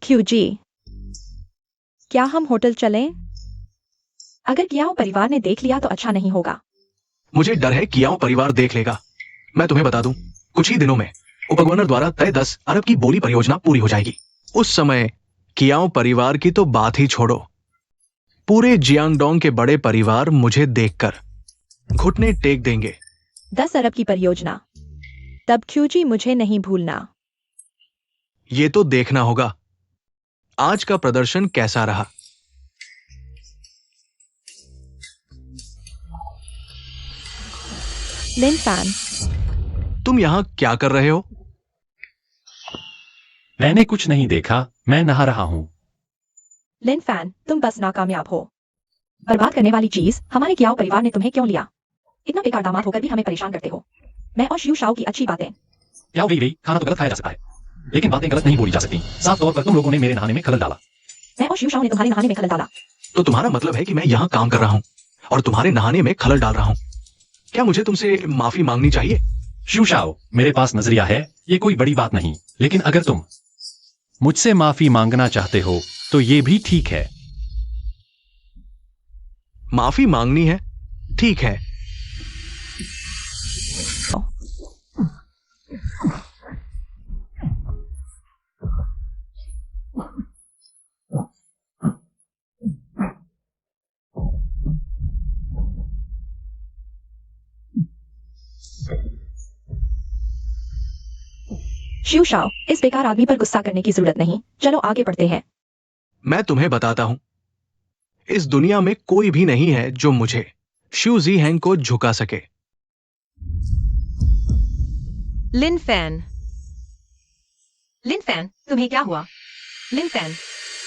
क्यूजी, क्या हम होटल चलें? अगर कियाओ परिवार ने देख लिया तो अच्छा नहीं होगा। मुझे डर है कियाओ परिवार देख लेगा। मैं तुम्हें बता दूं, कुछ ही दिनों में उपगवर्नर द्वारा तय 10 अरब की बोली परियोजना पूरी हो जाएगी। उस समय कियाओ परिवार की तो बात ही छोड़ो, पूरे जियांगडोंग के बड़े परिवार मुझे देखकर घुटने टेक देंगे। 10 अरब की परियोजना, तब क्यूजी मुझे नहीं भूलना। ये तो देखना होगा आज का प्रदर्शन कैसा रहा। लिन फैन, तुम यहां क्या कर रहे हो? मैंने कुछ नहीं देखा, मैं नहा रहा हूं। लिन फैन, तुम बस नाकामयाब हो। बर्बाद करने वाली चीज हमारे कियाओ परिवार ने तुम्हें क्यों लिया? इतना बेकार दामाद होकर भी हमें परेशान करते हो। मैं और शिव शाओ की अच्छी बातें। क्या हो गई? खाना तो गलत खाया जा सकता है, लेकिन बातें गलत नहीं बोली जा सकती। साफ तौर पर तुम लोगों ने मेरे नहाने में खलल डाला। मैं और शिव शाओ ने तुम्हारे नहाने में खलल डाला। तो तुम्हारा मतलब है कि मैं यहां काम कर रहा हूं और तुम्हारे नहाने में खलल डाल रहा हूं। क्या मुझे तुमसे माफी मांगनी चाहिए? शिवशाओ, मेरे पास नजरिया है, ये कोई बड़ी बात नहीं, लेकिन अगर तुम मुझसे माफी मांगना चाहते हो तो ये भी ठीक है। माफी मांगनी है? ठीक है। शिव शाओ, इस बेकार आदमी पर गुस्सा करने की जरूरत नहीं। चलो आगे बढ़ते हैं। मैं तुम्हें बताता हूं, इस दुनिया में कोई भी नहीं है जो मुझे शू जी हैंग को झुका सके। लिन फैन, लिन फैन, तुम्हें क्या हुआ? लिन फैन,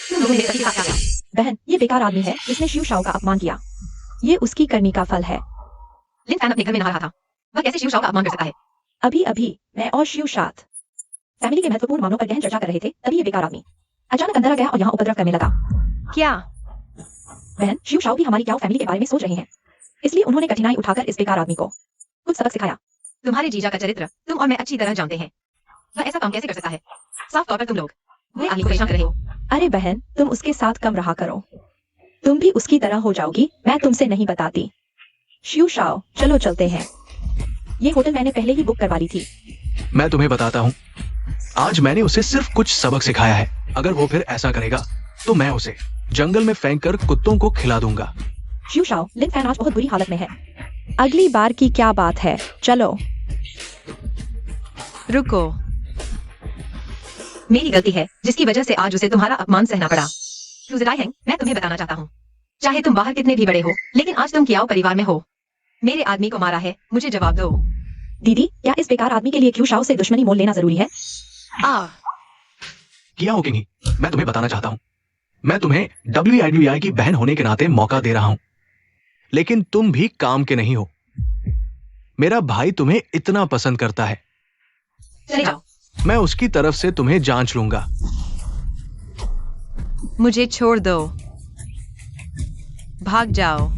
तुम लोगों ने मेरे साथ क्या किया? बहन, ये बेकार आदमी है जिसने शिव शाओ का अपमान किया। ये उसकी करनी का फल है। लिन फैन अपने घर में नहा रहा था, वह कैसे शिव शाओ का अपमान कर सकता है? अभी अभी मैं और शिव शात फैमिली के महत्वपूर्ण मामलों पर गहन चर्चा कर रहे थे, तभी ये बेकार आदमी अचानक अंदर आ गया और यहाँ उपद्रव करने लगा। क्या? बहन, शिव शाओ भी हमारी क्याओ फैमिली के बारे में सोच रहे हैं, इसलिए उन्होंने कठिनाई उठाकर इस बेकार आदमी को कुछ सबक सिखाया। तुम्हारे जीजा का चरित्र तुम और मैं अच्छी तरह जानते हैं। वह ऐसा काम कैसे कर सकता है? साफ तौर पर तुम लोग बुरे आदमी को परेशान कर रहे हो। अरे बहन, तुम उसके साथ कम रहा करो, तुम भी उसकी तरह हो जाओगी। मैं तुमसे नहीं बताती। शिव शाओ, चलो चलते हैं। ये होटल मैंने पहले ही बुक करवा ली थी। मैं तुम्हें बताता हूं, आज मैंने उसे सिर्फ कुछ सबक सिखाया है। अगर वो फिर ऐसा करेगा तो मैं उसे जंगल में फेंककर कुत्तों को खिला दूंगा। शिव शाओ, लिन फैन आज बहुत बुरी हालत में है। अगली बार की क्या बात है, चलो। रुको, मेरी गलती है जिसकी वजह से आज उसे तुम्हारा अपमान सहना पड़ा। सुजराई हैंग, मैं तुम्हें बताना चाहता हूँ, चाहे तुम बाहर कितने भी बड़े हो, लेकिन आज तुम कियाओ परिवार में हो। मेरे आदमी को मारा है, मुझे जवाब दो। दीदी, क्या इस बेकार आदमी के लिए क्यू शाओ से दुश्मनी मोल लेना जरूरी है? किया हो कि नहीं, मैं तुम्हें बताना चाहता हूं, मैं तुम्हें WIWI की बहन होने के नाते मौका दे रहा हूं, लेकिन तुम भी काम के नहीं हो। मेरा भाई तुम्हें इतना पसंद करता है, चले जाओ। मैं उसकी तरफ से तुम्हें जांच लूंगा। मुझे छोड़ दो, भाग जाओ,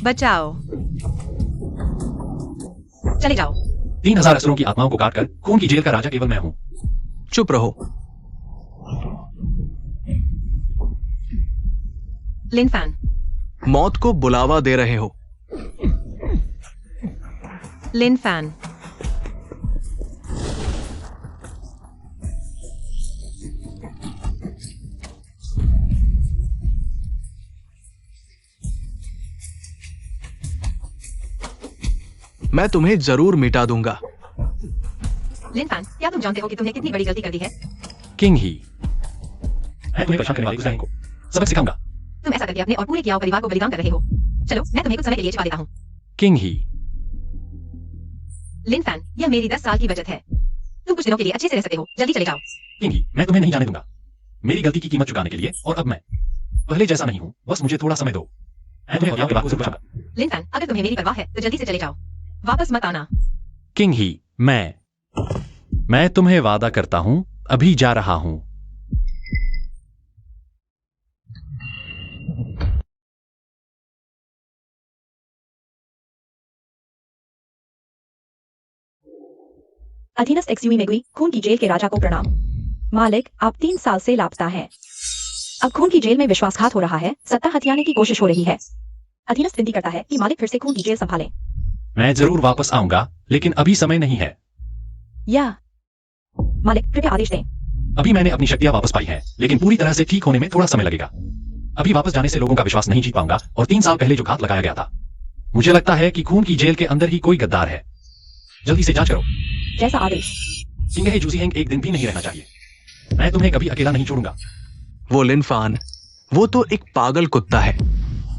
बचाओ, चले जाओ। 3000 असुरों की आत्माओं को काटकर खून की जेल का राजा केवल मैं हूं। चुप रहो। लिन फैन, मौत को बुलावा दे रहे हो। लिन फैन, मैं तुम्हें जरूर मिटा दूंगा। लिन फैन, क्या तुम जानते हो कि तुमने कितनी बड़ी गलती कर दी है? किंग ही, मैं तुम्हें परेशान करने वाली उस रैंक को सबक सिखाऊंगा। तुम ऐसा करके अपने और पूरे कियाओ परिवार को बलिदान कर रहे हो। चलो, मैं तुम्हें कुछ समय के लिए छिपा देता हूँ। किंग ही, लिन फैन, यह मेरी 10 साल की बचत है। तुम कुछ दिनों के लिए अच्छे से रह सकते हो, जल्दी चले जाओ। किंग ही, मैं तुम्हें नहीं जाने दूंगा। मेरी गलती की कीमत चुकाने के लिए, और अब मैं पहले जैसा नहीं हूं, बस मुझे थोड़ा समय दो। मैं तुम्हें कियाओ परिवार को जरूर बचाऊंगा। लिन फैन, अगर तुम्हें मेरी परवाह है तो जल्दी से चले जाओ, वापस मत आना। किंग ही, मैं तुम्हें वादा करता हूं, अभी जा रहा हूं। अधीनस्थ एक्सयूवी मेगुई, खून की जेल के राजा को प्रणाम। मालिक, आप 3 साल से लापता हैं। अब खून की जेल में विश्वासघात हो रहा है, सत्ता हथियाने की कोशिश हो रही है। अधीनस्थ विनती करता है कि मालिक फिर से खून की जेल संभालें। मैं जरूर वापस आऊंगा, लेकिन अभी समय नहीं है। या मालिक, कृपया आदेश दें। अभी मैंने अपनी शक्तियां वापस पाई हैं, लेकिन पूरी तरह से ठीक होने में थोड़ा समय लगेगा। अभी वापस जाने से लोगों का विश्वास नहीं जीत पाऊंगा, और 3 साल पहले जो घात लगाया गया था, मुझे लगता है कि खून की जेल के अंदर ही कोई गद्दार है। जल्दी से जांच करो। जैसा आदेश। किंग जूसी हेंग एक दिन भी नहीं रहना चाहिए। मैं तुम्हें कभी अकेला नहीं छोड़ूंगा। वो लिनफान, वो तो एक पागल कुत्ता है।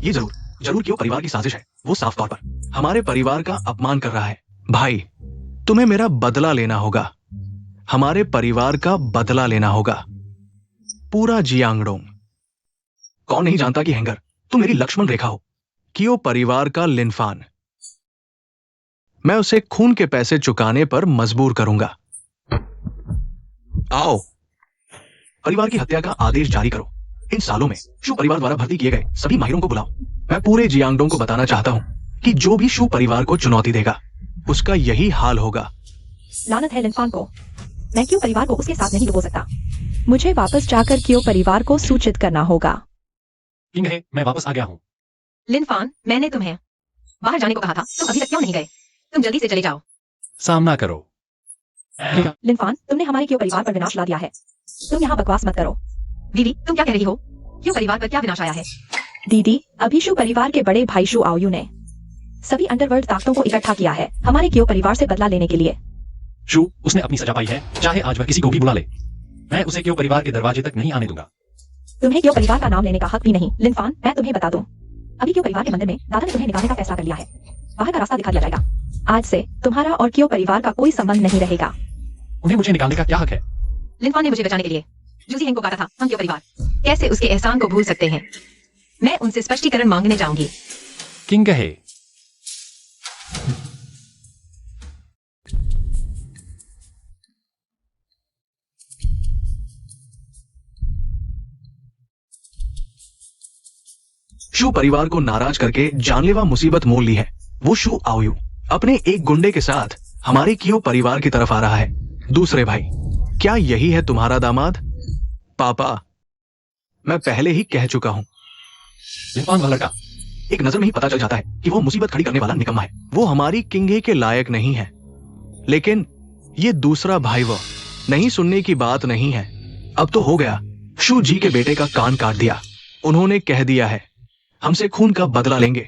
ये जरूर जरूर क्यों परिवार की साजिश है। वो साफ तौर पर हमारे परिवार का अपमान कर रहा है। भाई, तुम्हें मेरा बदला लेना होगा। हमारे परिवार का बदला लेना होगा। पूरा जियांगडोंग। कौन नहीं जानता कि हैंगर, तुम मेरी लक्ष्मण रेखा हो। कियो परिवार का लिनफान। मैं उसे खून के पैसे चुकाने पर मजबूर करूंगा। आओ, परिवार की हत्या का आदेश जारी करो। इन सालों में शू परिवार द्वारा भर्ती किए गए सभी माहिरों को बुलाओ। मैं पूरे जियांगडोंग को बताना चाहता हूं कि जो भी शू परिवार को चुनौती देगा, उसका यही हाल होगा। लानत है लिनफान को। मैं क्यों परिवार को उसके साथ नहीं डुबो सकता। मुझे वापस जाकर क्यों परिवार को सूचित करना होगा। किंग है, मैं वापस आ गया हूँ। लिनफान, मैंने तुम्हें बाहर जाने को कहा था, तुम अभी तक क्यों नहीं गए? तुम जल्दी से चले जाओ। सामना करो। लिनफान, तुमने हमारे क्यों परिवार पर विनाश ला दिया है। तुम यहाँ बकवास मत करो। दीदी, तुम क्या कह रही हो? क्यों परिवार पर क्या विनाश आया है? दीदी, अभी शू परिवार के बड़े भाई शू आयु ने सभी अंडरवर्ल्ड ताकतों को इकट्ठा किया है हमारे क्यों परिवार से बदला लेने के लिए। शू, उसने अपनी सजा पाई है, चाहे आज वह किसी को भी बुला ले। मैं उसे क्यों परिवार के दरवाजे तक नहीं आने दूंगा। तुम्हें क्यों परिवार का नाम लेने का हक भी नहीं। लिनफान, मैं तुम्हें बता दूं, अभी क्यों परिवार के मंदिर में दादा ने तुम्हें निकालने का फैसला कर लिया है। बाहर का रास्ता दिखा दिया जाएगा। आज से तुम्हारा और क्यों परिवार का कोई संबंध नहीं रहेगा। उन्हें मुझे निकालने का क्या हक है। लिनफान ने मुझे बचाने के लिए जूसी हेंग को काटा था। हम क्यों परिवार कैसे उसके एहसान को भूल सकते हैं। मैं उनसे स्पष्टीकरण मांगने जाऊंगी। किंग है, शू परिवार को नाराज करके जानलेवा मुसीबत मोल ली है। वो शू आयु अपने एक गुंडे के साथ हमारे कियो परिवार की तरफ आ रहा है। दूसरे भाई, क्या यही है तुम्हारा दामाद? पापा, मैं पहले ही कह चुका हूं। लिनफान वाला लड़का, एक नजर में ही पता चल जाता है कि वो मुसीबत खड़ी करने वाला निकम्मा है। वो हमारी किंगे के लायक नहीं है। लेकिन ये दूसरा भाई वो नहीं सुनने की बात नहीं है। अब तो हो गया। शू जी के बेटे का कान काट दिया। उन्होंने कह दिया है हमसे खून का बदला लेंगे।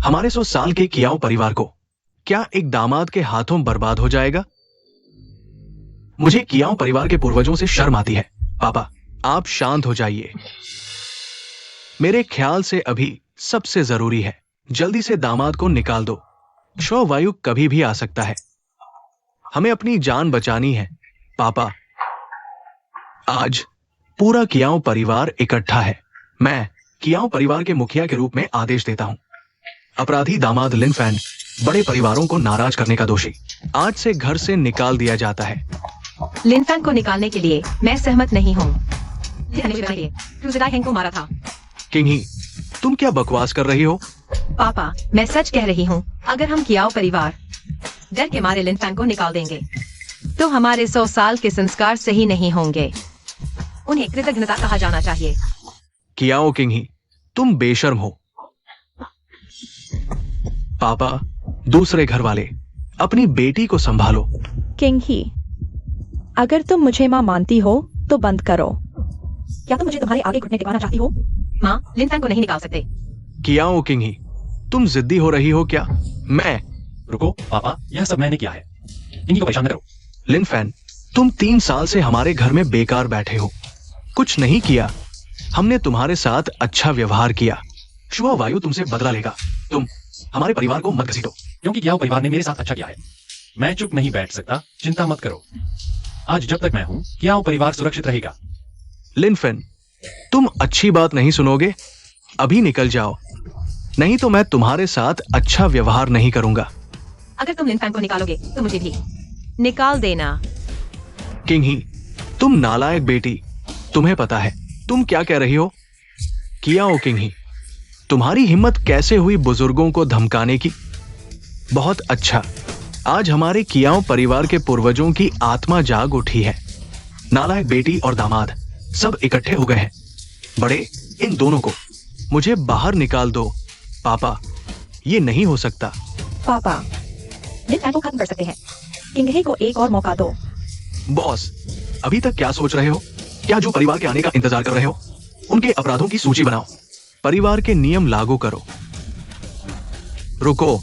हमारे 100 साल के कियाओ परिवार को क्या एक दामाद के हाथों बर्बाद हो जाएगा? मुझे कियाओ परिवार के पूर्वजों से शर्म आती है। पापा, आप शांत हो जाइए। मेरे ख्याल से अभी सबसे जरूरी है जल्दी से दामाद को निकाल दो। श्ववायु कभी भी आ सकता है। हमें अपनी जान बचानी है। पापा, आज पूरा कियाओ परिवार इकट्ठा है। मैं कियाओ परिवार के मुखिया के रूप में आदेश देता हूं। अपराधी दामाद लिनफैन, बड़े परिवारों को नाराज करने का दोषी, आज से घर से निकाल दिया जाता है। लिनफैन को निकालने के लिए मैं सहमत नहीं हूँ। हेंग को मारा था। किंग ही, तुम क्या बकवास कर रही हो? पापा, मैं सच कह रही हूँ। अगर हम कियाओ परिवार डर के मारे लिनफैन को निकाल देंगे तो हमारे 100 साल के संस्कार सही नहीं होंगे। उन्हें कृतज्ञता कहा जाना चाहिए। कियाओ किंग ही, तुम बेशर्म हो। पापा, दूसरे घर वाले, अपनी बेटी को संभालो। किंग ही, अगर तुम मुझे माँ मानती हो तो बंद करो। क्या तुम मुझे तुम्हारे आगे घुटने टिकवाना चाहती हो? माँ, लिनफैन को नहीं निकाल सकते। कियाओ किंग ही, तुम जिद्दी हो रही हो क्या? मैं रुको पापा, यह सब मैंने किया है। इन्हीं को परेशान न करो। लिनफैन, तुम 3 साल से हमारे घर में बेकार बैठे हो, कुछ नहीं किया। हमने तुम्हारे साथ अच्छा व्यवहार किया। श्ववायु तुमसे बदला लेगा। तुम हमारे परिवार को मत घसीटो। क्योंकि कियाओ परिवार ने मेरे साथ अच्छा किया है। मैं चुप नहीं बैठ सकता। चिंता मत करो। आज जब तक मैं हूं, कियाओ परिवार सुरक्षित रहेगा। लिनफेन, तुम अच्छी बात नहीं सुनोगे? अभी निकल जाओ, नहीं तो मैं तुम्हारे साथ अच्छा व्यवहार नहीं करूंगा। अगर तुम लिनफैन को निकालोगे तो मुझे भी निकाल देना। किंग ही, तुम नालायक बेटी, तुम्हें पता है तुम क्या कह रही हो? कियाओ किंग ही, तुम्हारी हिम्मत कैसे हुई बुजुर्गों को धमकाने की? बहुत अच्छा, आज हमारे कियाओ परिवार के पूर्वजों की आत्मा जाग उठी है। नालायक बेटी और दामाद सब इकट्ठे हो गए हैं। बड़े, इन दोनों को मुझे बाहर निकाल दो। पापा, ये नहीं हो सकता। पापा, लिन फैन को खत्म कर सकते हैं। किंगहे को एक और मौका दो। बॉस, अभी तक क्या सोच रहे हो? क्या जो परिवार के आने का इंतजार कर रहे हो? उनके अपराधों की सूची बनाओ, परिवार के नियम लागू करो। रुको,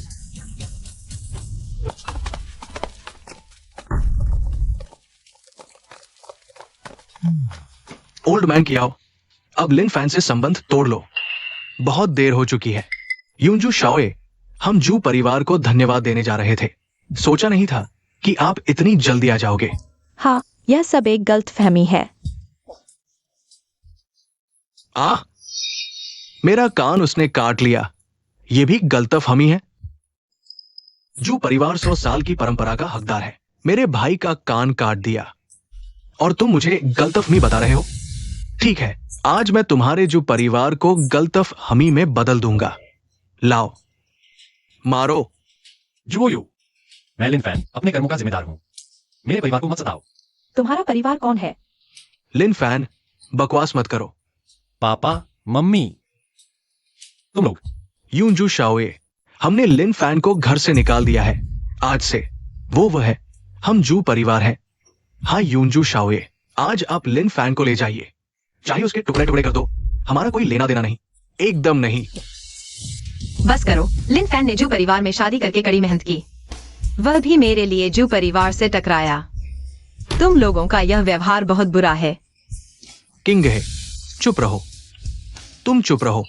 ओल्ड मैन कियाओ, अब लिन फैन से संबंध तोड़ लो। बहुत देर हो चुकी है। यूंजू शाओए, हम जू परिवार को धन्यवाद देने जा रहे थे। सोचा नहीं था कि आप इतनी जल्दी आ जाओगे। हाँ, यह सब एक गलतफहमी है। मेरा कान उसने काट लिया। ये भी गलतफहमी है। जू परिवार 100 साल की परंपरा का हकदार है। मेरे भाई का कान काट दिया और तुम मुझे गलतफहमी बता रहे हो? ठीक है, आज मैं तुम्हारे जू परिवार को गलतफहमी में बदल दूंगा। लाओ, मारो। जुओयू, मैं लिन फैन अपने कर्मों का जिम्मेदार हूं। मेरे परिवार को मत सताओ। तुम्हारा परिवार कौन है? लिन फैन, बकवास मत करो। पापा, मम्मी, तुम लोग। यूंजू शाओए, हमने लिन फैन को घर से निकाल दिया है। आज से वो है। हम जू परिवार हैं। हाँ यूंजू शाओए, आज आप लिन फैन को ले जाइए। चाहे उसके टुकड़े टुकड़े कर दो, हमारा कोई लेना देना नहीं। एकदम नहीं। बस करो। लिन फैन ने जू परिवार में शादी करके कड़ी मेहनत की। वह भी मेरे लिए जू परिवार से टकराया। तुम लोगों का यह व्यवहार बहुत बुरा है। किंगहे, चुप रहो। तुम चुप रहो।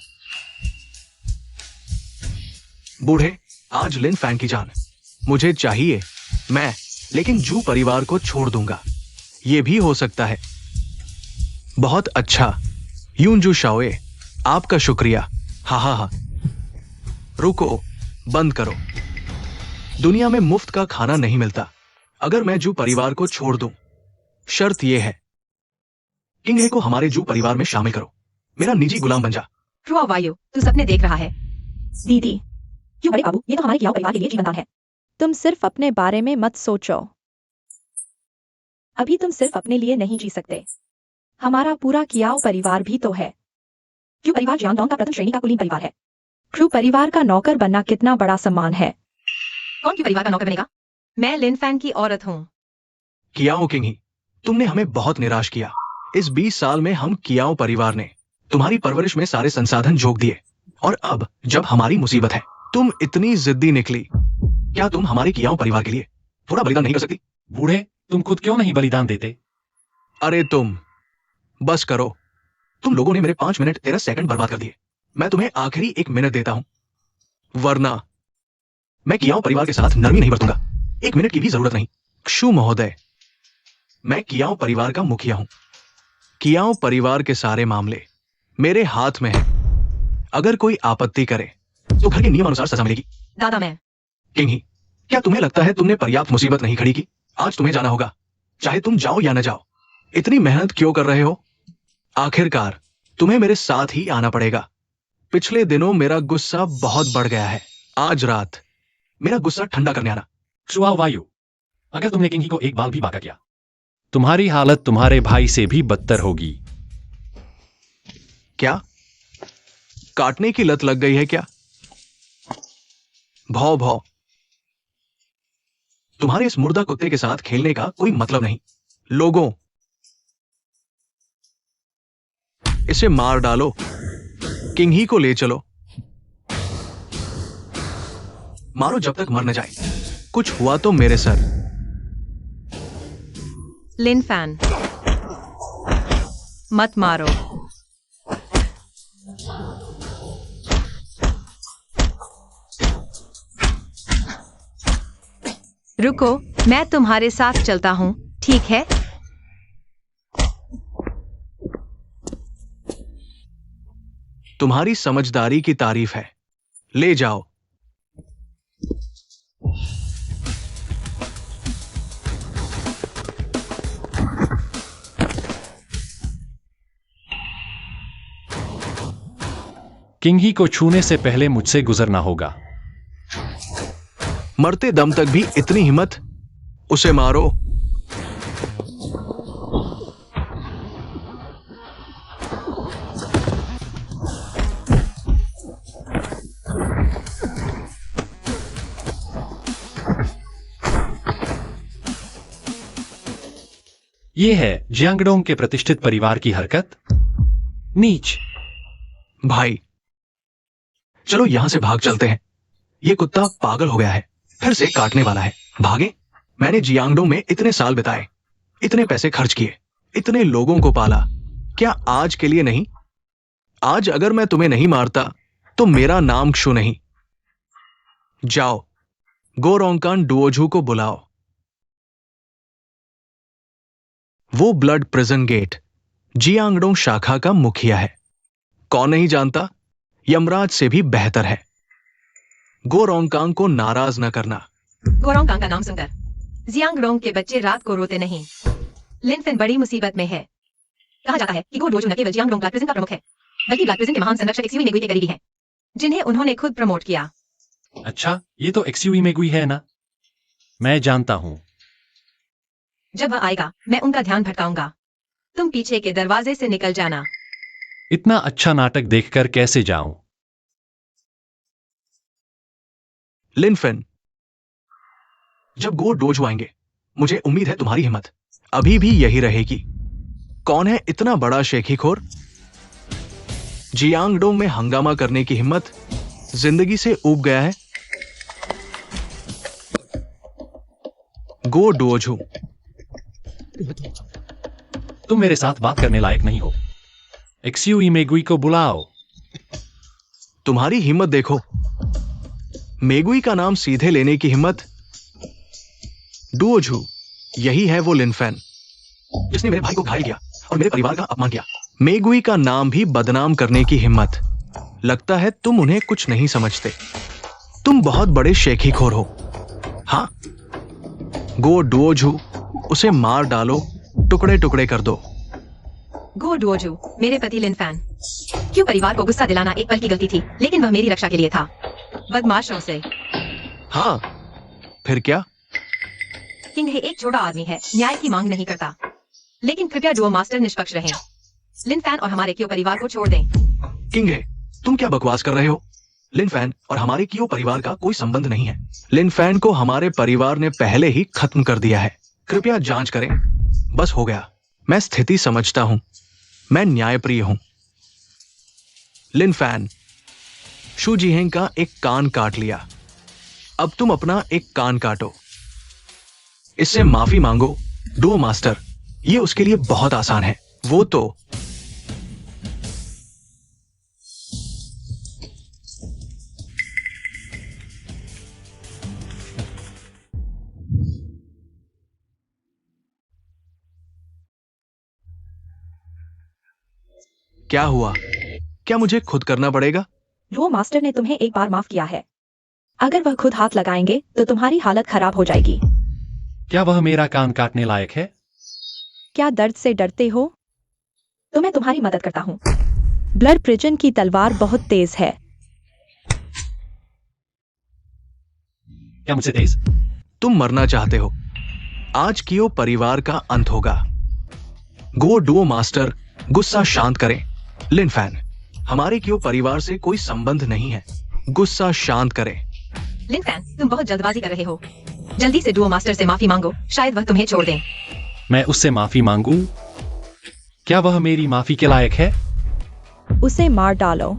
बूढ़े, आज लिन फैन की जान मुझे चाहिए। मैं लेकिन जू परिवार को छोड़ दूंगा। यह भी हो सकता है। बहुत अच्छा यूंजू शाओए, आपका शुक्रिया। हा। रुको, बंद करो। दुनिया में मुफ्त का खाना नहीं मिलता। अगर मैं जू परिवार को छोड़ दूं, शर्त यह है, किंगहे को हमारे जू परिवार में शामिल करो। मेरा निजी गुलाम बन जा। रुआ वायु, तू सपने देख रहा है। दीदी, क्यों बड़े बाबू, ये तो हमारे कियाओ परिवार के लिए जीवनदान है। तुम सिर्फ अपने बारे में मत सोचो। अभी तुम सिर्फ अपने लिए नहीं जी सकते। हमारा पूरा कियाओ परिवार भी तो है। क्यू परिवार जियांगडोंग का प्रथम श्रेणी का कुलीन परिवार है। क्रू परिवार का नौकर बनना कितना बड़ा सम्मान है। कौन क्यों परिवार का नौकर बनेगा? मैं लिन फैन की औरत हूँ। कियाओ किंगी, तुमने हमें बहुत निराश किया। इस 20 साल में हम कियाओ परिवार ने तुम्हारी परवरिश में सारे संसाधन झोंक दिए, और अब जब हमारी मुसीबत है, तुम इतनी जिद्दी निकली। क्या तुम हमारे कियाओ परिवार के लिए थोड़ा बलिदान नहीं कर सकती? बूढ़े, तुम खुद क्यों नहीं बलिदान देते? अरे तुम बस करो। तुम लोगों ने मेरे 5 मिनट 13 सेकंड बर्बाद कर दिए। मैं तुम्हें आखिरी 1 मिनट देता हूं, वरना मैं कियाओ परिवार के साथ नरमी नहीं बरतूंगा। 1 मिनट की भी जरूरत नहीं। क्षु महोदय, मैं कियाओ परिवार का मुखिया हूं। कियाओ परिवार के सारे मामले मेरे हाथ में है। अगर कोई आपत्ति करे तो घर के नियम अनुसार सजा मिलेगी। दादा, मैं किंगी, क्या तुम्हें लगता है तुमने पर्याप्त मुसीबत नहीं खड़ी की? आज तुम्हें जाना होगा, चाहे तुम जाओ या न जाओ। इतनी मेहनत क्यों कर रहे हो? आखिरकार तुम्हें मेरे साथ ही आना पड़ेगा। पिछले दिनों मेरा गुस्सा बहुत बढ़ गया है। आज रात मेरा गुस्सा ठंडा करने आना। शुआ वायु, अगर तुमने किंगी को एक बाल भी बाका किया, तुम्हारी हालत तुम्हारे भाई से भी बदतर होगी। क्या काटने की लत लग गई है क्या? भौ भौ, तुम्हारे इस मुर्दा कुत्ते के साथ खेलने का कोई मतलब नहीं। लोगों, इसे मार डालो। किंगी को ले चलो। मारो जब तक मर न जाए। कुछ हुआ तो मेरे सर। लिन फैन, मत मारो। रुको, मैं तुम्हारे साथ चलता हूँ, ठीक है? तुम्हारी समझदारी की तारीफ है। ले जाओ। किंगी को छूने से पहले मुझसे गुजरना होगा। मरते दम तक भी इतनी हिम्मत? उसे मारो। ये है जियांगडोंग के प्रतिष्ठित परिवार की हरकत। नीच। भाई चलो यहां से भाग चलते हैं। ये कुत्ता पागल हो गया है, फिर से काटने वाला है। भागे। मैंने जियांगडोंग में इतने साल बिताए, इतने पैसे खर्च किए, इतने लोगों को पाला, क्या आज के लिए नहीं? आज अगर मैं तुम्हें नहीं मारता तो मेरा नाम क्षु नहीं। जाओ, गोरोंगकान डुओझू को बुलाओ। वो ब्लड प्रिजन गेट जियांगडोंग शाखा का मुखिया है। कौन नहीं जानता? यमराज से भी बेहतर है। गोरोंगकांग को नाराज न करना। गोरोंगकांग का नाम सुनकर जियांगडोंग के बच्चे रात को रोते नहीं। लिनफेन बड़ी मुसीबत में है। कहा जाता है कि गो डुओझू न केवल जियांगडोंग ब्लड प्रिजन का प्रमुख है, बल्कि ब्लड प्रिजन के महान संरक्षक एक्सुई मेगुई के करीबी हैं, जिन्हें उन्होंने खुद प्रमोट किया। अच्छा, ये तो एक्सयूई मेगुई है ना? मैं जानता हूं। जब वह आएगा मैं उनका ध्यान भटकाऊंगा। तुम पीछे के दरवाजे से निकल जाना। इतना अच्छा नाटक देखकर कैसे जाऊं? लिनफेन, जब गो डोजो आएंगे मुझे उम्मीद है तुम्हारी हिम्मत अभी भी यही रहेगी। कौन है इतना बड़ा शेखीखोर? जियांगडोंग में हंगामा करने की हिम्मत जिंदगी से ऊब गया है। गो डोजो, तुम मेरे साथ बात करने लायक नहीं हो। एक्सयूई मेगुई को बुलाओ। तुम्हारी हिम्मत देखो। मेगुई का नाम सीधे लेने की हिम्मत। डुओझू, यही है वो लिनफेन जिसने मेरे भाई को घायल किया और मेरे परिवार का अपमान किया। मेगुई का नाम भी बदनाम करने की हिम्मत। लगता है तुम उन्हें कुछ नहीं समझते। तुम बहुत बड़े शेखीखोर हो। हाँ, गो डुओझू, उसे मार डालो, टुकड़े टुकड़े कर दो। गो डुओझू, मेरे पति लिनफेन। क्यों परिवार को गुस्सा दिलाना एक पल की गलती थी, लेकिन वह मेरी रक्षा के लिए था। बदमाशों से। हाँ, फिर क्या? किंग हे एक छोटा आदमी है, न्याय की मांग नहीं करता, लेकिन कृपया डुओ मास्टर निष्पक्ष रहें। लिनफेन और हमारे क्यों परिवार को छोड़ दें। किंग है, तुम क्या बकवास कर रहे हो? लिनफेन और हमारे कियो परिवार का कोई संबंध नहीं है। लिनफेन को हमारे परिवार ने पहले ही खत्म कर दिया है। कृपया जांच करें। बस हो गया। मैं स्थिति समझता हूं। मैं न्यायप्रिय हूं। लिनफेन, शू जीहेंग का एक कान काट लिया, अब तुम अपना एक कान काटो। इससे माफी मांगो डुओ मास्टर। ये उसके लिए बहुत आसान है। वो तो क्या हुआ? क्या मुझे खुद करना पड़ेगा? डुओ मास्टर ने तुम्हें एक बार माफ किया है। अगर वह खुद हाथ लगाएंगे तो तुम्हारी हालत खराब हो जाएगी। क्या वह मेरा कान काटने लायक है? क्या दर्द से डरते हो? तो मैं तुम्हारी मदद करता हूँ। ब्लड प्रिजन की तलवार बहुत तेज है। क्या मुझसे तेज? तुम मरना चाहते हो। आज कियो परिवार का अंत होगा। गो डुओ मास्टर, गुस्सा शांत करें। लिनफेन, हमारे कियो परिवार से कोई संबंध नहीं है। गुस्सा शांत करें। लिनफेन, तुम बहुत जल्दबाजी कर रहे हो। जल्दी से डुओ मास्टर से माफी मांगो, शायद वह तुम्हें छोड़ दें। मैं उससे माफी मांगू? क्या वह मेरी माफी के लायक है? उसे मार डालो।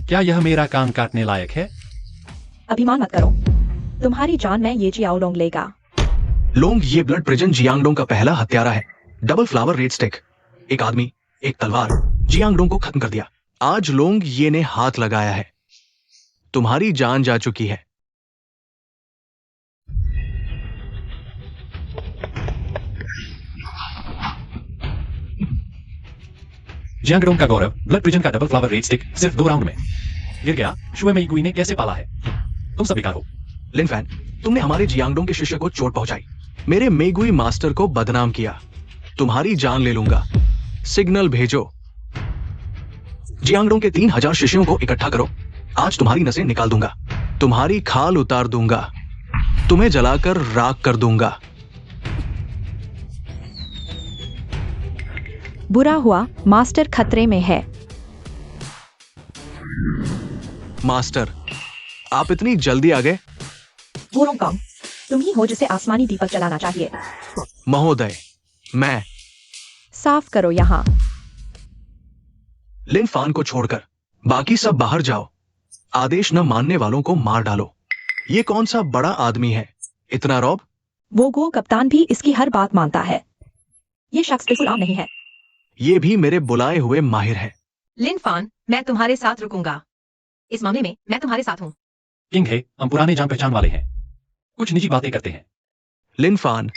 क्या यह मेरा कान काटने लायक है? अभिमान मत करो। तुम्हारी जान में ये जियाओलोंग लेगा। लोंग, ये ब्लड प्रिजन जियांगडोंग का पहला हत्यारा है। डबल फ्लावर रेड स्टिक, एक आदमी, एक तलवार, जियांगडोंग को खत्म कर दिया। आज लोंग ये ने हाथ लगाया है। तुम्हारी जान जा चुकी है। जियांगडोंग का गौरव, ब्लड प्रिजन का डबल फ्लावर रेड स्टिक सिर्फ 2 राउंड में गिर गया। शुए मेगुई ने कैसे पाला है? तुम सब बेकार हो। लिनफेन, तुमने हमारे जियांगडोंग के शिष्य को चोट पहुंचाई, मेरे मेगुई मास्टर को बदनाम किया। तुम्हारी जान ले लूंगा। सिग्नल भेजो। जियांगडोंग के 3000 शिष्यों को इकट्ठा करो। आज तुम्हारी नसें निकाल दूंगा, तुम्हारी खाल उतार दूंगा, तुम्हें जलाकर राख कर दूंगा। बुरा हुआ, मास्टर खतरे में है। मास्टर, आप इतनी जल्दी आ गए? वुरोंगकांग, तुम ही हो जिसे आसमानी दीपक जलाना चाहिए। महोदय, मैं साफ करो यहाँ। लिन फान को छोड़कर बाकी सब बाहर जाओ। आदेश न मानने वालों को मार डालो। ये कौन सा बड़ा आदमी है, इतना रौब? वो गो कप्तान भी इसकी हर बात मानता है। ये शख्स बिल्कुल आम नहीं है। ये भी मेरे बुलाए हुए माहिर है। लिन फान, मैं तुम्हारे साथ रुकूंगा। इस मामले में मैं तुम्हारे साथ हूँ। किंग है, हम पुराने जान पहचान वाले हैं, कुछ निजी बातें करते हैं। लिन फान,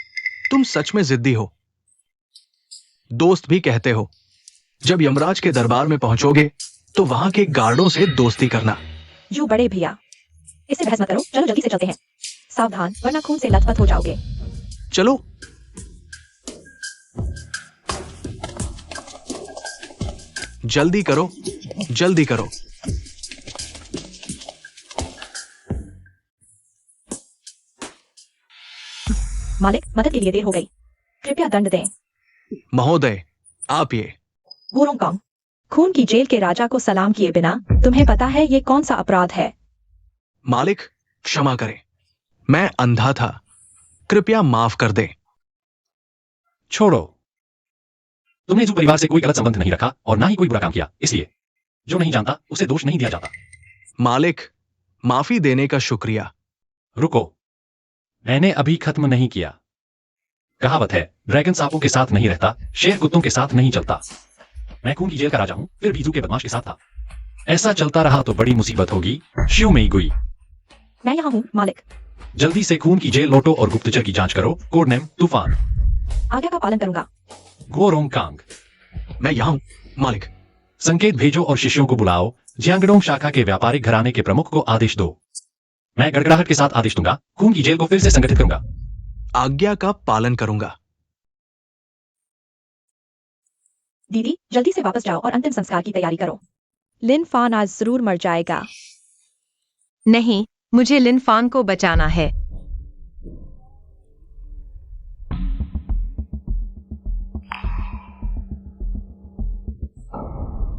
तुम सच में जिद्दी हो, दोस्त भी कहते हो। जब यमराज के दरबार में पहुंचोगे तो वहां के गार्डों से दोस्ती करना। जो बड़े भैया, इससे बहस मत करो, चलो जल्दी से चलते हैं। सावधान, वरना खून से लथपथ हो जाओगे। चलो। जल्दी करो, जल्दी करो। मालिक, मदद के लिए देर हो गई, कृपया दंड दें। महोदय, आप ये वुरोंगकांग, खून की जेल के राजा को सलाम किए बिना तुम्हें पता है ये कौन सा अपराध है? मालिक, क्षमा करें, मैं अंधा था, कृपया माफ कर दे। छोड़ो, तुमने जो परिवार से कोई गलत संबंध नहीं रखा और ना ही कोई बुरा काम किया, इसलिए जो नहीं जानता उसे दोष नहीं दिया जाता। मालिक, माफी देने का शुक्रिया। रुको, मैंने अभी खत्म नहीं किया। कहावत है, ड्रैगन सांपों के साथ नहीं रहता, शेर कुत्तों के साथ नहीं चलता। मैं खून की जेल का राजा हूं, फिर बीजू के बदमाश के साथ था। ऐसा चलता रहा तो बड़ी मुसीबत होगी। शिव में गुई, मैं यहाँ हूँ मालिक। जल्दी से खून की जेल लौटो और गुप्तचर की जांच करो। कोड नेम तूफान। आज्ञा का पालन करूंगा। गोरोंगकांग, मैं यहां हूं मालिक। संकेत भेजो और शिष्यों को बुलाओ। जियांगडोंग शाखा के व्यापारिक घराने के प्रमुख को आदेश दो। मैं गड़गड़ाहट के साथ आदेश दूंगा, खून की जेल को फिर से संगठित करूंगा। आज्ञा का पालन करूंगा। दीदी, जल्दी से वापस जाओ और अंतिम संस्कार की तैयारी करो। लिन फान आज जरूर मर जाएगा। नहीं, मुझे लिन फान को बचाना है।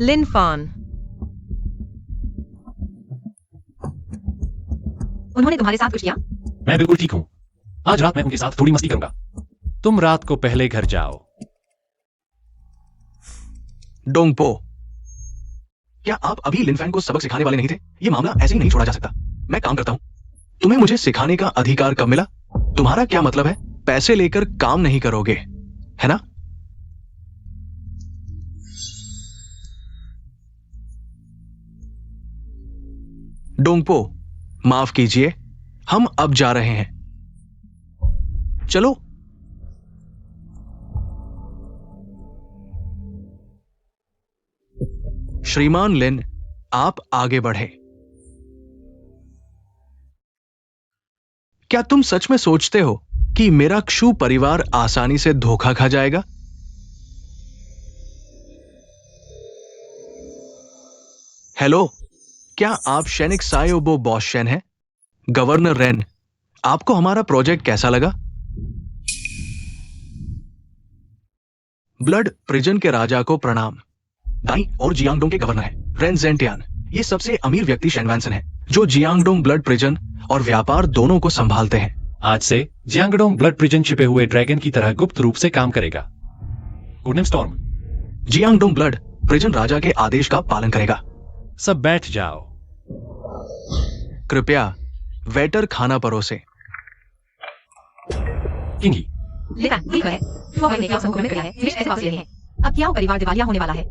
लिन फान, उन्होंने तुम्हारे साथ कुछ किया? मैं बिल्कुल ठीक हूं। आज रात मैं उनके साथ थोड़ी मस्ती करूंगा। तुम रात को पहले घर जाओ। डोंगपो, क्या आप अभी लिनफैन को सबक सिखाने वाले नहीं थे? ये मामला ऐसे ही नहीं छोड़ा जा सकता। मैं काम करता हूं, तुम्हें मुझे सिखाने का अधिकार कब मिला? तुम्हारा क्या मतलब है? पैसे लेकर काम नहीं करोगे, है ना? डोंगपो, माफ कीजिए, हम अब जा रहे हैं। चलो। श्रीमान लिन, आप आगे बढ़े। क्या तुम सच में सोचते हो कि मेरा क्षु परिवार आसानी से धोखा खा जाएगा? हेलो, क्या आप शेनिक सायोबो बॉशन हैं? गवर्नर रेन, आपको हमारा प्रोजेक्ट कैसा लगा? ब्लड प्रिजन के राजा को प्रणाम। दाई और जियांगडोंग के गवर्नर हैं रेन जेंटियान। ये सबसे अमीर व्यक्ति शेनवानसन है, जो जियांगडोंग ब्लड प्रिजन और व्यापार दोनों को संभालते हैं। आज से जियांगडोंग ब्लड प्रिजन छिपे हुए ड्रैगन की तरह गुप्त रूप से काम करेगा। Good name storm. Jiangdong blood prison राजा के आदेश का पालन करेगा। सब बैठ जाओ। कृपया वेटर खाना परोसे। किंगी, ठीक है। वो हमने क्या संकुल में किया है, फिर ऐसे वापस ले हैं। अब क्या परिवार दिवालिया होने वाला है।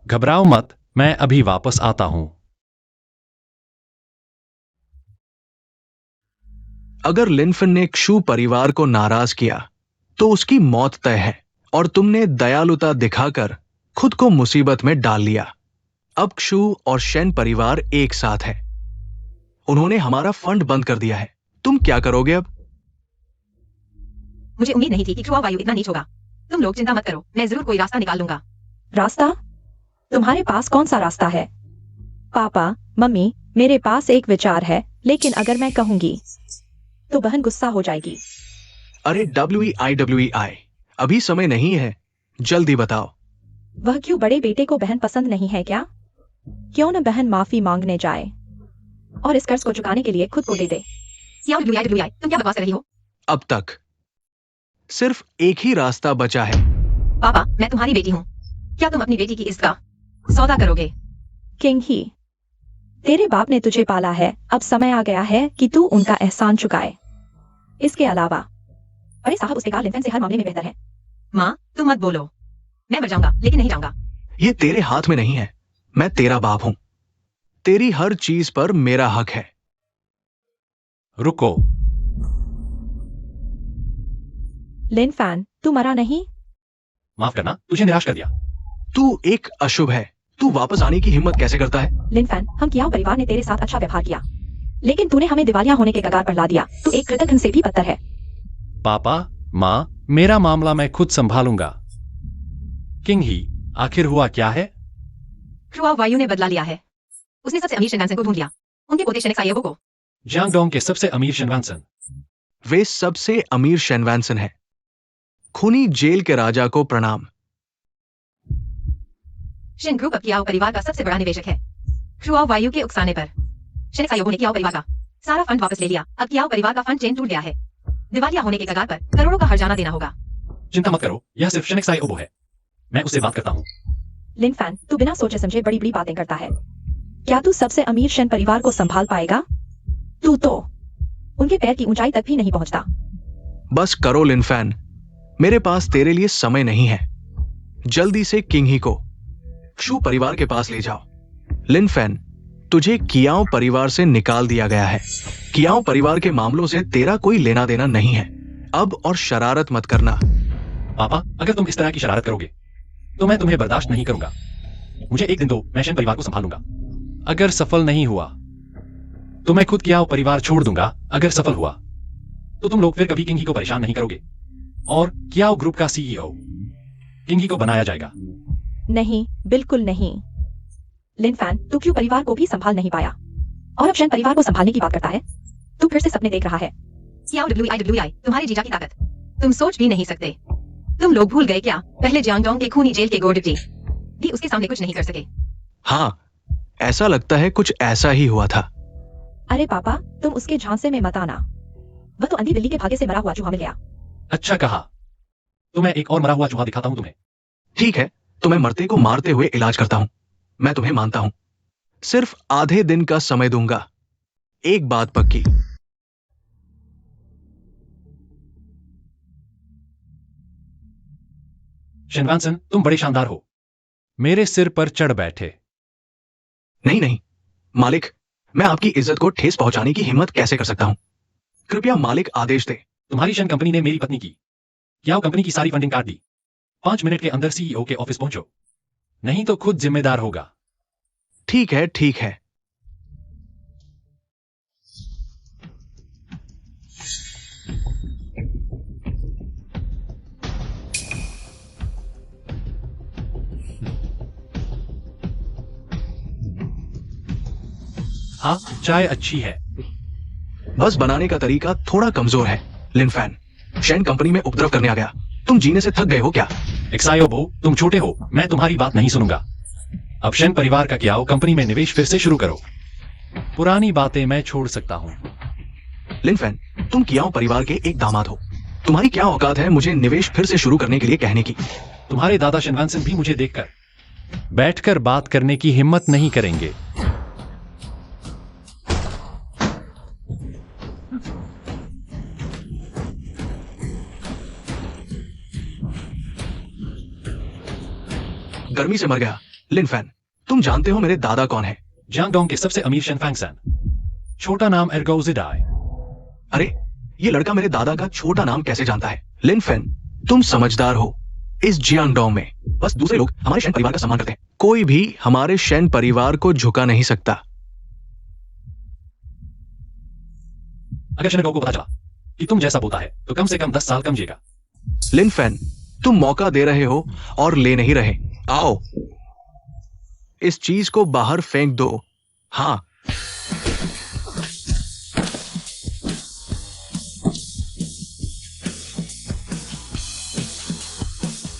घबराओ मत, मैं अभी वापस आता हूं। अगर लिनफिन ने क्षु परिवार को नाराज किया तो उसकी मौत तय है, और तुमने दयालुता दिखाकर खुद को मुसीबत में डाल लिया। अब क्षु और शेन परिवार एक साथ है। उन्होंने हमारा फंड बंद कर दिया है। तुम क्या करोगे अब? मुझे उम्मीद नहीं थी कि क्षुआ वायु इतना नीच होगा। तुम लोग चिंता मत करो, मैं जरूर कोई रास्ता निकाल लूंगा। रास्ता? तुम्हारे पास कौन सा रास्ता है? पापा, मम्मी, मेरे पास एक विचार है, लेकिन अगर मैं कहूंगी तो बहन गुस्सा हो जाएगी। अरे WEI, अभी समय नहीं है, जल्दी बताओ। वह क्यों बड़े बेटे को बहन पसंद नहीं है क्या? क्यों न बहन माफी मांगने जाए और इस कर्ज को चुकाने के लिए खुद को दे दे। CWI, तुम क्या बकवास कर रही हो? अब तक सिर्फ एक ही रास्ता बचा है। पापा, मैं तुम्हारी बेटी हूँ। क्या तुम अपनी बेटी की इज्जत का सौदा करोगे? किंग ही, तेरे बाप ने तुझे पाला है, अब समय आ गया है कि तू उनका एहसान चुकाए। इसके अलावा अरे साहब, उसके लिन फैन से हर मामले में बेहतर है। माँ, तुम मत बोलो। मैं मर जाऊंगा, लेकिन नहीं जाऊंगा। ये तेरे हाथ में नहीं है। मैं तेरा बाप हूं। तेरी हर चीज पर मेरा हक है। रुको। लिन फैन, तू मरा नहीं? माफ करना, तुझे निराश कर दिया। तू एक अशुभ है। तू वापस आने की हिम्मत कैसे करता है? लिन फैन, हम कियाओ परिवार ने तेरे साथ अच्छा व्यवहार किया, लेकिन तूने हमें दिवालिया होने के कगार पर ला दिया। तू एक कृतघ्न से भी बदतर है। पापा, माँ, मेरा मामला मैं खुद संभालूंगा। किंग ही, आखिर हुआ क्या है? क्रुआ वायु ने बदला लिया है। उसने सबसे अमीर शेनवानसन को ढूंढ लिया, उनके पोते शेनेक्साइयोगो को। जियांगडोंग के सबसे अमीर शेनवानसन। वे सबसे अमीर शेनवानसन है। खूनी जेल के राजा को प्रणाम। शिन ग्रुप अब कियाओ परिवार का सबसे बड़ा निवेशक है। क्रुआ वायु के उकसाने पर शेनेक्साइयोगो ने कियाओ परिवार का सारा फंड वापस ले लिया। अब कियाओ परिवार का फंड चेन टूट गया है। दिवालिया होने के कगार पर करोड़ों का हर्जाना देना होगा। चिंता मत करो, यह सिर्फ शेनेक्साइयोगो है। मैं उससे बात करता हूँ। लिन फैन, तू बिना सोचे समझे बड़ी बड़ी बातें करता है। क्या तू सबसे अमीर शेन परिवार को संभाल पाएगा? तू तो उनके पैर की ऊंचाई तक भी नहीं पहुंचता। बस करो लिन फैन, मेरे पास तेरे लिए समय नहीं है। जल्दी से किंग ही को शू परिवार के पास ले जाओ। लिन फैन, तुझे कियाओ परिवार से निकाल दिया गया है। कियाओ परिवार के मामलों से तेरा कोई लेना देना नहीं है। अब और शरारत मत करना। पापा, अगर तुम इस तरह की शरारत करोगे तो मैं तुम्हें बर्दाश्त नहीं करूंगा। मुझे एक दिन दो, मैं शेन परिवार को संभालूंगा। अगर सफल नहीं हुआ तो मैं खुद कियाओ परिवार छोड़ दूंगा। अगर सफल हुआ तो तुम लोग फिर कभी किंग ही को परेशान नहीं करोगे और कियाओ ग्रुप का CEO किंग ही को बनाया जाएगा। नहीं, बिल्कुल नहीं। लिन फैन, तू क्यों परिवार को भी संभाल नहीं पाया और अब शेन परिवार को संभालने की बात करता है? तू फिर से सपने देख रहा है। CWI, तुम्हारी जीजा की ताकत तुम सोच भी नहीं सकते। तुम लोग भूल गए क्या? पहले जियांगडोंग के खूनी जेल के गोडिप्टी भी उसके सामने कुछ नहीं कर सके। हाँ, ऐसा लगता है कुछ ऐसा ही हुआ था। अरे पापा, तुम उसके झांसे में मत आना। वह तो अंधी बिल्ली के भागे से मरा हुआ चूहा मिल गया। अच्छा कहा। तो मैं एक और मरा हुआ चूहा दिखाता हूं तुम्हें। ठीक है, तो मैं मरते को मारते हुए इलाज करता हूं। मैं तुम्हें मानता हूं। सिर्फ आधे दिन का समय दूंगा। एक बात पक्की। शेनवानसन, तुम बड़े शानदार हो। मेरे सिर पर चढ़ बैठे। नहीं नहीं मालिक, मैं आपकी इज्जत को ठेस पहुंचाने की हिम्मत कैसे कर सकता हूं? कृपया मालिक आदेश दे। तुम्हारी शेन कंपनी ने मेरी पत्नी की कियाओ कंपनी की सारी फंडिंग काट दी। 5 मिनट के अंदर CEO के ऑफिस पहुंचो, नहीं तो खुद जिम्मेदार होगा। ठीक है, ठीक है। हाँ, चाय अच्छी है। बस बनाने का तरीका थोड़ा कमजोर है। लिन फैन, शेन कंपनी में उपद्रव करने आ गया। तुम जीने से थक गए हो क्या? एक्सायोबो, तुम छोटे हो, मैं तुम्हारी बात नहीं सुनूंगा। अब शेन परिवार का कियाओ कंपनी में निवेश फिर से शुरू करो। पुरानी बातें मैं छोड़ सकता हूं। लिन फैन, तुम कियाओ परिवार के एक दामाद हो। तुम्हारी क्या औकात है मुझे निवेश फिर से शुरू करने के लिए कहने की? तुम्हारे दादा शेनवानसन भी मुझे देखकर बैठकर बात करने की हिम्मत नहीं करेंगे। गर्मी से मर गया। लिन फैन, तुम जानते हो मेरे दादा कौन है? जियांगडोंग के सबसे अमीर शेनफैंगसन। छोटा नाम एर्गोजिडाई। अरे, ये लड़का मेरे दादा का छोटा नाम कैसे जानता है? लिन फैन, तुम समझदार हो। इस जियांगडोंग में बस दूसरे लोग हमारे शेन परिवार का सम्मान करते हैं। कोई भी हमारे शेन परिवार को झुका नहीं सकता। अगर शेनगो को पता चला कि तुम जैसा बोलता है तो कम से कम 10 साल कम जिएगा। लिन फैन, तुम मौका दे रहे हो और ले नहीं रहे। आओ, इस चीज को बाहर फेंक दो। हाँ,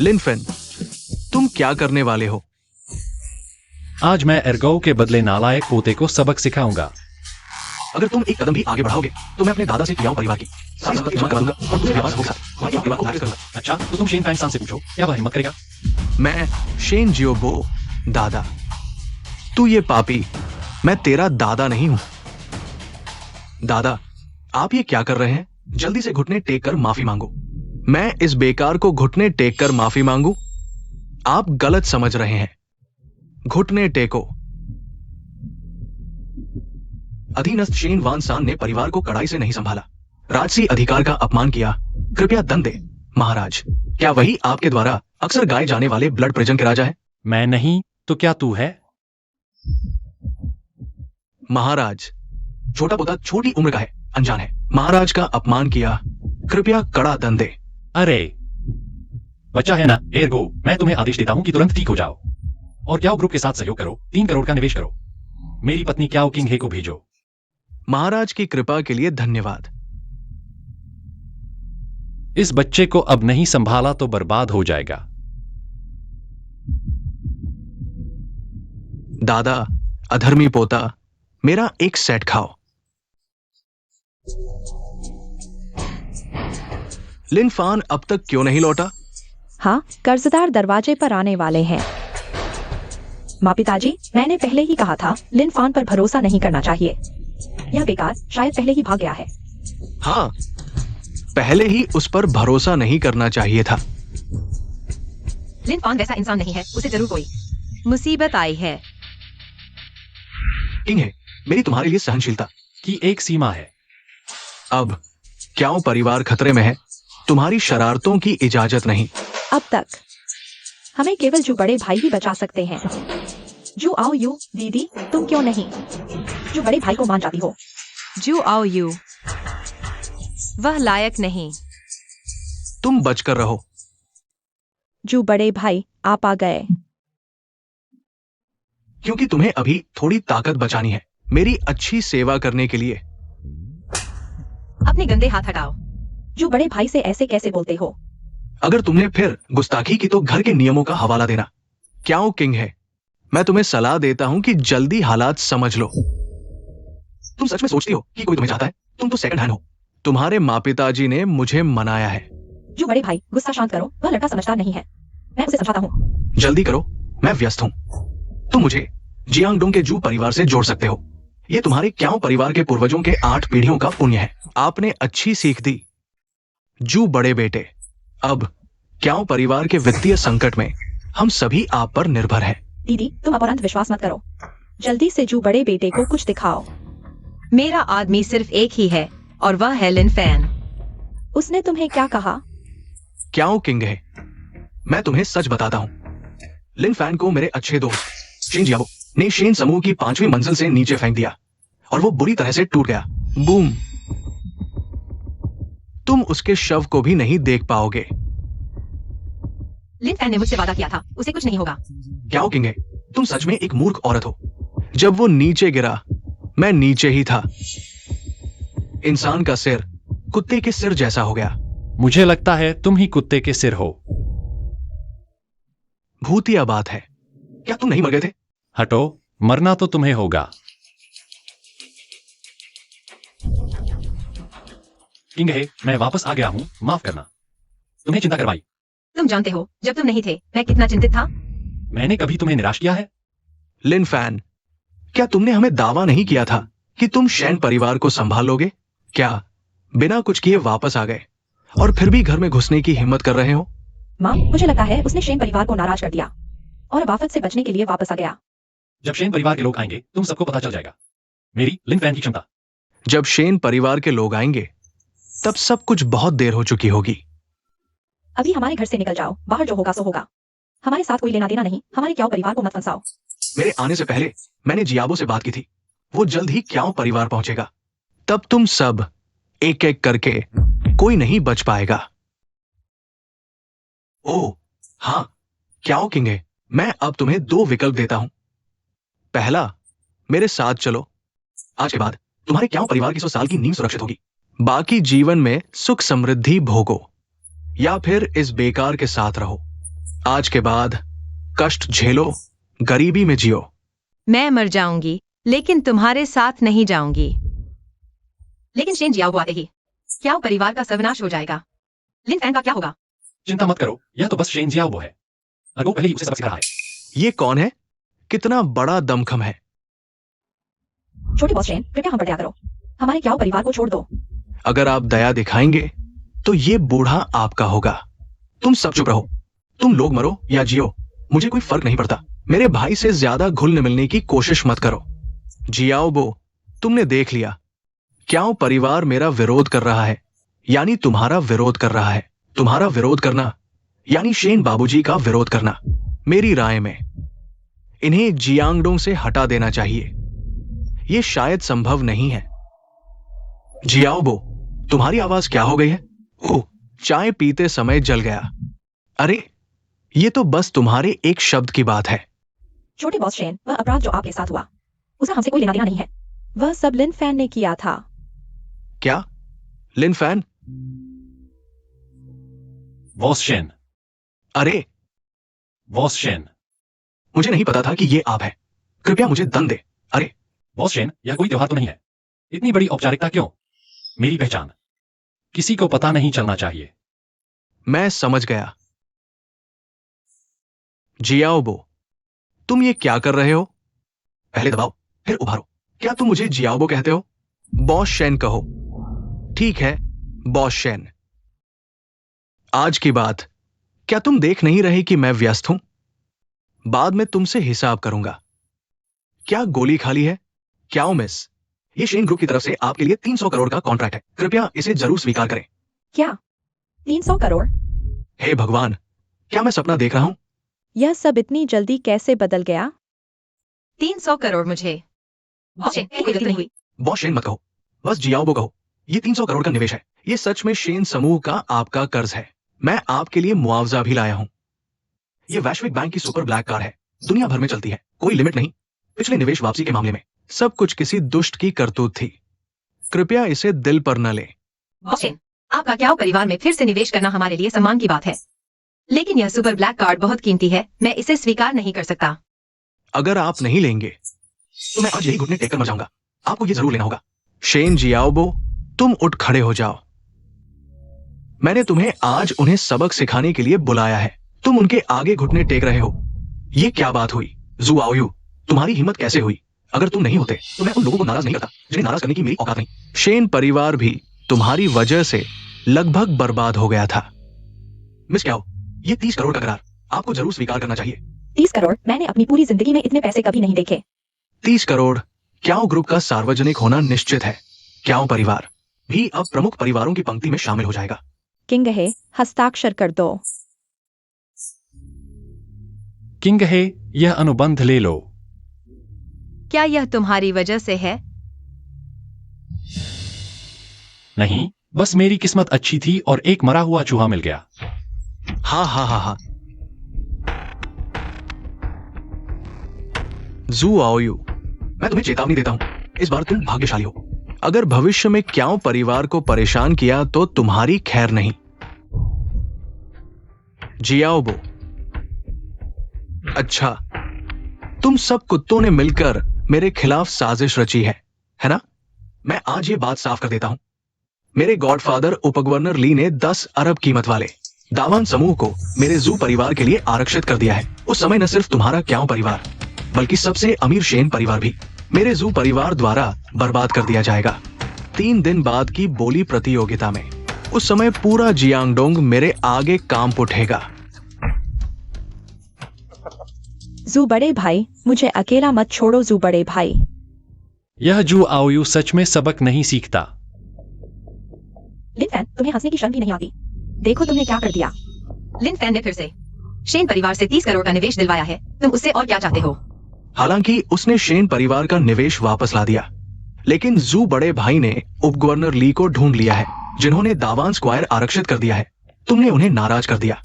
लिनफेन, तुम क्या करने वाले हो? आज मैं एर्गो के बदले नालायक पोते को सबक सिखाऊंगा। अगर तुम एक कदम भी आगे बढ़ाओगे तो मैं अपने दादा से कियाओ परिवार की सारी संपत्ति जमा कराऊंगा और तुझे व्यापार होगा। मैं कियाओ परिवार को हासिल करूंगा। अच्छा, तो तुम शेन फैंगसान से पूछो, क्या वह हिम्मत करेगा? मैं शेन जियोबो, दादा। तू ये पापी, मैं तेरा दादा नहीं हूं। दादा, आप ये क्या कर रहे हैं? जल्दी से घुटने टेक कर माफी मांगो। मैं इस बेकार को घुटने टेक कर माफी मांगू? आप गलत समझ रहे हैं। घुटने टेको। अधीनस्थ शेन वान सान ने परिवार को कड़ाई से नहीं संभाला, राजसी अधिकार का अपमान किया। कृपया दंड दे महाराज। क्या वही आपके द्वारा अक्सर गाए जाने वाले ब्लड प्रिजन के राजा है? मैं नहीं तो क्या तू है? महाराज, छोटा पोता छोटी उम्र का है, अनजान है। महाराज का अपमान किया, कृपया कड़ा दंड दे। अरे बच्चा है ना एर्गो, मैं तुम्हें आदेश देता हूं कि तुरंत ठीक हो जाओ और क्याओ ग्रुप के साथ सहयोग करो। 3 करोड़ का निवेश करो। मेरी पत्नी क्याओ किंग हे को भेजो। महाराज की कृपा के लिए धन्यवाद। इस बच्चे को अब नहीं संभाला तो बर्बाद हो जाएगा। दादा, अधर्मी पोता, मेरा एक सेट खाओ। लिनफान अब तक क्यों नहीं लौटा? हाँ, कर्जदार दरवाजे पर आने वाले हैं। माँ पिताजी, मैंने पहले ही कहा था लिनफान पर भरोसा नहीं करना चाहिए। यह बेकार शायद पहले ही भाग गया है। हाँ, पहले ही उस पर भरोसा नहीं करना चाहिए था। लिनफान वैसा इंसान नहीं है, उसे जरूर कोई मुसीबत आई है। किंग है, मेरी तुम्हारे लिए सहनशीलता की एक सीमा है। अब क्याओ परिवार खतरे में है, तुम्हारी शरारतों की इजाजत नहीं। अब तक हमें केवल जो बड़े भाई ही बचा सकते हैं। जो आओ यू, दीदी, तुम क्यों नहीं जो बड़े भाई को मान जाती हो? जू आओ यू, वह लायक नहीं। तुम बचकर रहो। जो बड़े भाई, आप आ गए। क्योंकि तुम्हें अभी थोड़ी ताकत बचानी है मेरी अच्छी सेवा करने के लिए। अपने गंदे हाथ हटाओ। जो बड़े भाई से ऐसे कैसे बोलते हो? अगर तुमने फिर गुस्ताखी की तो घर के नियमों का हवाला देना। क्याओ किंग है, मैं तुम्हें सलाह देता हूं कि जल्दी हालात समझ लो। तुम सच में सोचती हो कि कोई तुम्हें चाहता है? तुम तो सेकंड हैंड हो। तुम्हारे माँ पिताजी ने मुझे मनाया है। जो बड़े भाई, गुस्सा शांत करो, वह लड़का समझदार नहीं है। मैं उसे समझाता हूँ। जल्दी करो, मैं व्यस्त हूं। तुम मुझे जियांगडोंग के जू परिवार से जोड़ सकते हो। ये तुम्हारे क्याओ परिवार के पूर्वजों के 8 पीढ़ियों का पुण्य है। आपने अच्छी सीख दी। जू बड़े बेटे, अब क्याओ परिवार के वित्तीय संकट में हम सभी आप पर निर्भर हैं। दीदी, तुम अपरंत विश्वास मत करो। जल्दी से जू बड़े बेटे को कुछ दिखाओ। मेरा आदमी सिर्फ एक ही है और वह है लिनफैन। उसने तुम्हें क्या कहा? क्याओ किंग है, मैं तुम्हें सच बताता हूं। लिनफैन को मेरे अच्छे दोस्त शेन जियाबो ने शेन समूह की 5वीं मंजिल से नीचे फेंक दिया और वो बुरी तरह से टूट गया। बूम। तुम उसके शव को भी नहीं देख पाओगे। लिनफैन ने मुझसे वादा किया था, उसे कुछ नहीं होगा। क्याओ किंग है, तुम सच में एक मूर्ख औरत हो। जब वो नीचे गिरा, मैं नीचे ही था। इंसान का सिर कुत्ते के सिर जैसा हो गया। मुझे लगता है तुम ही कुत्ते के सिर हो। भूतिया बात है। क्या तुम नहीं मर गए थे? हटो, मरना तो तुम्हें होगा। किंग है, मैं वापस आ गया हूं, माफ करना। तुम्हें चिंता करवाई। तुम जानते हो, जब तुम नहीं थे मैं कितना चिंतित था। मैंने कभी तुम्हें निराश किया है? लिनफैन, क्या तुमने हमें दावा नहीं किया था कि तुम शेन परिवार को संभाल लोगे? क्या बिना कुछ किए वापस आ गए और फिर भी घर में घुसने की हिम्मत कर रहे हो? माँ, मुझे लगता है उसने शेन परिवार को नाराज कर दिया और अब आफत से बचने के लिए वापस आ गया। जब शेन परिवार के लोग आएंगे तुम सबको पता चल जाएगा मेरी लिनफैन की क्षमता। जब शेन परिवार के लोग आएंगे तब सब कुछ बहुत देर हो चुकी होगी। अभी हमारे घर से निकल जाओ, बाहर जो होगा सो होगा। हमारे साथ कोई लेना देना नहीं, हमारे क्याओ परिवार को मत फंसाओ। मेरे आने से पहले मैंने जियाबो से बात की थी, वो जल्द ही क्याओ परिवार पहुंचेगा। तब तुम सब एक एक करके, कोई नहीं बच पाएगा। ओह हाँ, क्याओ किंग है, मैं अब तुम्हें 2 विकल्प देता हूं। पहला, मेरे साथ चलो। आज के बाद तुम्हारे क्याओ परिवार की 100 साल की नींव सुरक्षित होगी। बाकी जीवन में सुख समृद्धि भोगो, या फिर इस बेकार के साथ रहो। आज के बाद कष्ट झेलो, गरीबी में जियो। मैं मर जाऊंगी, लेकिन तुम्हारे साथ नहीं जाऊंगी। लेकिन शेन जियाओबो आते ही क्याओ परिवार का सर्वनाश हो जाएगा। लिन फैन का क्या होगा? चिंता मत करो, यह तो बस शेन जियाओबो है। अर्गो पहले ही उसे सबक सिखा रहा है। ये कौन है? कितना बड़ा दमखम है। छोटे बॉस शेन, कृपया हम पर दया करो। हमारे क्याओ परिवार को छोड़ दो। अगर आप दया दिखाएंगे तो ये बूढ़ा आपका होगा। तुम सब चुप रहो। तुम लोग मरो या जियो, मुझे कोई फर्क नहीं पड़ता। मेरे भाई से ज्यादा घुलने मिलने की कोशिश मत करो। जियाओबो, तुमने देख लिया, क्याओ परिवार मेरा विरोध कर रहा है, यानी तुम्हारा विरोध कर रहा है। तुम्हारा विरोध करना यानी शेन बाबूजी का विरोध करना। मेरी राय में इन्हें जियांगडोंग से हटा देना चाहिए। यह शायद संभव नहीं है। जियाओबो, तुम्हारी आवाज क्या हो गई है? ओह, चाय पीते समय जल गया। अरे, ये तो बस तुम्हारे एक शब्द की बात है। छोटे बॉस शेन, वह अपराध जो आपके साथ हुआ, उसका हमसे कोई लेना देना नहीं है। वह सब लिन फैन ने किया था। क्या? लिन फैन? बॉस शेन, अरे, बॉस शेन, मुझे नहीं पता था कि ये आप है। कृपया मुझे दम दे। अरे, बॉस शेन, यह कोई त्योहार तो नहीं है। इतनी बड़ी औपचारिकता क्यों? मेरी पहचान किसी को पता नहीं चलना चाहिए। मैं समझ गया। जियाओबो, तुम ये क्या कर रहे हो? पहले दबाओ, फिर उभारो। क्या तुम मुझे जियाओबो कहते हो? बॉस शेन कहो। ठीक है, बॉस शेन। आज की बात, क्या तुम देख नहीं रहे कि मैं व्यस्त हूं? बाद में तुमसे हिसाब करूंगा। क्या गोली खाली है? क्याओ मिस, ये शेन ग्रुप की तरफ से आपके लिए 300 करोड़ का कॉन्ट्रैक्ट है। कृपया इसे जरूर स्वीकार करें। क्या? 300 करोड़? हे भगवान, क्या मैं सपना देख रहा हूं? यह सब इतनी जल्दी कैसे बदल गया? 300 करोड़ मुझे। बॉस शेन, कोई गलती नहीं हुई। बॉस शेन मत कहो, बस जियाओबो कहो। ये 300 करोड़ का निवेश है। ये सच में शेन समूह का आपका कर्ज है। मैं आपके लिए मुआवजा भी लाया हूं। ये वैश्विक बैंक की सुपर ब्लैक कार है, दुनिया भर में चलती है, कोई लिमिट नहीं। पिछले निवेश वापसी के मामले में सब कुछ किसी दुष्ट की करतूत थी। कृपया इसे दिल पर न ले। बॉस शेन, आपका क्याओ परिवार में फिर से निवेश करना हमारे लिए सम्मान की बात है, लेकिन यह सुपर ब्लैक कार्ड बहुत कीमती है। मैं इसे स्वीकार नहीं कर सकता। अगर आप नहीं लेंगे तो मैं आज यही घुटने टेक कर मर जाऊंगा। आपको ये जरूर लेना होगा। शेन जियाओबो, तुम उठ खड़े हो जाओ। मैंने तुम्हें आज उन्हें सबक सिखाने के लिए बुलाया है। तुम उनके आगे घुटने टेक रहे हो। ये क्या बात हुई? जू आओयू, तुम्हारी हिम्मत कैसे हुई? अगर तुम नहीं होते तो मैं उन लोगों को नाराज नहीं करता जिन्हें नाराज करने की मेरी औकात नहीं। शेन परिवार भी तुम्हारी वजह से लगभग बर्बाद हो गया था। मिस क्याओ, ये 30 करोड़ का करार आपको जरूर स्वीकार करना चाहिए। 30 करोड़? मैंने अपनी पूरी जिंदगी में इतने पैसे कभी नहीं देखे। 30 करोड़ क्याओ ग्रुप का सार्वजनिक होना निश्चित है। क्याओ परिवार भी अब प्रमुख परिवारों की पंक्ति में शामिल हो जाएगा। किंग है, हस्ताक्षर कर दो। किंग है, यह अनुबंध ले लो। क्या यह तुम्हारी वजह से है? नहीं, बस मेरी किस्मत अच्छी थी और एक मरा हुआ चूहा मिल गया। हाँ हाँ हाँ हाँ। जू आओयू, मैं तुम्हें चेतावनी देता हूं, इस बार तुम भाग्यशाली हो। अगर भविष्य में क्याओ परिवार को परेशान किया तो तुम्हारी खैर नहीं। जियाओबो, अच्छा, तुम सब कुत्तों ने मिलकर मेरे खिलाफ साजिश रची है ना? मैं आज ये बात साफ कर देता हूं। मेरे गॉडफादर उपगवर्नर ली ने 10 अरब कीमत वाले दावान समूह को मेरे जू परिवार के लिए आरक्षित कर दिया है। उस समय न सिर्फ तुम्हारा क्याओ परिवार बल्कि सबसे अमीर शेन परिवार भी मेरे जू परिवार द्वारा बर्बाद कर दिया जाएगा। 3 दिन बाद की बोली प्रतियोगिता में उस समय पूरा जियांगडोंग मेरे आगे काम उठेगा। जू बड़े भाई, मुझे अकेला मत छोड़ो जू बड़े भाई। यह जू आओयू सच में सबक नहीं सीखता। लिन फैन, तुम्हें हंसने की शर्म भी नहीं आती। देखो तुमने क्या कर दिया। लिन फैन ने फिर से शेन परिवार से 30 करोड़ का निवेश दिलवाया है। तुम उससे और क्या चाहते हो? हालांकि उसने शेन परिवार का निवेश वापस ला दिया, लेकिन जू बड़े भाई ने उपगवर्नर ली को ढूंढ लिया है, जिन्होंने दावान स्क्वायर आरक्षित कर दिया है। तुमने उन्हें नाराज कर दिया।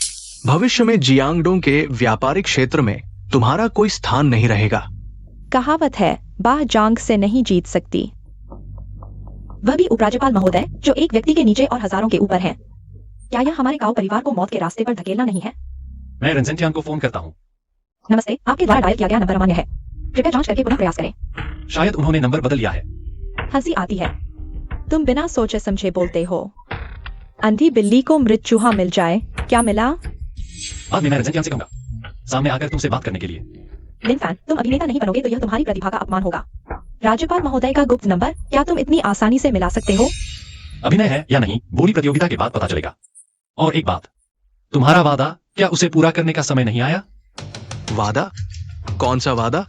भविष्य में जियांगडोंग के व्यापारिक क्षेत्र में तुम्हारा कोई स्थान नहीं रहेगा। कहावत है, बाह जांग से नहीं जीत सकती। वह भी उपराज्यपाल महोदय, जो एक व्यक्ति के नीचे और हजारों के ऊपर हैं। क्या यह हमारे काऊ परिवार को मौत के रास्ते पर धकेलना नहीं है? मैं रेंसेंटियान को फोन करता हूँ। नमस्ते, आपके द्वारा डायल किया गया नंबर अमान्य है। कृपया जांच करके पुनः प्रयास करें। शायद उन्होंने नंबर बदल लिया है। हंसी आती है। तुम बिना सोचे समझे बोलते हो। अंधी बिल्ली को मृत चूहा मिल जाए, क्या मिला? बाद में मैं रेंसेंटियान से कहूंगा, सामने आकर तुमसे बात करने के लिए। लिन फैन, तुम अभिनेता नहीं बनोगे तो यह तुम्हारी प्रतिभा का अपमान होगा। राज्यपाल महोदय का गुप्त नंबर क्या तुम इतनी आसानी से मिला सकते हो? अभिनय है या नहीं, बोली प्रतियोगिता के बाद पता चलेगा। और एक बात, तुम्हारा वादा, क्या उसे पूरा करने का समय नहीं आया? वादा? कौन सा वादा?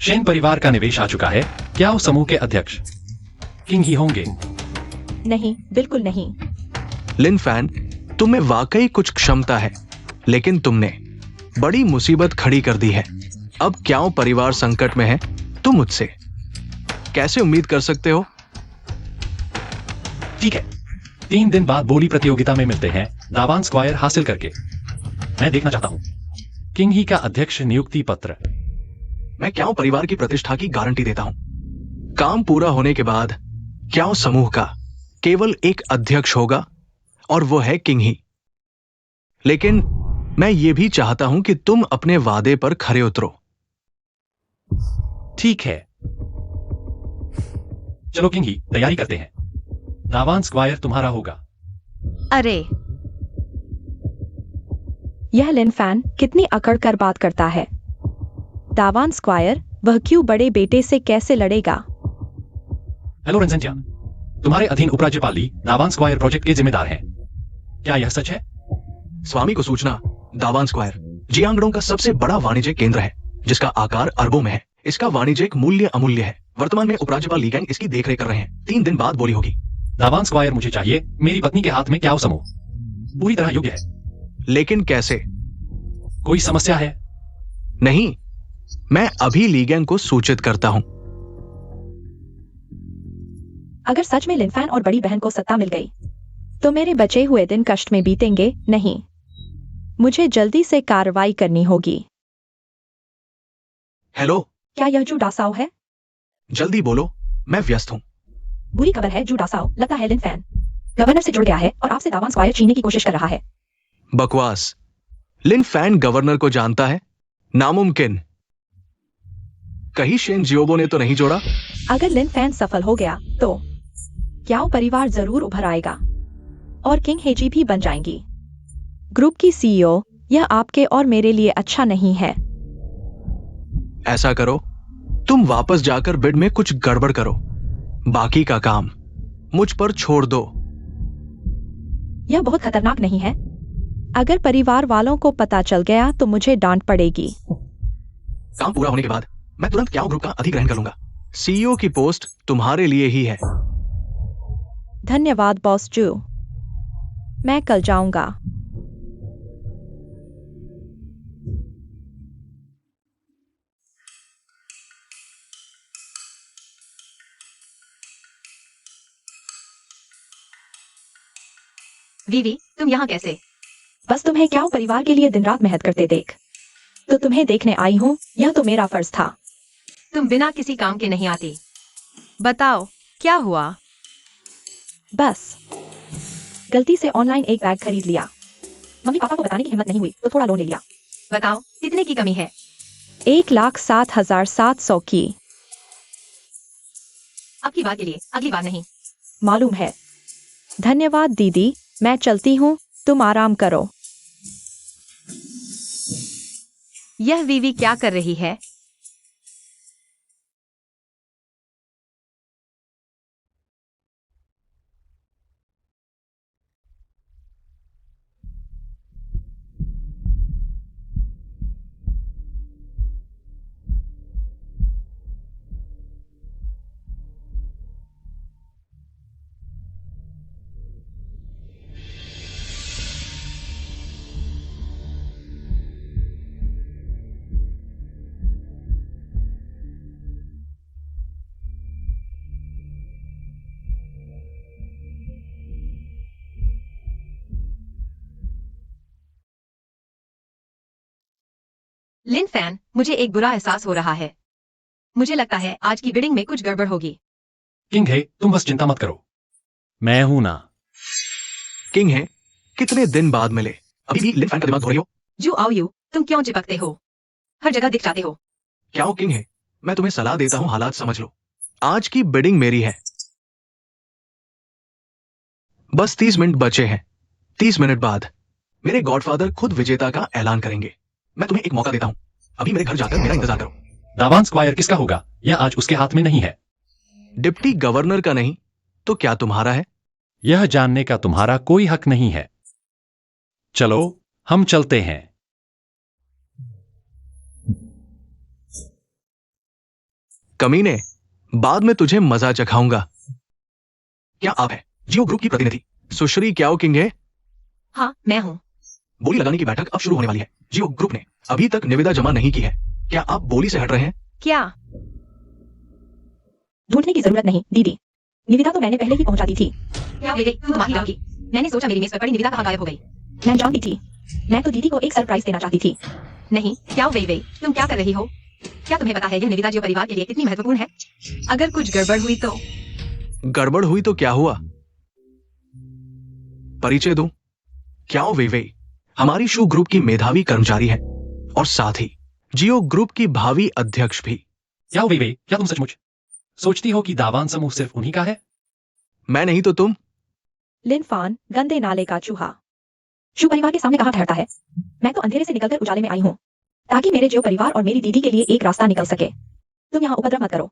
शेन परिवार का निवेश आ चुका है। क्या उस समूह के अध्यक्ष किंग ही होंगे? नहीं, बिल्कुल नहीं। लिन फैन, तुम्हें वाकई कुछ क्षमता है, लेकिन तुमने बड़ी मुसीबत खड़ी कर दी है। अब क्याओ परिवार संकट में है, तुम मुझसे कैसे उम्मीद कर सकते हो? ठीक है, 3 दिन बाद बोली प्रतियोगिता में मिलते हैं, दावान स्क्वायर हासिल करके। मैं देखना चाहता हूं किंग ही का अध्यक्ष नियुक्ति पत्र। मैं क्याओ परिवार की प्रतिष्ठा की गारंटी देता हूं। काम पूरा होने के बाद क्याओ समूह का केवल एक अध्यक्ष होगा, और वो है किंग ही। लेकिन मैं ये भी चाहता हूं कि तुम अपने वादे पर खरे उतरो। ठीक है, चलो किंग ही, तैयारी करते हैं। दावान स्क्वायर तुम्हारा होगा। अरे, यह लिन फैन कितनी अकड़ कर बात करता है। दावान स्क्वायर, वह क्यों बड़े बेटे से कैसे लड़ेगा? हेलो रेंसेंटियान, तुम्हारे अधीन उपराज्यपाल ली दावान स्क्वायर प्रोजेक्ट के जिम्मेदार हैं। क्या यह सच है? स्वामी को सूचना, दावान स्क्वायर जियांगडों का सबसे बड़ा वाणिज्यिक केंद्र है, जिसका आकार अरबों में है। इसका वाणिज्यिक मूल्य अमूल्य है। वर्तमान में उपराज्यपाल ली गैंग इसकी देखरेख कर रहे हैं। 3 दिन बाद बोली होगी। दावान स्क्वायर मुझे चाहिए। मेरी पत्नी के हाथ में क्या समूह पूरी तरह योग्य है। लेकिन कैसे? कोई समस्या है? नहीं, मैं अभी ली गैंग को सूचित करता हूं। अगर सच में लिन फैन और बड़ी बहन को सत्ता मिल गई, तो मेरे बचे हुए दिन कष्ट में बीतेंगे नहीं। मुझे जल्दी से कार्रवाई करनी होगी। हेलो, क्या यह जू डासाओ है? जल्दी बोलो, मैं व्यस्त हूं। बुरी खबर है जू डासाओ, लगता है लिन फैन गवर्नर से जुड़ गया है और आपसे दावान स्क्वायर छीनने की कोशिश कर रहा है। बकवास। लिन फैन गवर्नर को जानता है? नामुमकिन। कहीं शेन जियोबो ने तो नहीं जोड़ा? अगर लिन फैन सफल हो गया तो क्याओ परिवार जरूर उभर आएगा और किंग हेजी भी बन जाएंगी। ग्रुप की सीईओ, यह आपके और मेरे लिए अच्छा नहीं है। ऐसा करो, तुम वापस जाकर बिड में कुछ गड़बड़ करो। बाकी का काम मुझ पर छोड़ दो। यह बहुत खतरनाक नहीं है। अगर परिवार वालों को पता चल गया तो मुझे डांट पड़ेगी। काम पूरा होने के बाद मैं तुरंत क्याओ ग्रुप का अधिग्रहण कर लूंगा। सीईओ की पोस्ट तुम्हारे लिए ही है। धन्यवाद बॉस जू। मैं कल जाऊंगा। वीवी, तुम यहाँ कैसे? बस तुम्हें क्याओ परिवार के लिए दिन रात मेहनत करते देख तो तुम्हें देखने आई हूँ। यह तो मेरा फर्ज था। तुम बिना किसी काम के नहीं आती। बताओ, क्या हुआ? बस गलती से ऑनलाइन एक बैग खरीद लिया। मम्मी पापा को बताने की हिम्मत नहीं हुई तो थोड़ा लोन ले लिया। बताओ, कितने की कमी है? 1,07,700 की। अब की बार के लिए, अगली बार नहीं। मालूम है। धन्यवाद दीदी, मैं चलती हूँ, तुम आराम करो। यह वीवी क्या कर रही है? लिन फैन, मुझे एक बुरा एहसास हो रहा है। मुझे लगता है आज की बिडिंग में कुछ गड़बड़ होगी। किंग हे, तुम बस चिंता मत करो, मैं हूं ना। किंग है, कितने दिन बाद मिले, अभी भी लिन फैन का दिमाग धो रही हो? जू आओ यू, तुम क्यों चिपकते हो? हर जगह दिख जाते हो। क्या हो किंग है, मैं तुम्हें सलाह देता हूं, हालात समझ लो। आज की बिडिंग मेरी है। बस 30 मिनट बचे हैं। 30 मिनट बाद मेरे गॉडफादर खुद विजेता का ऐलान करेंगे। मैं तुम्हें एक मौका देता हूं, अभी मेरे घर जाकर मेरा इंतजार करो। दावान स्क्वायर किसका होगा, यह आज उसके हाथ में नहीं है। डिप्टी गवर्नर का नहीं तो क्या तुम्हारा है? यह जानने का तुम्हारा कोई हक नहीं है। चलो, हम चलते हैं। कमीने, बाद में तुझे मजा चखाऊंगा। क्या आप है जियो ग्रुप की प्रतिनिधि सुश्री क्याओ किंग है? हाँ, मैं हूँ। बोली लगाने की बैठक अब शुरू होने वाली है। जियो ग्रुप ने अभी तक निविदा जमा नहीं की है। क्या आप बोली से हट रहे हैं? क्या? ढूंढने की जरूरत नहीं दीदी, निविदा तो मैंने पहले ही पहुंचा दी थी। क्या वे तुम माही रहोगी? मैंने सोचा मेरी मेज पर पड़ी निविदा कहाँ गायब हो गई। मैं जानती थी, मैं तो दीदी को एक सरप्राइज देना चाहती थी। नहीं, क्या वे तुम क्या कर रही हो? क्या तुम्हें पता है यह निविदा जियो परिवार के लिए कितनी महत्वपूर्ण है? अगर कुछ गड़बड़ हुई तो? गड़बड़ हुई तो क्या हुआ? परिचय दूं? क्याओ वे हमारी शू ग्रुप की मेधावी कर्मचारी है और साथ ही जियो ग्रुप की भावी अध्यक्ष भी। क्या वे क्या तुम सचमुच सोचती हो कि दावान समूह सिर्फ उन्हीं का है? मैं नहीं तो तुम? लिन फान, गंदे नाले का चूहा, शू परिवार के सामने कहाँ ठहरता है? मैं तो अंधेरे से निकलकर उजाले में आई हूँ ताकि मेरे जियो परिवार और मेरी दीदी के लिए एक रास्ता निकल सके। तुम यहाँ उपद्रव मत करो।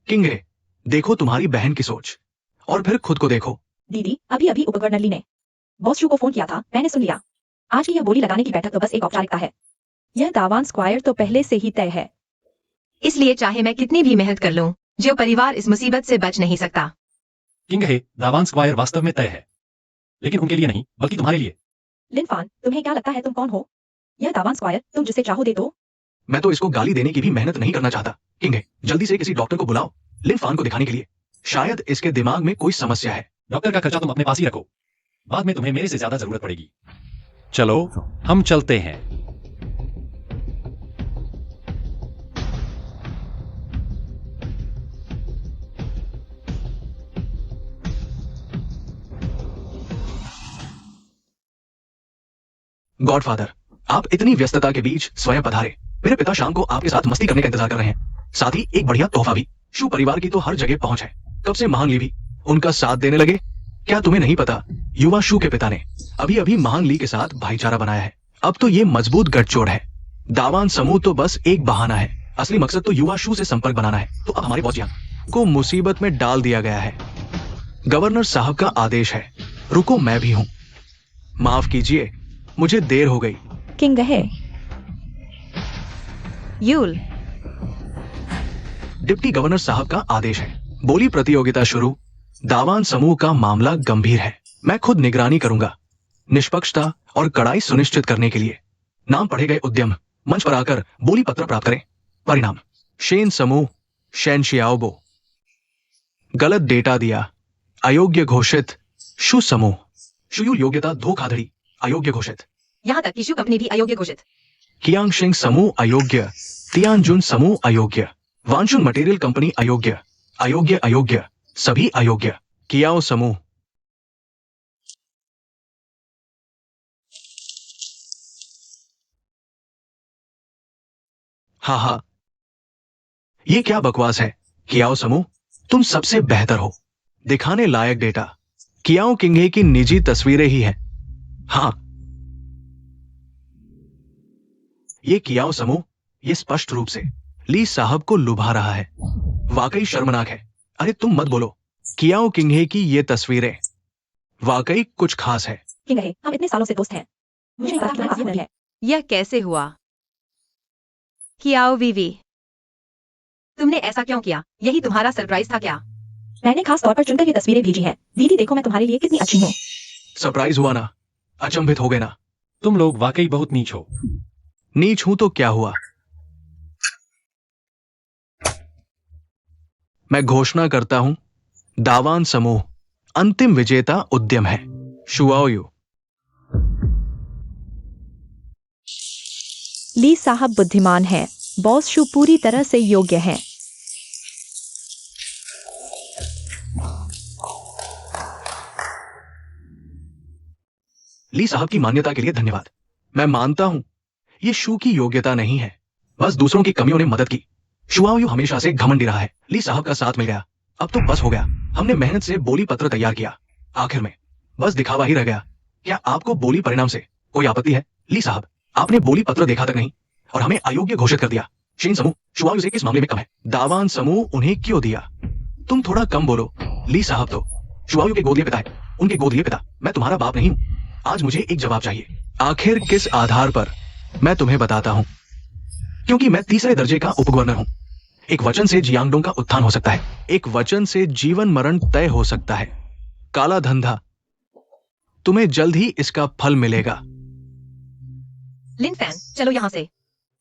किंग है, देखो तुम्हारी बहन की सोच और फिर खुद को देखो। दीदी, अभी अभी उपगवर्नर ने बॉस शू को फोन किया था, मैंने सुन लिया। आज की यह बोली लगाने की बैठक तो बस एक औपचारिकता है। यह दावान स्क्वायर तो पहले से ही तय है। इसलिए चाहे मैं कितनी भी मेहनत कर लूं, जियो परिवार इस मुसीबत से बच नहीं सकता। किंग हे, दावान स्क्वायर वास्तव में तय है, लेकिन उनके लिए नहीं बल्कि तुम्हारे लिए। लिन फान, तुम्हें क्या लगता है तुम कौन हो? यह दावान स्क्वायर, तुम जिसे चाहो दे दो। मैं तो इसको गाली देने की भी मेहनत नहीं करना चाहता। किंग है, जल्दी से किसी डॉक्टर को बुलाओ लिन फान को दिखाने के लिए। शायद इसके दिमाग में कोई समस्या है। डॉक्टर का खर्चा तुम अपने पास ही रखो, बाद में तुम्हें मेरे से ज्यादा जरूरत पड़ेगी। चलो, हम चलते हैं। गॉडफादर, आप इतनी व्यस्तता के बीच स्वयं पधारे। मेरे पिता शाम को आपके साथ मस्ती करने का इंतजार कर रहे हैं, साथ ही एक बढ़िया तोहफा भी। शू परिवार की तो हर जगह पहुंच है, कब से महान ली भी उनका साथ देने लगे। क्या तुम्हें नहीं पता, युवा शू के पिता ने अभी अभी महान ली के साथ भाईचारा बनाया है। अब तो ये मजबूत गठजोड़ है। दावान समूह तो बस एक बहाना है, असली मकसद तो युवा शू से संपर्क बनाना है। तो अब हमारे बॉस यहाँ को मुसीबत में डाल दिया गया है। गवर्नर साहब का आदेश है। रुको, मैं भी हूं। माफ कीजिए, मुझे देर हो गई। किंग है, यूल, डिप्टी गवर्नर साहब का आदेश है। बोली प्रतियोगिता शुरू। दावान समूह का मामला गंभीर है। मैं खुद निगरानी करूंगा, निष्पक्षता और कड़ाई सुनिश्चित करने के लिए। नाम पढ़े गए उद्यम मंच पर आकर बोली पत्र प्राप्त करें। परिणाम, शेन समूह, शेन शियाओबो। गलत डेटा दिया, अयोग्य घोषित। शु समूह, शुयूल योग्यता धोखाधड़ी, अयोग्य घोषित। यहाँ तक कि शू कंपनी भी अयोग्य घोषित। कियांग शिंग समूह अयोग्य, तियानजुन समूह अयोग्य, वानशुन मटेरियल कंपनी अयोग्य, अयोग्य अयोग्य, सभी अयोग्य। कियाओ समूह। हाँ हाँ, ये क्या बकवास है? कियाओ समूह, तुम सबसे बेहतर हो। दिखाने लायक डेटा, कियाओ किंगे की निजी तस्वीरें ही हैं। हाँ, ये कियाओ समूह, ये स्पष्ट रूप से ली साहब को लुभा रहा है। वाकई शर्मनाक है। अरे तुम मत बोलो। कियाओ किंगे की ये तस्वीरें वाकई कुछ खास है। किंग है, हम इतने सालों से दोस्त हैं। मुझे नहीं पता कि तुम्हें काफी है। यह कैसे हुआ? कियाओ वीवी, तुमने ऐसा क्यों किया? यही तुम्हारा सरप्राइज था क्या? मैंने खास तौर पर चुनकर ये तस्वीरें भेजी हैं। दीदी देखो, मैं तुम्हारे लिए कितनी अच्छी हूँ। सरप्राइज हुआ ना? अचंभित हो गए ना? तुम लोग वाकई बहुत नीच हो। नीच हूं तो क्या हुआ? मैं घोषणा करता हूं, दावान समूह अंतिम विजेता उद्यम है। शुआओयू। ली साहब बुद्धिमान है। बॉस शू पूरी तरह से योग्य है। ली साहब की मान्यता के लिए धन्यवाद। मैं मानता हूं ये शू की योग्यता नहीं है, बस दूसरों की कमियों ने मदद की। शुआओयू हमेशा से घमंडी रहा है। ली साहब का साथ मिल गया, अब तो बस हो गया। हमने मेहनत से बोली पत्र तैयार किया, आखिर में बस दिखावा ही रह गया। क्या आपको बोली परिणाम से कोई आपत्ति है? ली साहब, आपने बोली पत्र देखा तक नहीं और हमें अयोग्य घोषित कर दिया। शीन समूह शुआओयू से किस मामले में कम है? दावान समूह उन्हें क्यों दिया? तुम थोड़ा कम बोलो। ली साहब तो शुआओयू के गोदलिए पिता है, उनके गोदलिए पिता। मैं तुम्हारा बाप नहीं हूं। आज मुझे एक जवाब चाहिए। आखिर किस आधार पर? मैं तुम्हें बताता हूं। क्योंकि मैं तीसरे दर्जे का उप गवर्नर हूं। एक वचन से जियांगडोंग का उत्थान हो सकता है, एक वचन से जीवन मरण तय हो सकता है। काला धंधा, तुम्हें जल्द ही इसका फल मिलेगा। लिन फैन, चलो यहाँ से।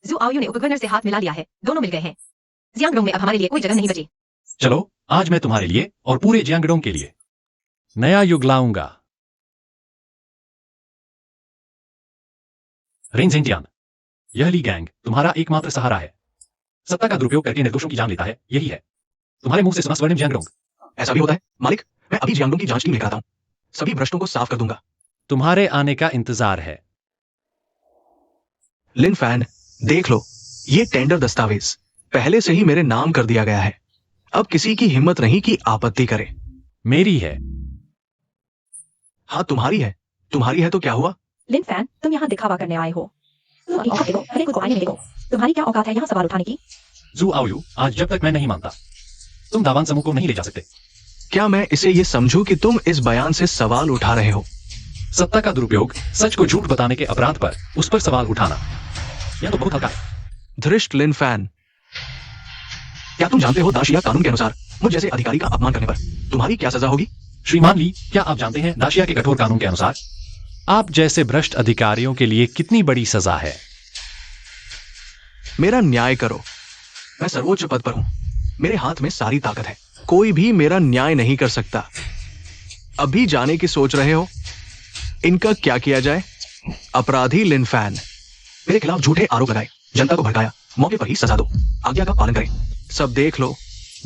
जू आओयू ने उप गवर्नर से हाथ मिला लिया है, दोनों मिल गए हैं। जियांगडोंग में अब हमारे लिए कोई जगह नहीं बची। चलो, आज मैं तुम्हारे लिए और पूरे जियांगडोंग के लिए नया युग लाऊंगा। रेन जेंटियान, यह ली गैंग तुम्हारा एकमात्र सहारा है। सत्ता का दुरुपयोग करके निर्दोषों की जान लेता है, यही है। तुम्हारे मुंह से सुना स्वर्णिम जियांगडोंग। ऐसा भी होता है मालिक। मैं अभी जियांगडोंग की जांच टीम लेकर आता हूं, सभी भ्रष्टों को साफ कर दूंगा। तुम्हारे आने का इंतजार है। लिन फैन, देख लो, ये टेंडर दस्तावेज पहले से ही मेरे नाम कर दिया गया है। अब किसी की हिम्मत नहीं कि आपत्ति करे। मेरी है। हाँ, तुम्हारी है। तुम्हारी है तो क्या हुआ? लिन फैन, तुम यहाँ दिखावा करने आए हो। तुम अपनी औकात देखो, हर को आईने में देखो। तुम्हारी क्या औकात है यहाँ सवाल उठाने की? जू आओयू, आज जब तक मैं नहीं मानता, तुम दावान समूह को नहीं ले जा सकते। क्या मैं इसे ये समझूं कि तुम इस बयान से सवाल उठा रहे हो? सत्ता का दुरुपयोग, सच को झूठ बताने के अपराध पर उस पर सवाल उठाना, यह तो बहुत हल्का है। धृष्ट लिन फैन, क्या तुम जानते हो दाशिया कानून के अनुसार मुझ जैसे अधिकारी का अपमान करने पर तुम्हारी क्या सजा होगी? श्रीमान ली, क्या आप जानते हैं दाशिया के कठोर कानून के अनुसार आप जैसे भ्रष्ट अधिकारियों के लिए कितनी बड़ी सजा है? मेरा न्याय करो। मैं सर्वोच्च पद पर हूं, मेरे हाथ में सारी ताकत है। कोई भी मेरा न्याय नहीं कर सकता। अभी जाने की सोच रहे हो? इनका क्या किया जाए? अपराधी लिन फैन, मेरे खिलाफ झूठे आरोप लगाए, जनता को भड़काया, मौके पर ही सजा दो, आज्ञा का पालन करें। सब देख लो,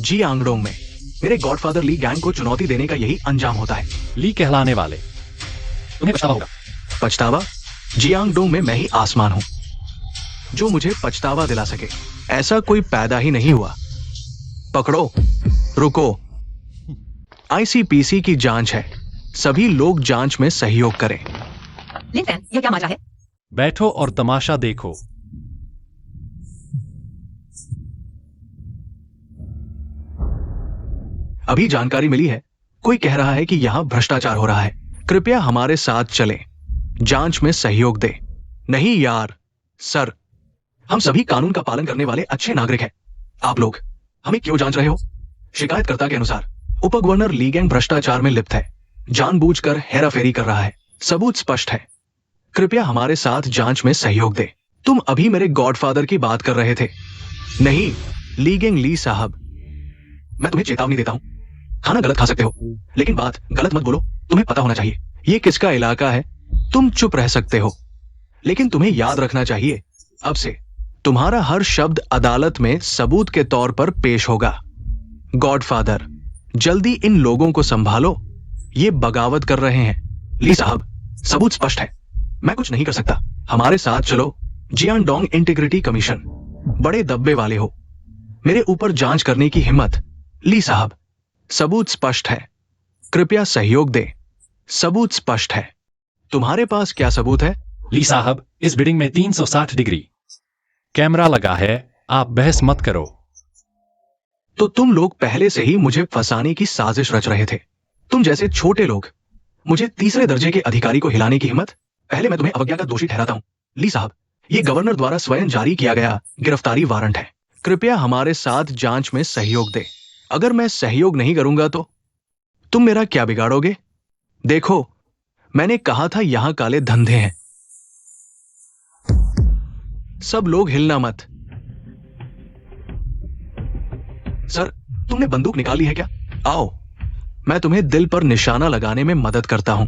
जियांगडोंग में मेरे गॉडफादर ली गैंग को चुनौती देने का यही अंजाम होता है। ली कहलाने वाले, तुम्हें पछतावा होगा। पछतावा? जियांगडोंग में मैं ही आसमान हूं जो मुझे पछतावा दिला सके। ऐसा कोई पैदा ही नहीं हुआ। पकड़ो, रुको, आईसीपीसी की जांच है, सभी लोग जांच में सहयोग करें। लिन फैन, यह क्या माजरा है? बैठो और तमाशा देखो। अभी जानकारी मिली है, कोई कह रहा है कि यहां भ्रष्टाचार हो रहा है। कृपया हमारे साथ चलें, जांच में सहयोग दें। नहीं यार, सर, हम सभी कानून का पालन करने वाले अच्छे नागरिक हैं। आप लोग हमें क्यों जांच रहे हो? शिकायतकर्ता के अनुसार उप गवर्नर ली गैंग भ्रष्टाचार में लिप्त है, जानबूझकर हेराफेरी कर रहा है। सबूत स्पष्ट है। कृपया हमारे साथ जांच में सहयोग दे। तुम अभी मेरे गॉडफादर की बात कर रहे थे। नहीं, ली गैंग ली साहब, मैं तुम्हें चेतावनी देता हूं, खाना गलत खा सकते हो, लेकिन बात गलत मत बोलो। तुम्हें पता होना चाहिए ये किसका इलाका है। तुम चुप रह सकते हो, लेकिन तुम्हें याद रखना चाहिए, अब से तुम्हारा हर शब्द अदालत में सबूत के तौर पर पेश होगा। गॉडफादर, जल्दी इन लोगों को संभालो, ये बगावत कर रहे हैं। ली साहब, सबूत स्पष्ट है, मैं कुछ नहीं कर सकता। हमारे साथ चलो। जियांगडोंग इंटीग्रिटी कमीशन, बड़े दब्बे वाले हो, मेरे ऊपर जांच करने की हिम्मत। ली साहब, सबूत स्पष्ट है, कृपया सहयोग दें। सबूत स्पष्ट है। तुम्हारे पास क्या सबूत है? ली साहब, इस बिल्डिंग में 360 डिग्री कैमरा लगा है, आप बहस मत करो। तो तुम लोग पहले से ही मुझे फंसाने की साजिश रच रहे थे। तुम जैसे छोटे लोग, मुझे तीसरे दर्जे के अधिकारी को हिलाने की हिम्मत। पहले मैं तुम्हें अवज्ञा का दोषी ठहराता हूं। ली साहब, ये गवर्नर द्वारा स्वयं जारी किया गया गिरफ्तारी वारंट है। कृपया हमारे साथ जांच में सहयोग दें। अगर मैं सहयोग नहीं करूंगा तो तुम मेरा क्या बिगाड़ोगे? देखो, मैंने कहा था यहां काले धंधे हैं। सब लोग हिलना मत। सर, तुमने बंदूक निकाली है क्या? आओ, मैं तुम्हें दिल पर निशाना लगाने में मदद करता हूं।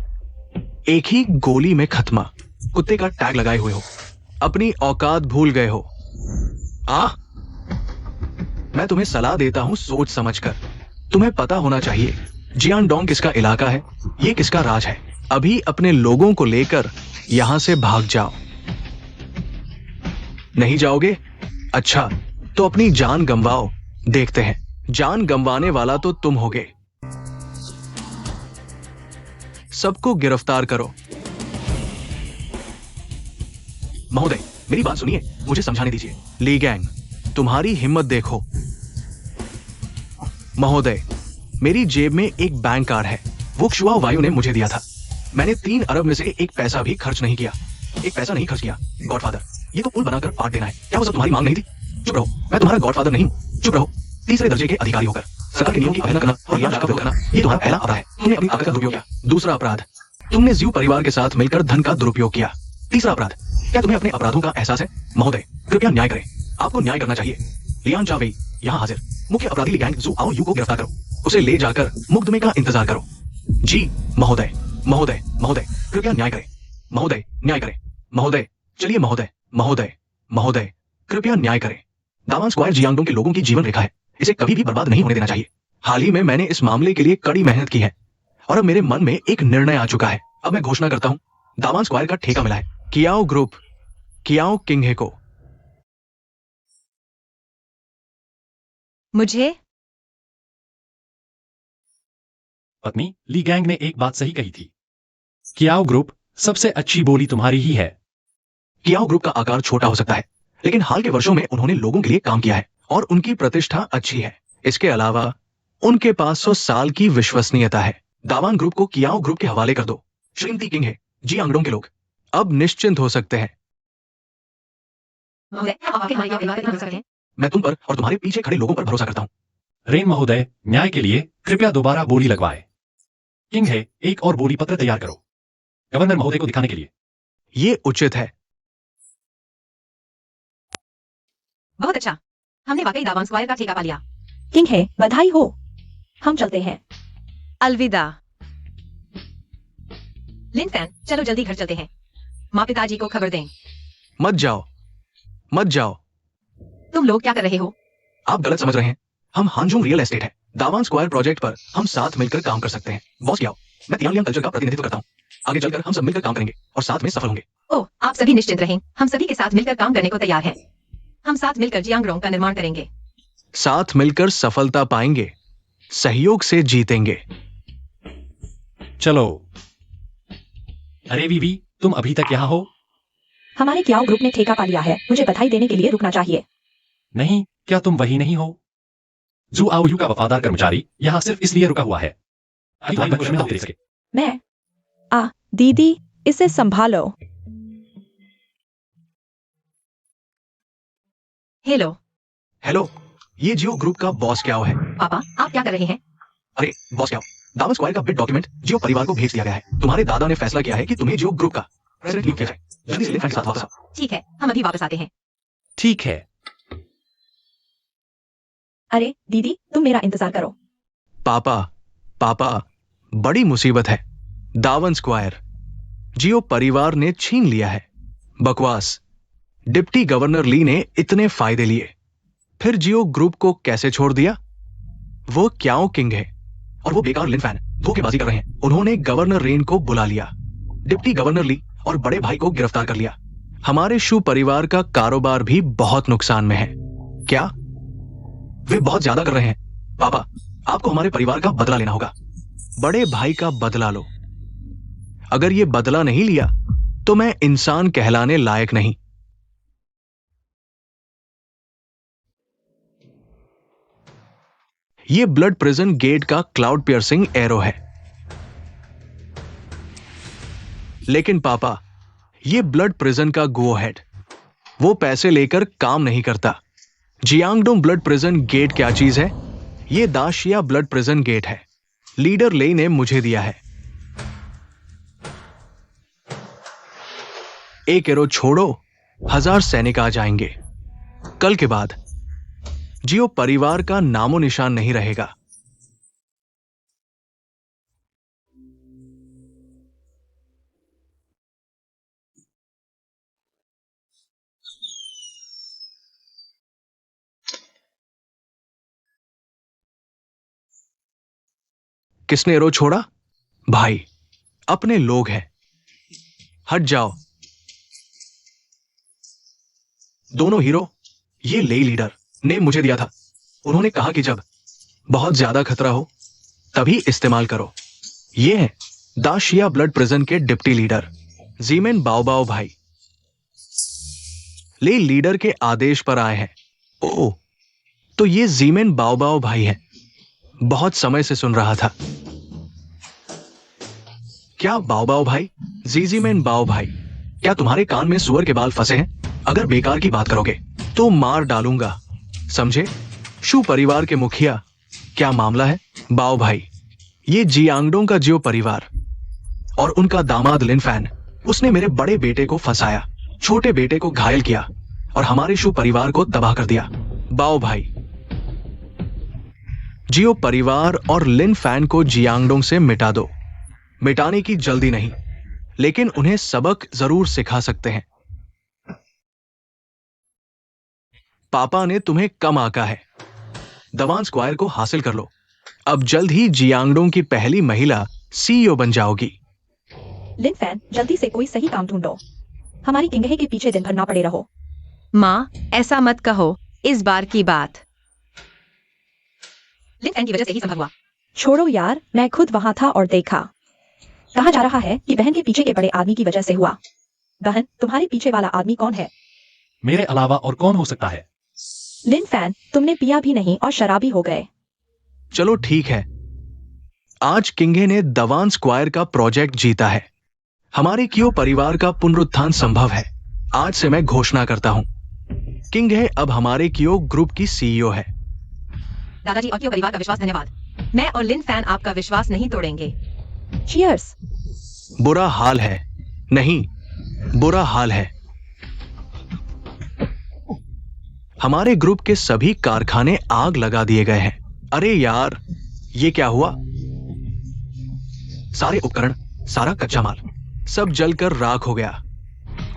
एक ही गोली में खत्मा। कुत्ते का टैग लगाए हुए हो। अपनी औकात भूल गए हो। आ मैं तुम्हें सलाह देता हूं सोच समझकर। तुम्हें पता होना चाहिए जियांगडोंग किसका इलाका है, ये किसका राज है। अभी अपने लोगों को लेकर यहां से भाग जाओ। नहीं जाओगे? अच्छा, तो अपनी जान गंवाओ। देखते हैं, जान गंवाने वाला तो तुम होगे। सबको गिरफ्तार करो। महोदय, मेरी बात सुनिए, मुझे समझाने दीजिए। ली गैंग, तुम्हारी हिम्मत देखो। महोदय, मेरी जेब में एक बैंक कार्ड है, वो क्षुआ वायु ने मुझे दिया था। मैंने 3 अरब में से एक पैसा भी खर्च नहीं किया। एक पैसा नहीं खर्च किया। गॉडफादर, ये तो पुल बनाकर बांट देना है। क्या वो सब तुम्हारी मांग नहीं थी? चुप रहो, मैं तुम्हारा गॉडफादर नहीं हूं। चुप रहो। तीसरे दर्जे के अधिकारी होकर सरकार के नियम की अवहेलना करना और रियाज का विरोध करना, ये तुम्हारा पहला अपराध है। तुमने अपनी ताकत का दुरुपयोग किया। दूसरा अपराध, तुमने ज्यू परिवार के साथ मिलकर धन का दुरुपयोग किया। तीसरा अपराध, क्या तुम्हें अपने अपराधों का एहसास है? महोदय, कृपया न्याय करें। आपको न्याय करना चाहिए। लियान चावेई यहाँ हाजिर। मुख्य अपराधी ली गैंग जू आओ यू को गिरफ्तार करो। उसे ले जाकर मुकदमे का इंतजार करो। जी महोदय। महोदय, महोदय, कृपया न्याय करें। महोदय, न्याय करें। महोदय, चलिए महोदय। महोदय, महोदय, कृपया न्याय करें। दावान स्क्वायर जियांगडोंग के लोगों की जीवन रेखा है, इसे कभी भी बर्बाद नहीं होने देना चाहिए। हाल ही में मैंने इस मामले के लिए कड़ी मेहनत की है और अब मेरे मन में एक निर्णय आ चुका है। अब मैं घोषणा करता हूं, दावान स्क्वायर का ठेका मिला है कियाओ ग्रुप, कियाओ किंगहे को। मुझे पत्नी, ली गैंग ने एक बात सही कही थी। कियाओ ग्रुप, सबसे अच्छी बोली तुम्हारी ही है। कियाओ ग्रुप का आकार छोटा हो सकता है, लेकिन हाल के वर्षों में उन्होंने लोगों के लिए काम किया है और उनकी प्रतिष्ठा अच्छी है। इसके अलावा उनके पास 100 साल की विश्वसनीयता है। दावान ग्रुप को कियाओ ग्रुप के हवाले कर दो। श्रीमती किंग है, जियांगडोंग के लोग अब निश्चिंत हो सकते हैं। महोदय, आप आके हमारी परिवार पर भरोसा करें। मैं तुम पर और तुम्हारे पीछे खड़े लोगों पर भरोसा करता हूँ। रेन महोदय, न्याय के लिए कृपया दोबारा बोली लगवाए। किंग है, एक और बोली पत्र तैयार करो, गवर्नर महोदय को दिखाने के लिए। ये उचित है। बहुत अच्छा, हमने वाकई दावान स्क्वायर का ठेका पा लिया। किंग है, बधाई हो। हम चलते हैं। अलविदा। लिनफैन, चलो जल्दी घर चलते हैं। माँ पिताजी को खबर दें। मत जाओ, मत जाओ। तुम लोग क्या कर रहे हो? आप गलत समझ रहे हैं। हम हांजुम रियल एस्टेट है, दावान स्क्वायर प्रोजेक्ट पर हम साथ मिलकर काम कर सकते हैं। बॉस क्या हो, मैं तियांगलियांग कल्चर का प्रतिनिधित्व करता हूँ। आगे चलकर हम सब मिलकर काम करेंगे और साथ में सफल होंगे। ओह, आप सभी निश्चिंत रहें, हम सभी के साथ मिलकर काम करने को तैयार हैं। हम साथ मिलकर जियांगडोंग का निर्माण करेंगे। साथ मिलकर सफलता पाएंगे, सहयोग से जीतेंगे। चलो। अरे वीवी, तुम अभी तक यहाँ हो? हमारे कियाओ ग्रुप ने ठेका पा लिया है, मुझे बधाई देने के लिए रुकना चाहिए। नहीं, क्या तुम वही नहीं हो? जू आओ यू का वफादार कर्मचारी यहाँ सिर्फ इसलिए रुका हुआ है। अभी तुम्हारी भविष्य में हम देख सके। मैं दीदी, इसे संभालो। हेलो हेलो, ये जियो ग्रुप का बॉस क्या है? पापा, आप क्या कर रहे हैं? अरे बॉस क्या, दावन स्क्वायर का बिट डॉक्यूमेंट जियो परिवार को भेज दिया गया है। तुम्हारे दादा ने फैसला किया है कि तुम्हें जियो ग्रुप का प्रेसिडेंट नियुक्त किया जाए। जल्दी से लिनफैन के साथ वापस आओ। ठीक है, हम अभी वापस आते हैं। ठीक है। अरे दीदी, तुम मेरा इंतजार करो। पापा, पापा, बड़ी मुसीबत है। दावन स्क्वायर जियो परिवार ने छीन लिया है। बकवास। डिप्टी गवर्नर ली ने इतने फायदे लिए, फिर जियो ग्रुप को कैसे छोड़ दिया? वो क्याओ किंग है और वो बेकार लिनफैन धोखेबाजी कर रहे हैं। उन्होंने गवर्नर रेन को बुला लिया, डिप्टी गवर्नर ली और बड़े भाई को गिरफ्तार कर लिया। हमारे शू परिवार का कारोबार भी बहुत नुकसान में है। क्या? वे बहुत ज्यादा कर रहे हैं। पापा, आपको हमारे परिवार का बदला लेना होगा। बड़े भाई का बदला लो। अगर ये बदला नहीं लिया तो मैं इंसान कहलाने लायक नहीं। ये ब्लड प्रिजन गेट का क्लाउड पियर्सिंग एरो है। लेकिन पापा, ये ब्लड प्रिजन का गो हेड, वो पैसे लेकर काम नहीं करता। जियांगडोंग ब्लड प्रिजन गेट क्या चीज है? ये दाशिया ब्लड प्रिजन गेट है, लीडर ले ने मुझे दिया है। एक एरो छोड़ो, 1000 सैनिक आ जाएंगे। कल के बाद जियो परिवार का नामो निशान नहीं रहेगा। किसने एरो छोड़ा? भाई, अपने लोग हैं। हट जाओ। दोनों हीरो, ये लेई लीडर ने मुझे दिया था। उन्होंने कहा कि जब बहुत ज्यादा खतरा हो तभी इस्तेमाल करो। ये है दाशिया ब्लड प्रिजन के डिप्टी लीडर जीमेन बाओबाओ भाई। ले लीडर के आदेश पर आए हैं। ओह, तो ये जीमेन बाओबाओ भाई हैं। बहुत समय से सुन रहा था। क्या बाओबाओ भाई? जीजीमेन बाओ भाई, क्या तुम्हारे कान में सुअर के बाल फंसे हैं? अगर बेकार की बात करोगे तो मार डालूंगा, समझे? शू परिवार के मुखिया, क्या मामला है? बाओ भाई, ये जियांगडोंग का जियो परिवार और उनका दामाद लिन फैन, उसने मेरे बड़े बेटे को फंसाया, छोटे बेटे को घायल किया और हमारे शू परिवार को तबाह कर दिया। बाओ भाई, जियो परिवार और लिन फैन को जियांगडोंग से मिटा दो। मिटाने की जल्दी नहीं, लेकिन उन्हें सबक जरूर सिखा सकते हैं। पापा ने तुम्हें कम आंका है। दवान स्क्वायर को हासिल कर लो। अब जल्द ही जियांगडोंग की पहली महिला सीईओ बन जाओगी। लिन फैन, जल्दी से कोई सही काम ढूंढो। हमारी किंगहे के पीछे दिन भर ना पड़े रहो। माँ, ऐसा मत कहो। इस बार की बात लिन फैन की वजह से ही संभव हुआ। छोड़ो यार, मैं खुद वहां था और देखा। कहा जा रहा है कि बहन के पीछे के बड़े आदमी की वजह से हुआ। बहन, तुम्हारे पीछे वाला आदमी कौन है? मेरे अलावा और कौन हो सकता है? लिन फैन, तुमने पिया भी नहीं और शराबी हो गए। चलो ठीक है, आज किंगे ने दवान स्क्वायर का प्रोजेक्ट जीता है। हमारे कियो परिवार का पुनरुत्थान संभव है। आज से मैं घोषणा करता हूं, किंगे अब हमारे कियो ग्रुप की सीईओ है। दादाजी और कियो परिवार का विश्वास धन्यवाद। मैं और लिन फैन आपका विश्वास नहीं तोड़ेंगे। चीयर्स। बुरा हाल है, नहीं, बुरा हाल है। हमारे ग्रुप के सभी कारखाने आग लगा दिए गए हैं। अरे यार, ये क्या हुआ? सारे उपकरण, सारा कच्चा माल सब जलकर राख हो गया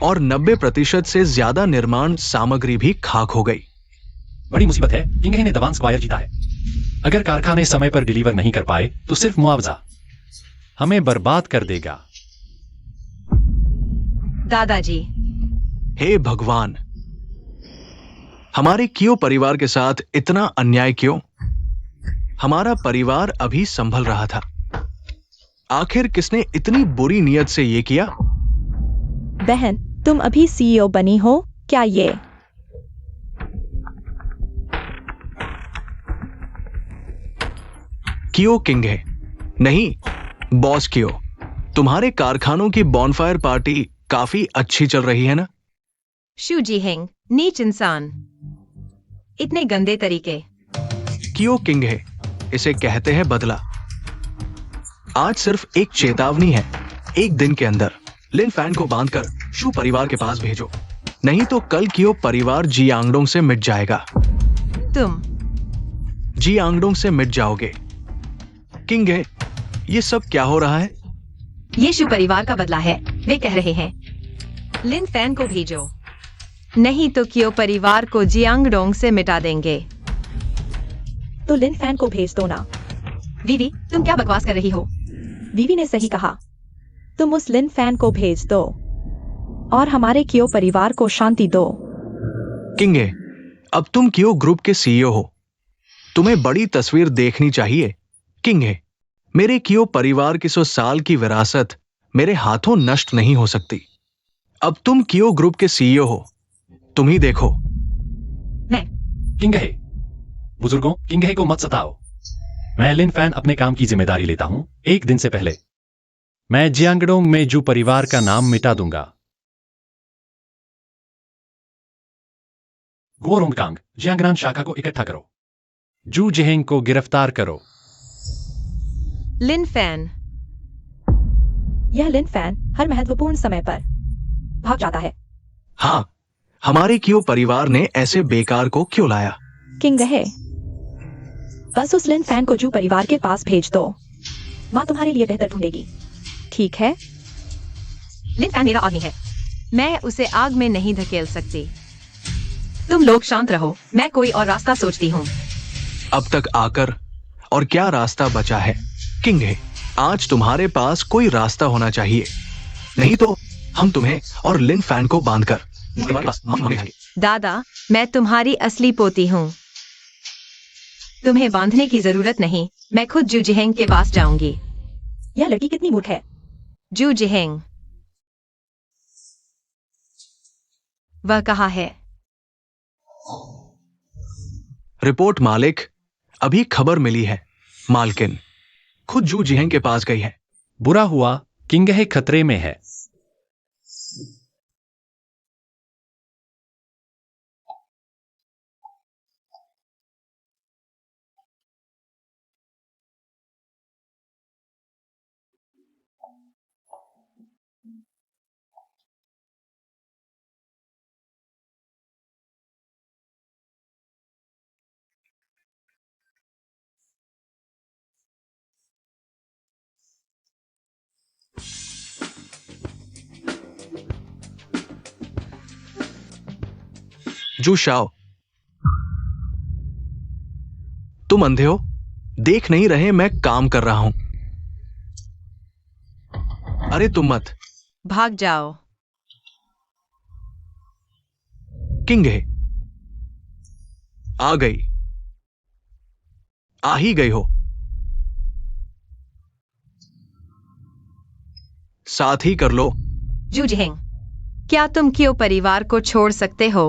और 90% से ज्यादा निर्माण सामग्री भी खाक हो गई। बड़ी मुसीबत है। किंगे ने दवान स्क्वायर जीता है। अगर कारखाने समय पर डिलीवर नहीं कर पाए तो सिर्फ मुआवजा हमें बर्बाद कर देगा। दादाजी, हे भगवान, हमारे कियो परिवार के साथ इतना अन्याय क्यों? हमारा परिवार अभी संभल रहा था। आखिर किसने इतनी बुरी नियत से ये किया? बहन, तुम अभी सीईओ बनी हो क्या? ये कियो किंगे, नहीं, बॉस कियो। तुम्हारे कारखानों की बॉनफायर पार्टी काफी अच्छी चल रही है ना? शू जीहिंग, नीच इंसान, इतने गंदे तरीके। कियो किंगे, इसे कहते हैं बदला। आज सिर्फ एक चेतावनी है। एक दिन के अंदर लिन फैन को बांधकर शू परिवार के पास भेजो, नहीं तो कल कियो परिवार जियांगडोंग से मिट जाएगा। तुम जियांगडोंग से मिट जाओगे। किंगे, ये सब क्या हो रहा है? ये शू परिवार का बदला है। वे कह रहे हैं लिन फैन को भेजो, नहीं तो कियो परिवार को जियांगडोंग से मिटा देंगे। तो लिन फैन को भेज दो ना। वीवी, तुम क्या बकवास कर रही हो? वीवी ने सही कहा। तुम उस लिन फैन को भेज दो और हमारे कियो परिवार को शांति दो। किंगे, अब तुम कियो ग्रुप के सीईओ हो। तुम्हें बड़ी तस्वीर देखनी चाहिए। किंगे, मेरे कियो परिवार की 100 साल की विरासत मेरे हाथों नष्ट नहीं हो सकती। अब तुम कियो ग्रुप के सीईओ हो, तुम ही देखो। मैं किंगे, बुजुर्गों, किंगे को मत सताओ। मैं लिन फैन अपने काम की जिम्मेदारी लेता हूं। एक दिन से पहले मैं जियांगडोंग में जू परिवार का नाम मिटा दूंगा। गोरोंगकांग, जियांगनान शाखा को इकट्ठा करो। जू जिहिंग को गिरफ्तार करो। लिन फैन, यह लिन फैन हर महत्वपूर्ण समय पर भाग जाता है। हाँ, हमारे कियो परिवार ने ऐसे बेकार को क्यों लाया? किंग रहे, बस उस लिन फैन को जू परिवार के पास भेज दो। माँ तुम्हारे लिए बेहतर ढूंढेगी, ठीक है? लिन फैन मेरा आदमी है। मैं उसे आग में नहीं धकेल सकती। तुम लोग शांत रहो, मैं कोई और रास्ता सोचती हूँ। अब तक आकर और क्या रास्ता बचा है? किंग है, आज तुम्हारे पास कोई रास्ता होना चाहिए, नहीं तो हम तुम्हें और लिन फैन को बांधकर तुम्हारे पास माफी मांगेंगे। दादा, मैं तुम्हारी असली पोती हूँ। तुम्हें बांधने की जरूरत नहीं, मैं खुद जू जिहेंग के पास जाऊंगी। यह लड़की कितनी मूर्ख है। जू जिहेंग, वह कहाँ है? रिपोर्ट मालिक, अभी खबर मिली है, मालकिन खुद जू जिहेंग के पास गई है। बुरा हुआ, किंगहे खतरे में है। जू शाओ, तुम अंधे हो, देख नहीं रहे मैं काम कर रहा हूं। अरे तुम मत। भाग जाओ। किंग है, आ गई, आ ही गई हो, साथ ही कर लो। जू जिहेंग, क्या तुम क्यों परिवार को छोड़ सकते हो?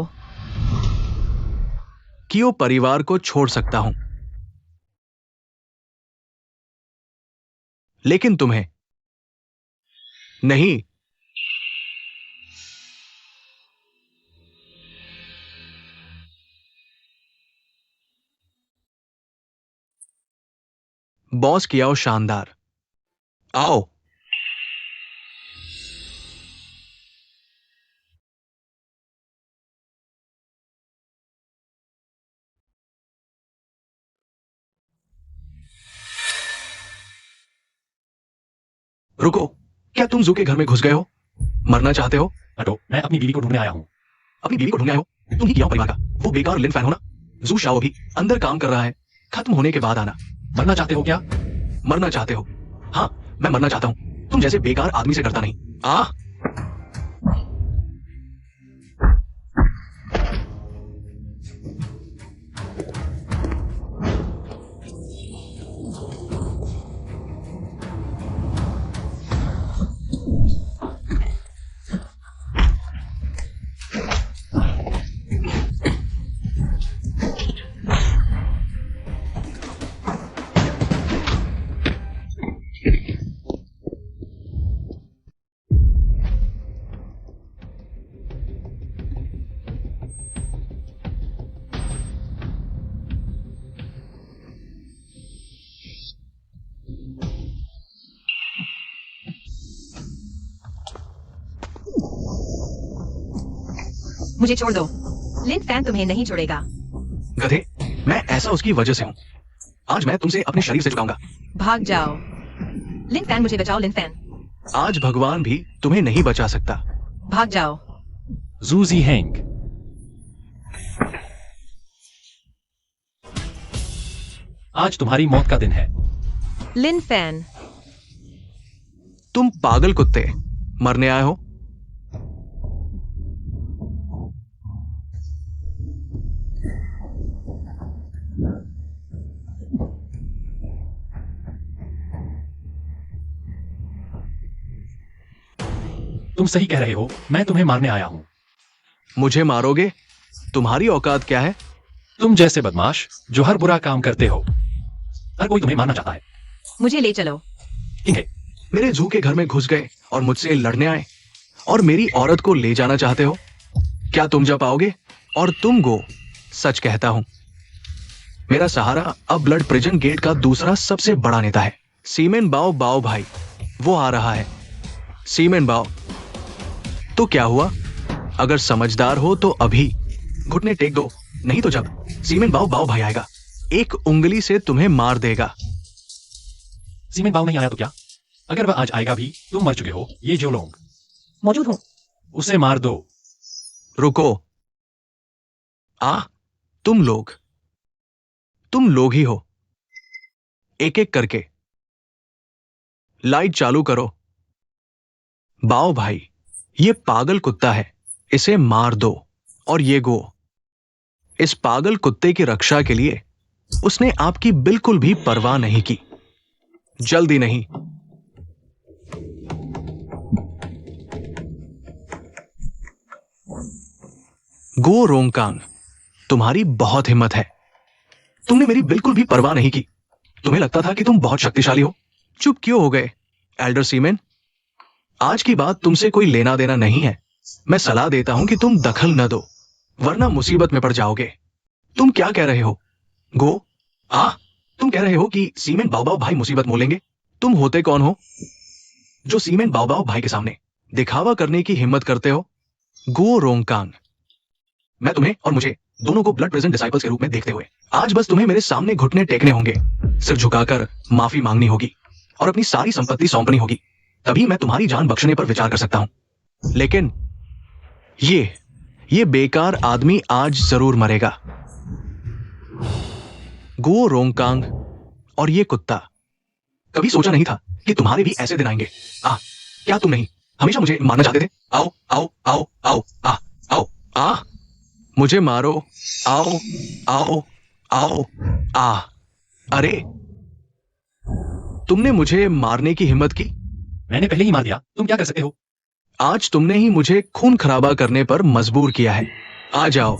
क्यों परिवार को छोड़ सकता हूं, लेकिन तुम्हें नहीं। बॉस किया हो शानदार, आओ। रुको, क्या तुम जू के घर में घुस गए हो? मरना चाहते हो? हटो, मैं अपनी बीवी को ढूंढने आया हूं। अपनी बीवी को ढूंढने आए हो? तुम ही किया परिवार का वो बेकार लिन फैन हो ना? जू शाओ भी अंदर काम कर रहा है, खत्म होने के बाद आना। मरना चाहते हो क्या? मरना चाहते हो? हाँ, मैं मरना चाहता हूं, तुम जैसे बेकार आदमी से डरता नहीं। आ मुझे छोड़ दो, लिन फैन तुम्हें नहीं छोड़ेगा। गधे, मैं ऐसा उसकी वजह से हूं। आज मैं तुमसे अपने शरीर से चुकाऊंगा। भाग जाओ। लिन फैन, मुझे बचाओ लिन फैन। आज भगवान भी तुम्हें नहीं बचा सकता। भाग जाओ। जू जिहेंग, आज तुम्हारी मौत का दिन है। लिन फैन, तुम पागल कुत्ते, मरने आए हो? तुम सही कह रहे हो, मैं तुम्हें मारने आया हूं। मुझे मारोगे? तुम्हारी औकात क्या है? तुम जैसे बदमाश जो हर बुरा काम करते हो, हर कोई तुम्हें मारना चाहता है। मुझे ले चलो। किंग है, मेरे जू के घर में घुस गए और मुझसे लड़ने आए और मेरी औरत को ले जाना चाहते हो? क्या तुम जा पाओगे? और तुम गो, सच कहता हूं, मेरा सहारा अब ब्लड प्रिजन गेट का दूसरा सबसे बड़ा नेता है, सीमेन बाओ बाओ भाई। वो आ रहा है। सीमेन बाओ, तो क्या हुआ? अगर समझदार हो तो अभी घुटने टेक दो, नहीं तो जब सीमेन बाओ बाओ भाई आएगा, एक उंगली से तुम्हें मार देगा। सीमेन बाव नहीं आया तो क्या? अगर वह आज आएगा भी, तुम मर चुके हो। ये जो लोग मौजूद हूं। उसे मार दो। रुको, तुम लोग ही हो, एक एक करके लाइट चालू करो। बाओ भाई, ये पागल कुत्ता है, इसे मार दो। और ये गो, इस पागल कुत्ते की रक्षा के लिए उसने आपकी बिल्कुल भी परवाह नहीं की। जल्दी नहीं। गो रोंगकांग, तुम्हारी बहुत हिम्मत है। तुमने मेरी बिल्कुल भी परवाह नहीं की। तुम्हें लगता था कि तुम बहुत शक्तिशाली हो। चुप क्यों हो गए एल्डर सीमेन? आज की बात तुमसे कोई लेना देना नहीं है। मैं सलाह देता हूं कि तुम दखल न दो, वरना मुसीबत में पड़ जाओगे। तुम क्या कह रहे हो गो? तुम कह रहे हो कि सीमेन बाओबाओ भाई मुसीबत मोलेंगे? तुम होते कौन हो जो सीमेन बाओबाओ भाई के सामने दिखावा करने की हिम्मत करते हो? गो रोंगकांग, मैं तुम्हें और मुझे दोनों को ब्लड प्रेजेंट डिसाइपल्स के रूप में देखते हुए आज बस तुम्हें मेरे सामने घुटने टेकने होंगे, सिर झुकाकर माफी मांगनी होगी और अपनी सारी संपत्ति सौंपनी होगी। तभी मैं तुम्हारी जान बख्शने पर विचार कर सकता हूं। लेकिन ये बेकार आदमी आज जरूर मरेगा। गो रोंगकांग और ये कुत्ता, कभी सोचा नहीं था कि तुम्हारे भी ऐसे दिन आएंगे। क्या तुम नहीं हमेशा मुझे मारना चाहते थे? आओ आओ आओ आओ आओ आ मुझे मारो। आओ आओ आओ अरे, तुमने मुझे मारने की हिम्मत की। मैंने पहले ही मार दिया, तुम क्या कर सकते हो? आज तुमने ही मुझे खून खराबा करने पर मजबूर किया है। आ जाओ,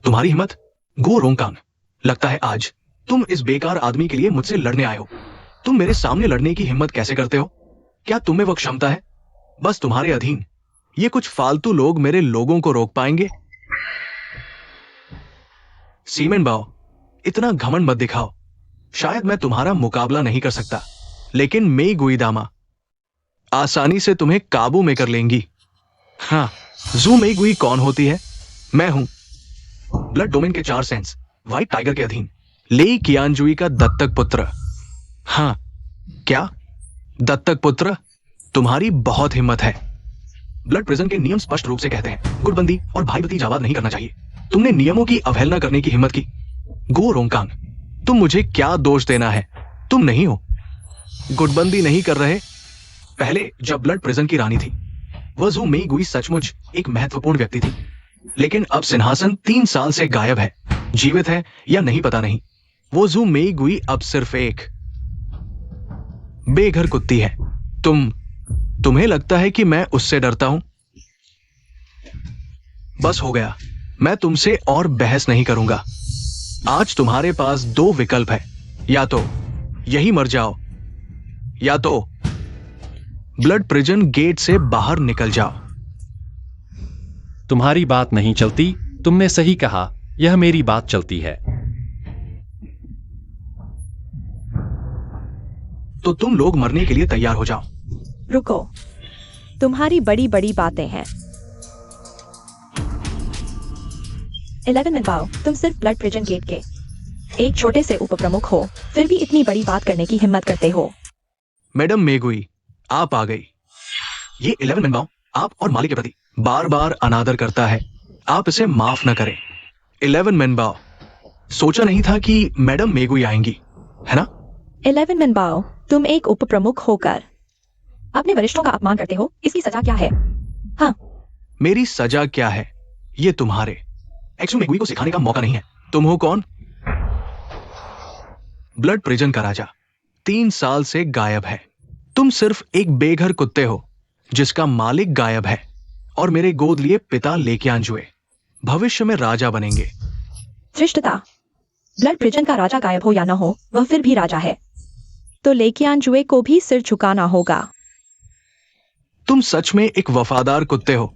तुम्हारी हिम्मत। गो रोंगकांग, लगता है आज तुम इस बेकार आदमी के लिए मुझसे लड़ने आए हो। तुम मेरे सामने लड़ने की हिम्मत कैसे करते हो? क्या तुम में वो क्षमता है? बस तुम्हारे अधीन ये कुछ फालतू लोग मेरे लोगों को रोक पाएंगे? सीमेन बाओ, इतना घमंड मत दिखाओ। शायद मैं तुम्हारा मुकाबला नहीं कर सकता, लेकिन मेई गुईदामा आसानी से तुम्हें काबू में कर लेंगी। ज़ू मेई गुई कौन होती है? मैं हूं ब्लड डोमेन के 4 सेंस व्हाइट टाइगर के अधीन लेई कियानजुई का दत्तक पुत्र। क्या दत्तक पुत्र? तुम्हारी बहुत हिम्मत है। ब्लड प्रिजन के नियम स्पष्ट रूप से कहते हैं गुटबंदी और भाई भतीजावाद नहीं करना चाहिए। तुमने नियमों की अवहेलना करने की हिम्मत की। गो रोंगकांग, तुम मुझे क्या दोष देना है? तुम नहीं हो, गुटबंदी नहीं कर रहे। पहले जब ब्लड प्रिजन की रानी थी, वह ज़ू मेई गुई सचमुच एक महत्वपूर्ण व्यक्ति थी। लेकिन अब सिंहासन 3 साल से गायब है। जीवित है या नहीं पता नहीं। वो ज़ू मेई गुई अब सिर्फ एक बेघर कुत्ती है। तुम्हें लगता है कि मैं उससे डरता हूं? बस हो गया, मैं तुमसे और बहस नहीं करूंगा। आज तुम्हारे पास 2 विकल्प है, या तो यही मर जाओ या तो ब्लड प्रिजन गेट से बाहर निकल जाओ। तुम्हारी बात नहीं चलती। तुमने सही कहा, यह मेरी बात चलती है। तो तुम लोग मरने के लिए तैयार हो जाओ। रुको, तुम्हारी बड़ी बड़ी बातें हैं। 11 में पाओ, तुम सिर्फ ब्लड प्रिजन गेट के एक छोटे से उप प्रमुख हो, फिर भी इतनी बड़ी बात करने की हिम्मत करते हो। मैडम मेगुई, आप आ गई। ये 11 मेनबाओ आप और मालिक के प्रति बार बार अनादर करता है। आप इसे माफ न करें। 11 मेनबाओ, सोचा नहीं था कि मैडम मेगुई आएंगी, है ना? 11 मेनबाओ, तुम एक उप प्रमुख होकर अपने वरिष्ठों का अपमान करते हो, इसकी सजा क्या है? मेरी सजा क्या है, ये तुम्हारे एक्सू मेगुई को सिखाने का मौका नहीं है। तुम हो कौन? ब्लड प्रिजन का राजा 3 साल से गायब है। तुम सिर्फ एक बेघर कुत्ते हो जिसका मालिक गायब है, और मेरे गोद लिए पिता लेकियानजुए भविष्य में राजा बनेंगे। धृष्टता, ब्लड प्रिजन का राजा गायब हो या ना हो, वह फिर भी राजा है, तो लेकियानजुए को भी सिर झुकाना होगा। तुम सच में एक वफादार कुत्ते हो,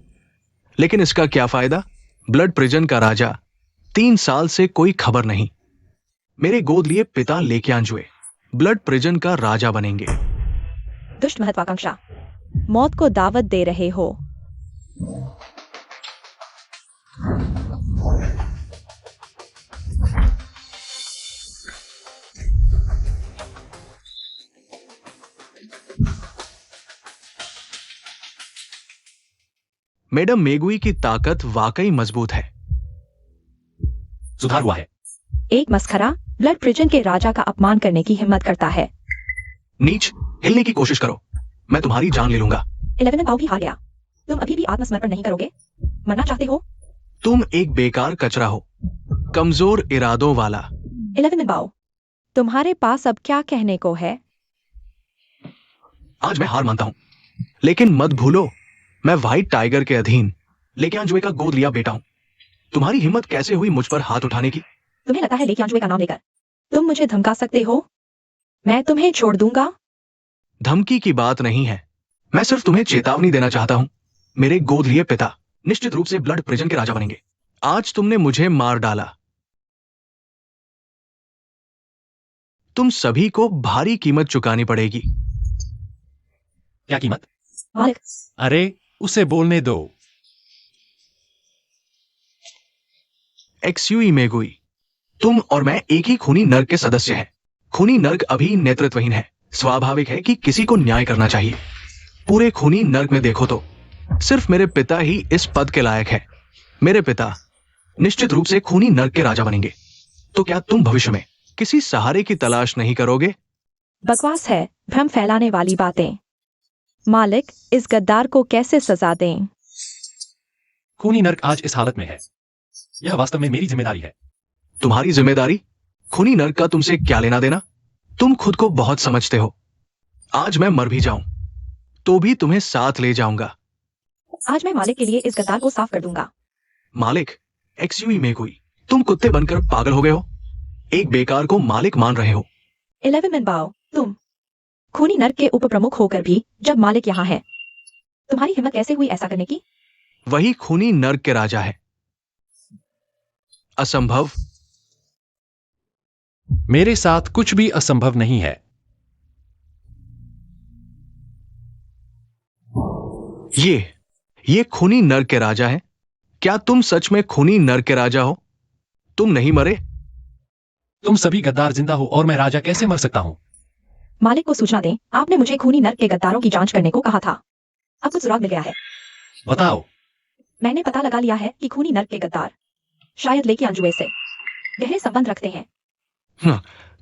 लेकिन इसका क्या फायदा? ब्लड प्रिजन का राजा 3 साल से कोई खबर नहीं। मेरे गोद लिए पिता लेकियानजुए ब्लड प्रिजन का राजा बनेंगे। दुष्ट महत्वाकांक्षा, मौत को दावत दे रहे हो। मैडम मेगुई की ताकत वाकई मजबूत है। सुधार हुआ है। एक मस्खरा ब्लड प्रिजन के राजा का अपमान करने की हिम्मत करता है। नीच, हिलने की कोशिश करो। मैं तुम्हारी जान ले लूंगा। 11 पाव भी हार गया। तुम अभी भी आत्मसमर्पण नहीं करोगे? मरना चाहते हो? तुम एक बेकार कचरा हो, कमजोर इरादों वाला। 11 पाव, तुम्हारे पास अब क्या कहने को है? आज मैं हार मानता हूं, लेकिन मत भूलो मैं व्हाइट टाइगर के अधीन लेकियांजुए का गोद लिया बेटा हूं। तुम्हारी हिम्मत कैसे हुई मुझ पर हाथ उठाने की? तुम्हें लगता है लेकियांजुए का नाम लेकर तुम मुझे धमका सकते हो? मैं तुम्हें छोड़ दूंगा। धमकी की बात नहीं है, मैं सिर्फ तुम्हें चेतावनी देना चाहता हूं। मेरे गोद लिए पिता निश्चित रूप से ब्लड प्रिजन के राजा बनेंगे। आज तुमने मुझे मार डाला, तुम सभी को भारी कीमत चुकानी पड़ेगी। क्या कीमत? मालिक, अरे उसे बोलने दो। एक्सयूई मेगुई, तुम और मैं एक ही खूनी नर्क के सदस्य हैं। खूनी नर्क अभी नेतृत्वहीन है। स्वाभाविक है कि किसी को न्याय करना चाहिए। पूरे खूनी नर्क में देखो तो सिर्फ मेरे पिता ही इस पद के लायक है। मेरे पिता निश्चित रूप से खूनी नर्क के राजा बनेंगे। तो क्या तुम भविष्य में किसी सहारे की तलाश नहीं करोगे? बकवास है, भ्रम फैलाने वाली बातें। मालिक, इस गद्दार को कैसे सजा दें? खूनी नर्क आज इस हालत में है, यह वास्तव में मेरी जिम्मेदारी है। तुम्हारी जिम्मेदारी? खूनी नर्क का तुमसे क्या लेना देना? तुम खुद को बहुत समझते हो। आज मैं मर भी जाऊं तो भी तुम्हें साथ ले जाऊंगा। आज मैं मालिक के लिए इस गद्दार को साफ कर दूंगा। मालिक, एक्सयूई मेगुई, तुम कुत्ते बनकर पागल हो गए हो। एक बेकार को मालिक मान रहे हो। 11 बाओ, तुम खूनी नर्क के उप प्रमुख होकर भी जब मालिक यहाँ है, तुम्हारी हिम्मत कैसे हुई ऐसा करने की? वही खूनी नर्क के राजा है। असंभव। मेरे साथ कुछ भी असंभव नहीं है। ये खूनी नर्क के राजा है। क्या तुम सच में खूनी नर्क के राजा हो? तुम नहीं मरे? तुम सभी गद्दार जिंदा हो और मैं राजा कैसे मर सकता हूं? मालिक को सूचना दें, आपने मुझे खूनी नर्क के गद्दारों की जांच करने को कहा था। अब कुछ सुराग मिल गया है। बताओ। मैंने पता लगा लिया है कि खूनी नर्क के गद्दार शायद लेकियांजुए से गहरे संबंध रखते हैं।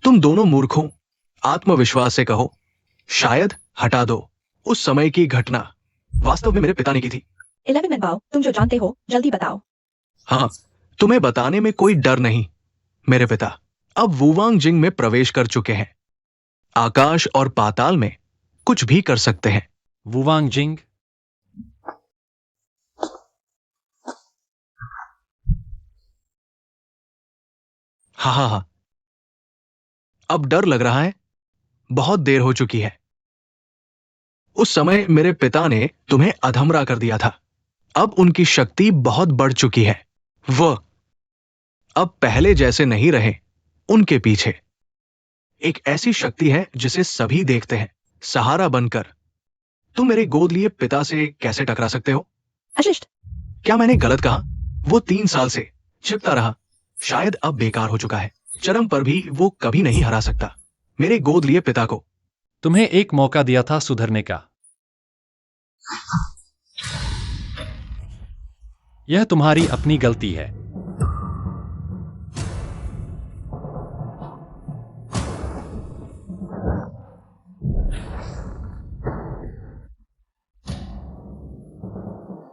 तुम दोनों मूर्खों, आत्मविश्वास से कहो। शायद हटा दो। उस समय की घटना वास्तव में मेरे पिता ने की थी। 11 बाओ, तुम जो जानते हो जल्दी बताओ। हाँ, तुम्हें बताने में कोई डर नहीं। मेरे पिता अब वुवांग जिंग में प्रवेश कर चुके हैं। आकाश और पाताल में कुछ भी कर सकते हैं। वुवांग जिंग? हाँ। अब डर लग रहा है? बहुत देर हो चुकी है। उस समय मेरे पिता ने तुम्हें अधमरा कर दिया था। अब उनकी शक्ति बहुत बढ़ चुकी है। वह अब पहले जैसे नहीं रहे। उनके पीछे एक ऐसी शक्ति है जिसे सभी देखते हैं। सहारा बनकर तुम मेरे गोद लिए पिता से कैसे टकरा सकते हो? अशिष्ट, क्या मैंने गलत कहा? वो 3 साल से छिपता रहा, शायद अब बेकार हो चुका है। चरम पर भी वो कभी नहीं हरा सकता मेरे गोद लिए पिता को। तुम्हें एक मौका दिया था सुधरने का। यह तुम्हारी अपनी गलती है।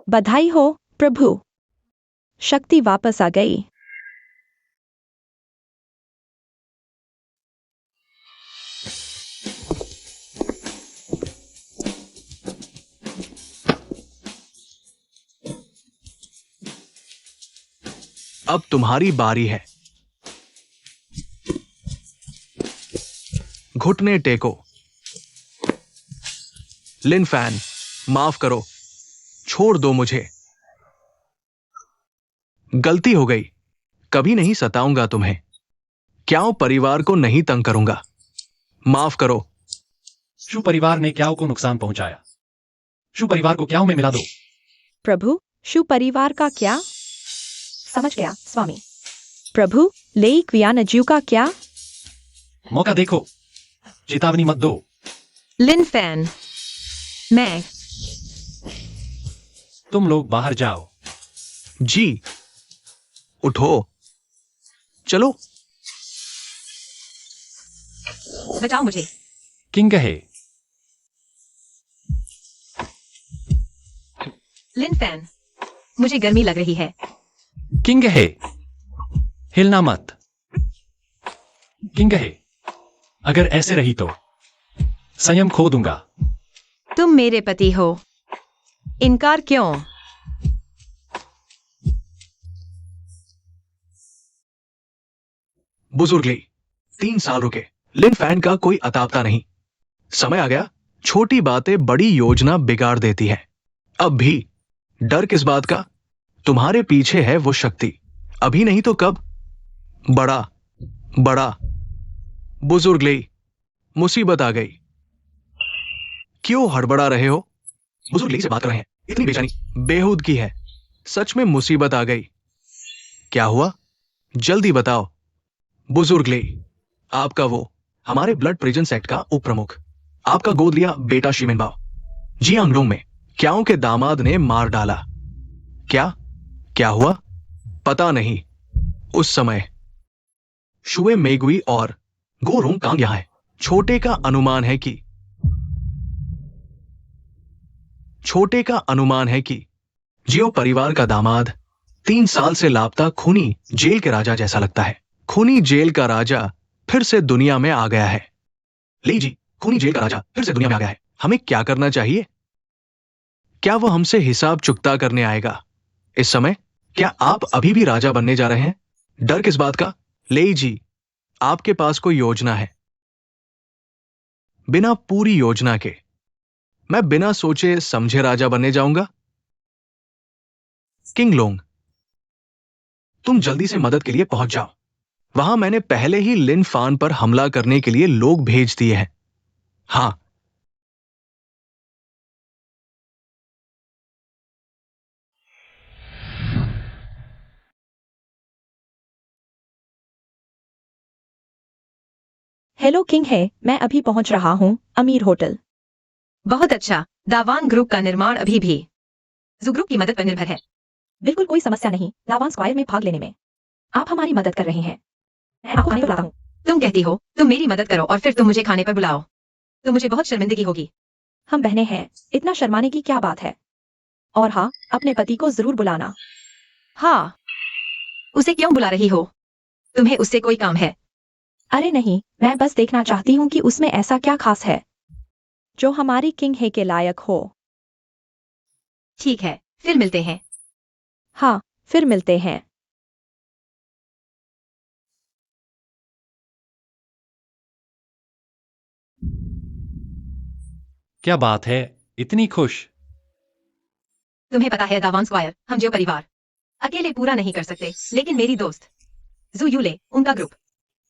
बधाई हो प्रभु, शक्ति वापस आ गई। अब तुम्हारी बारी है। घुटने टेको। लिन फैन, माफ करो, छोड़ दो मुझे। गलती हो गई, कभी नहीं सताऊंगा तुम्हें। क्याओ परिवार को नहीं तंग करूंगा। माफ करो। शू परिवार ने क्याओ को नुकसान पहुंचाया। शू परिवार को क्याओ में मिला दो। प्रभु, शु परिवार का क्या? समझ गया स्वामी। प्रभु, लेई क्वियानज्यू का क्या? मौका देखो, चेतावनी मत दो। लिन फैन, मैं तुम लोग बाहर जाओ। जी, उठो, चलो। बचाओ मुझे। किंग कहे। लिन फैन, मुझे गर्मी लग रही है। किंग है, हिलना मत। किंग है, अगर ऐसे रही तो संयम खो दूंगा। तुम मेरे पति हो, इनकार क्यों? बुजुर्ग ली, 3 साल रुके। लिन फैन का कोई अतापता नहीं। समय आ गया, छोटी बातें बड़ी योजना बिगाड़ देती हैं। अब भी डर किस बात का? तुम्हारे पीछे है वो शक्ति, अभी नहीं तो कब? बड़ा बड़ा बुजुर्ग ली, मुसीबत आ गई। क्यों हड़बड़ा रहे हो? बुजुर्ग ली से बात कर रहे हैं, इतनी बेचैनी बेहूद की है। सच में मुसीबत आ गई। क्या हुआ, जल्दी बताओ। बुजुर्ग ली, आपका वो हमारे ब्लड प्रिजन सेक्ट का उप प्रमुख, आपका गोद लिया बेटा शिमेनबाओ जियांगडोंग में क्याओ के दामाद ने मार डाला। क्या क्या हुआ? पता नहीं। उस समय शुए मेगुई और गोरोंग कांग यहां है। छोटे का अनुमान है कि जियो परिवार का दामाद 3 साल से लापता खूनी जेल के राजा जैसा लगता है। खूनी जेल का राजा फिर से दुनिया में आ गया है। ली जी, खूनी जेल का राजा फिर से दुनिया में आ गया है। हमें क्या करना चाहिए? क्या वो हमसे हिसाब चुकता करने आएगा? इस समय क्या आप अभी भी राजा बनने जा रहे हैं? डर किस बात का? लेई जी, आपके पास कोई योजना है? बिना पूरी योजना के मैं बिना सोचे समझे राजा बनने जाऊंगा? किंग लोंग, तुम जल्दी से मदद के लिए पहुंच जाओ। वहां मैंने पहले ही लिन फान पर हमला करने के लिए लोग भेज दिए हैं। हां। हेलो किंग है, मैं अभी पहुंच रहा हूं, अमीर होटल। बहुत अच्छा, दावान ग्रुप का निर्माण अभी भी जू ग्रुप की मदद पर निर्भर है। बिल्कुल कोई समस्या नहीं लावान स्क्वायर में भाग लेने में। आप हमारी मदद कर रहे हैं। मैं आपको खाने पर लाता हूं। तुम कहती हो तुम मेरी मदद करो और फिर तुम मुझे खाने पर बुलाओ, तो मुझे बहुत शर्मिंदगी होगी। हम बहनें हैं, इतना शर्माने की क्या बात है? और हाँ, अपने पति को जरूर बुलाना। हाँ, उसे क्यों बुला रही हो? तुम्हें उससे कोई काम है? अरे नहीं, मैं बस देखना चाहती हूँ कि उसमें ऐसा क्या खास है जो हमारी किंग है के लायक हो। ठीक है, फिर मिलते हैं। हाँ, फिर मिलते हैं। क्या बात है, इतनी खुश? तुम्हें पता है दावान स्क्वायर, हम जो परिवार अकेले पूरा नहीं कर सकते, लेकिन मेरी दोस्त जू यूले, उनका ग्रुप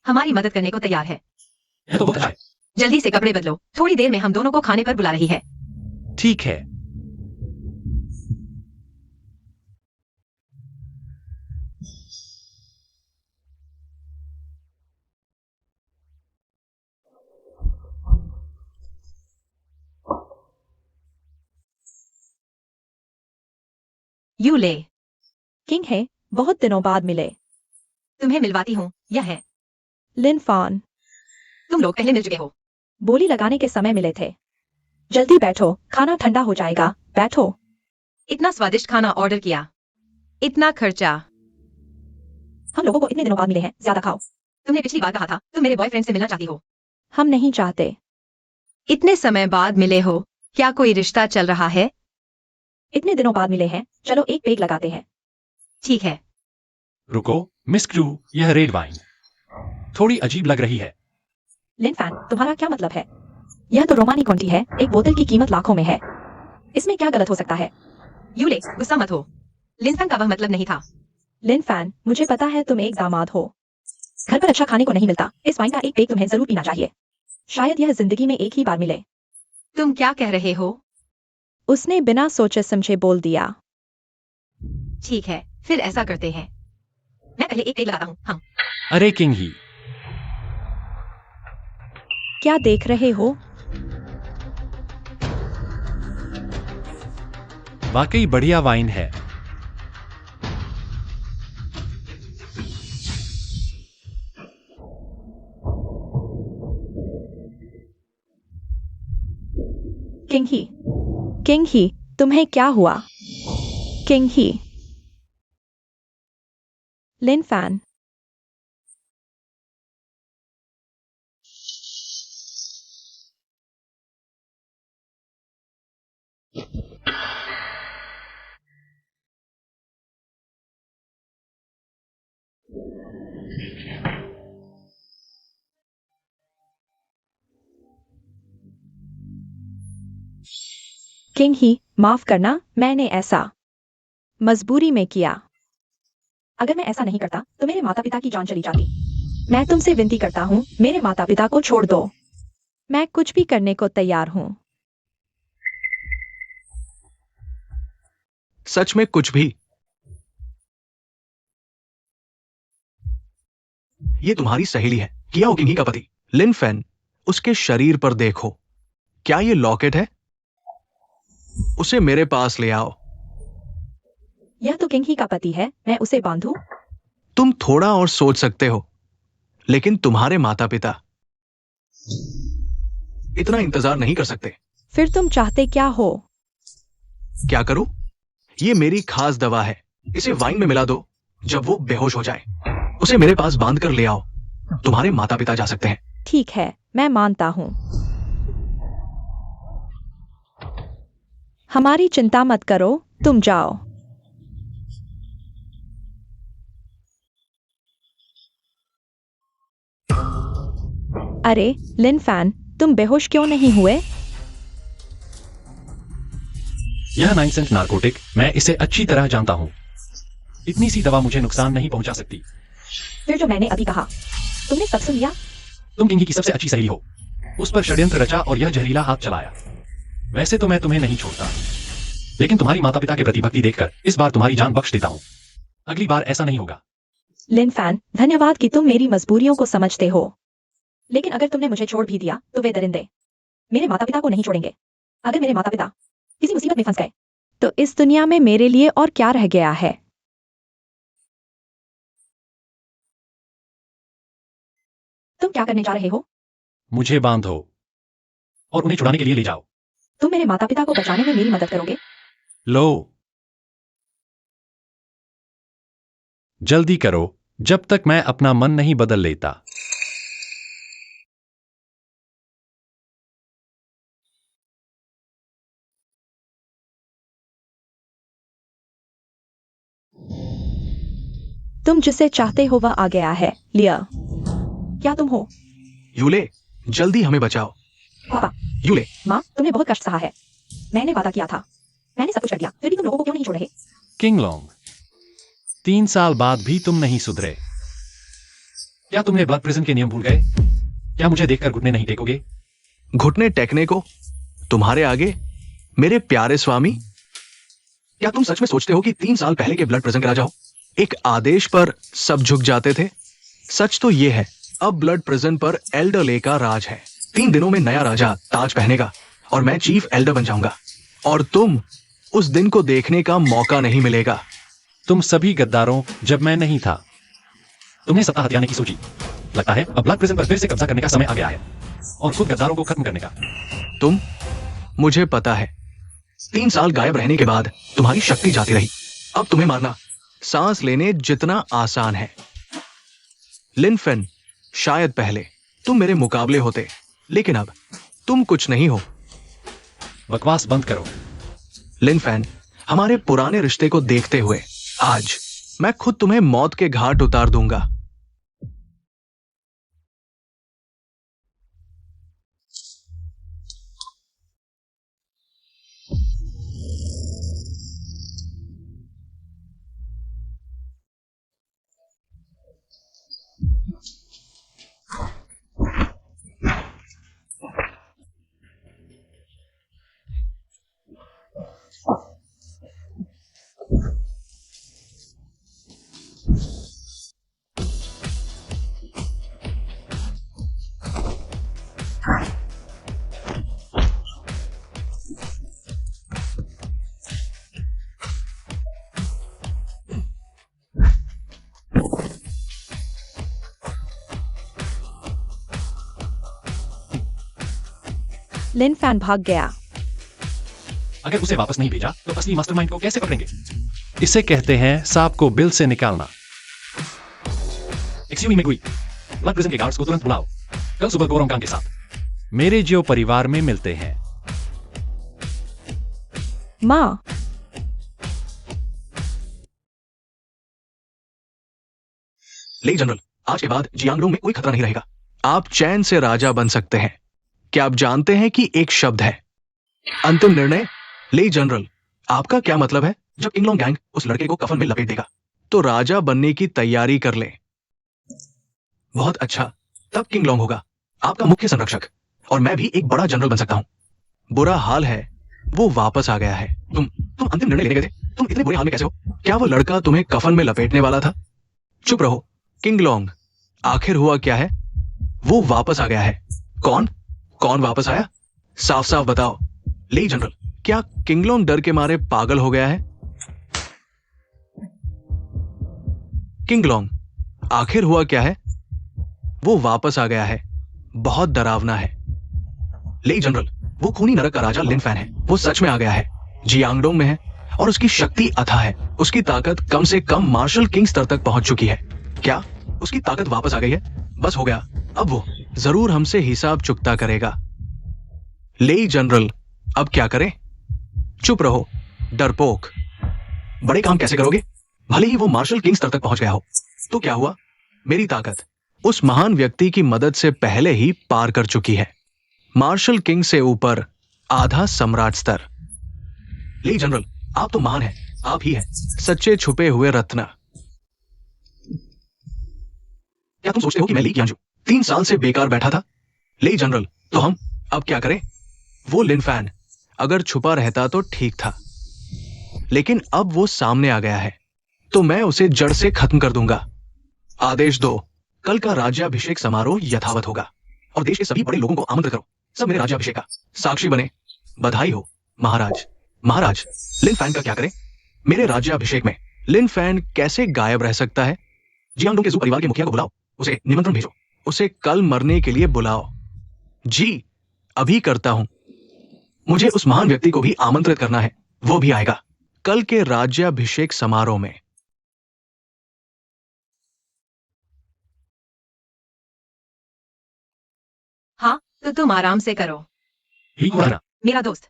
हमारी मदद करने को तैयार है। यह तो बहुत अच्छा है। जल्दी से कपड़े बदलो, थोड़ी देर में हम दोनों को खाने पर बुला रही है। ठीक है। यूले, किंग है, बहुत दिनों बाद मिले। तुम्हें मिलवाती हूँ, यह है। लिन फान, तुम लोग पहले मिल चुके हो। बोली लगाने के समय मिले थे। जल्दी बैठो, खाना ठंडा हो जाएगा, बैठो। इतना स्वादिष्ट खाना ऑर्डर किया, इतना खर्चा। हम लोगों को इतने दिनों बाद मिले हैं, ज्यादा खाओ। तुमने पिछली बार कहा था तुम मेरे बॉयफ्रेंड से मिलना चाहती हो। हम नहीं चाहते। इतने समय बाद मिले हो, क्या कोई रिश्ता चल रहा है? इतने दिनों बाद मिले हैं, चलो एक पेग लगाते हैं। ठीक है। रुको मिस क्रू, यह रेड वाइन थोड़ी अजीब लग रही है। लिन फैन, तुम्हारा क्या मतलब है? यह तो रोमानी कॉन्टी है, एक बोतल की कीमत लाखों में है। इसमें क्या गलत हो सकता है? यूले, गुस्सा मत हो। लिंसन का वह मतलब नहीं था। लिन फैन, मुझे पता है तुम एक दामाद हो। घर पर अच्छा खाने को नहीं मिलता, इस वाइन का एक पेग तुम्हें जरूर पीना चाहिए। शायद यह जिंदगी में एक ही बार मिले। तुम क्या कह रहे हो? उसने बिना सोचे समझे बोल दिया। ठीक है, फिर ऐसा करते हैं। मैं पहले एक पेग लगाता हूँ। हाँ। अरे किंग ही, क्या देख रहे हो? वाकई बढ़िया वाइन है। किंग ही, तुम्हें क्या हुआ? किंग ही। लिन फैन। किंग ही, माफ करना, मैंने ऐसा मजबूरी में किया। अगर मैं ऐसा नहीं करता तो मेरे माता पिता की जान चली जाती। मैं तुमसे विनती करता हूँ, मेरे माता पिता को छोड़ दो। मैं कुछ भी करने को तैयार हूँ। सच में कुछ भी? ये तुम्हारी सहेली है, कियाओ किंग ही का पति लिन फैन। उसके शरीर पर देखो, क्या ये लॉकेट है? उसे मेरे पास ले आओ। यह तो किंग ही का पति है, मैं उसे बांधूं? तुम थोड़ा और सोच सकते हो, लेकिन तुम्हारे माता पिता इतना इंतजार नहीं कर सकते। फिर तुम चाहते क्या हो? क्या करूं? ये मेरी खास दवा है, इसे वाइन में मिला दो। जब वो बेहोश हो जाए उसे मेरे पास बांध कर ले आओ। तुम्हारे माता पिता जा सकते हैं। ठीक है, मैं मानता हूँ। हमारी चिंता मत करो, तुम जाओ। अरे लिन फैन, तुम बेहोश क्यों नहीं हुए? यह 9 सेंट नारकोटिक, मैं इसे अच्छी तरह जानता हूं। इतनी सी दवा मुझे नुकसान नहीं पहुंचा सकती। फिर जो मैंने अभी कहा, तुमने सब सुन लिया? तुम किंगी की सबसे अच्छी सहेली हो। उस पर षड्यंत्र रचा और यह जहरीला हाथ चलाया। वैसे तो मैं तुम्हें नहीं छोड़ता, लेकिन तुम्हारी माता पिता के प्रति भक्ति देखकर इस बार तुम्हारी जान बख्श देता हूं। अगली बार ऐसा नहीं होगा। लिन फैन, धन्यवाद कि तुम मेरी मजबूरियों को समझते हो। लेकिन अगर तुमने मुझे छोड़ भी दिया तो वे दरिंदे मेरे माता पिता को नहीं छोड़ेंगे। अगर मेरे माता पिता किसी मुसीबत में फंस गए तो इस दुनिया में मेरे लिए और क्या रह गया है? तुम क्या करने जा रहे हो? मुझे बांधो और उन्हें छुड़ाने के लिए ले जाओ। तुम मेरे माता पिता को बचाने में मेरी मदद करोगे? लो, जल्दी करो जब तक मैं अपना मन नहीं बदल लेता। तुम जिसे चाहते हो वह आ गया है, लिया। क्या तुम हो? यूले, जल्दी हमें बचाओ। पापा। यूले। माँ, तुमने बहुत कष्ट सहा है। मैंने वादा किया था, मैंने सब कुछ कर दिया, फिर भी तुम लोगों को क्यों नहीं छोड़ रहे? किंगलोंग, 3 साल बाद भी तुम नहीं सुधरे। क्या तुमने ब्लड प्रिजन के नियम भूल गए? क्या मुझे देखकर घुटने नहीं टेकोगे? घुटने टेकने को तुम्हारे आगे, मेरे प्यारे स्वामी? क्या तुम सच में सोचते हो कि 3 साल पहले के ब्लड प्रिजन के राजा हो? एक आदेश पर सब झुक जाते थे। सच तो यह है, अब ब्लड प्रिजन पर एल्डर ले का राज है। 3 दिनों में नया राजा ताज पहनेगा और मैं चीफ एल्डर बन जाऊंगा, और तुम उस दिन को देखने का मौका नहीं मिलेगा। तुम सभी गद्दारों, जब मैं नहीं था तुमने सत्ता हथियाने की सोची। लगता है अब ब्लड प्रिजन पर फिर से कब्जा करने का समय आ गया है और खुद गद्दारों को खत्म करने का। मुझे पता है, 3 साल गायब रहने के बाद तुम्हारी शक्ति जाती रही। अब तुम्हें मारना सांस लेने जितना आसान है। लिन फैन, शायद पहले तुम मेरे मुकाबले होते, लेकिन अब तुम कुछ नहीं हो। बकवास बंद करो। लिन फैन, हमारे पुराने रिश्ते को देखते हुए आज मैं खुद तुम्हें मौत के घाट उतार दूंगा। लिन फैन भाग गया। अगर उसे वापस नहीं भेजा तो असली मास्टरमाइंड को कैसे पकड़ेंगे? इसे कहते हैं सांप को बिल से निकालना। एक्सक्यूज मी मेगुई, ब्लड प्रिजन के गार्ड्स को तुरंत बुलाओ, कल सुबह गोरोंकांग के साथ मेरे जियो परिवार में मिलते हैं। माँ, ले जनरल, आज के बाद जियांगडोंग में कोई खतरा नहीं रहेगा। आप चैन से राजा बन सकते हैं। क्या आप जानते हैं कि एक शब्द है अंतिम निर्णय? ले जनरल, आपका क्या मतलब है? जब किंगलोंग गैंग उस लड़के को कफन में लपेट देगा तो राजा बनने की तैयारी कर ले। बहुत अच्छा, तब किंगलोंग होगा आपका मुख्य संरक्षक और मैं भी एक बड़ा जनरल बन सकता हूं। बुरा हाल है, वो वापस आ गया है। तुम अंतिम निर्णय लेने गए थे, तुम इतने बुरे हाल में कैसे हो? क्या वो लड़का तुम्हें कफन में लपेटने वाला था? चुप रहो किंगलोंग, आखिर हुआ क्या है? वो वापस आ गया है। कौन वापस आया? साफ साफ बताओ। ले जनरल, क्या किंगलोंग डर के मारे पागल हो गया है? किंगलोंग, आखिर हुआ क्या है? वो वापस आ गया है। बहुत डरावना है। ले जनरल, वो खूनी नरक का राजा लिन फैन है। वो सच में आ गया है, जियांगडोंग में है और उसकी शक्ति अथाह है। उसकी ताकत कम से कम मार्शल किंग स्तर तक पहुंच चुकी है। क्या उसकी ताकत वापस आ गई है? बस हो गया, अब वो जरूर हमसे हिसाब चुकता करेगा। ले जनरल, अब क्या करें? चुप रहो डरपोक। बड़े काम कैसे करोगे? भले ही वो मार्शल किंग स्तर तक पहुंच गया हो तो क्या हुआ? मेरी ताकत उस महान व्यक्ति की मदद से पहले ही पार कर चुकी है। मार्शल किंग से ऊपर आधा सम्राट स्तर। ले जनरल, आप तो महान हैं, आप ही हैं सच्चे छुपे हुए रत्न। क्या तुम सोचते हो कि मैं ली कियांजू 3 साल से बेकार बैठा था? ले जनरल, तो हम अब क्या करें? वो लिन फैन अगर छुपा रहता तो ठीक था, लेकिन अब वो सामने आ गया है तो मैं उसे जड़ से खत्म कर दूंगा। आदेश दो, कल का राज्याभिषेक समारोह यथावत होगा और देश के सभी बड़े लोगों को आमंत्रित करो। सब मेरे राज्याभिषेक का साक्षी बने। बधाई हो महाराज। महाराज, लिन फैन का क्या करें? मेरे राज्याभिषेक में लिन फैन कैसे गायब रह सकता है? जियांगडोंग के जू परिवार के मुखिया को बुलाओ, उसे निमंत्रण भेजो। उसे कल मरने के लिए बुलाओ। जी, अभी करता हूं। मुझे उस महान व्यक्ति को भी आमंत्रित करना है, वो भी आएगा कल के राज्याभिषेक समारोह में। हाँ, तो तुम आराम से करो। ठीक हुआ ना? मेरा दोस्त,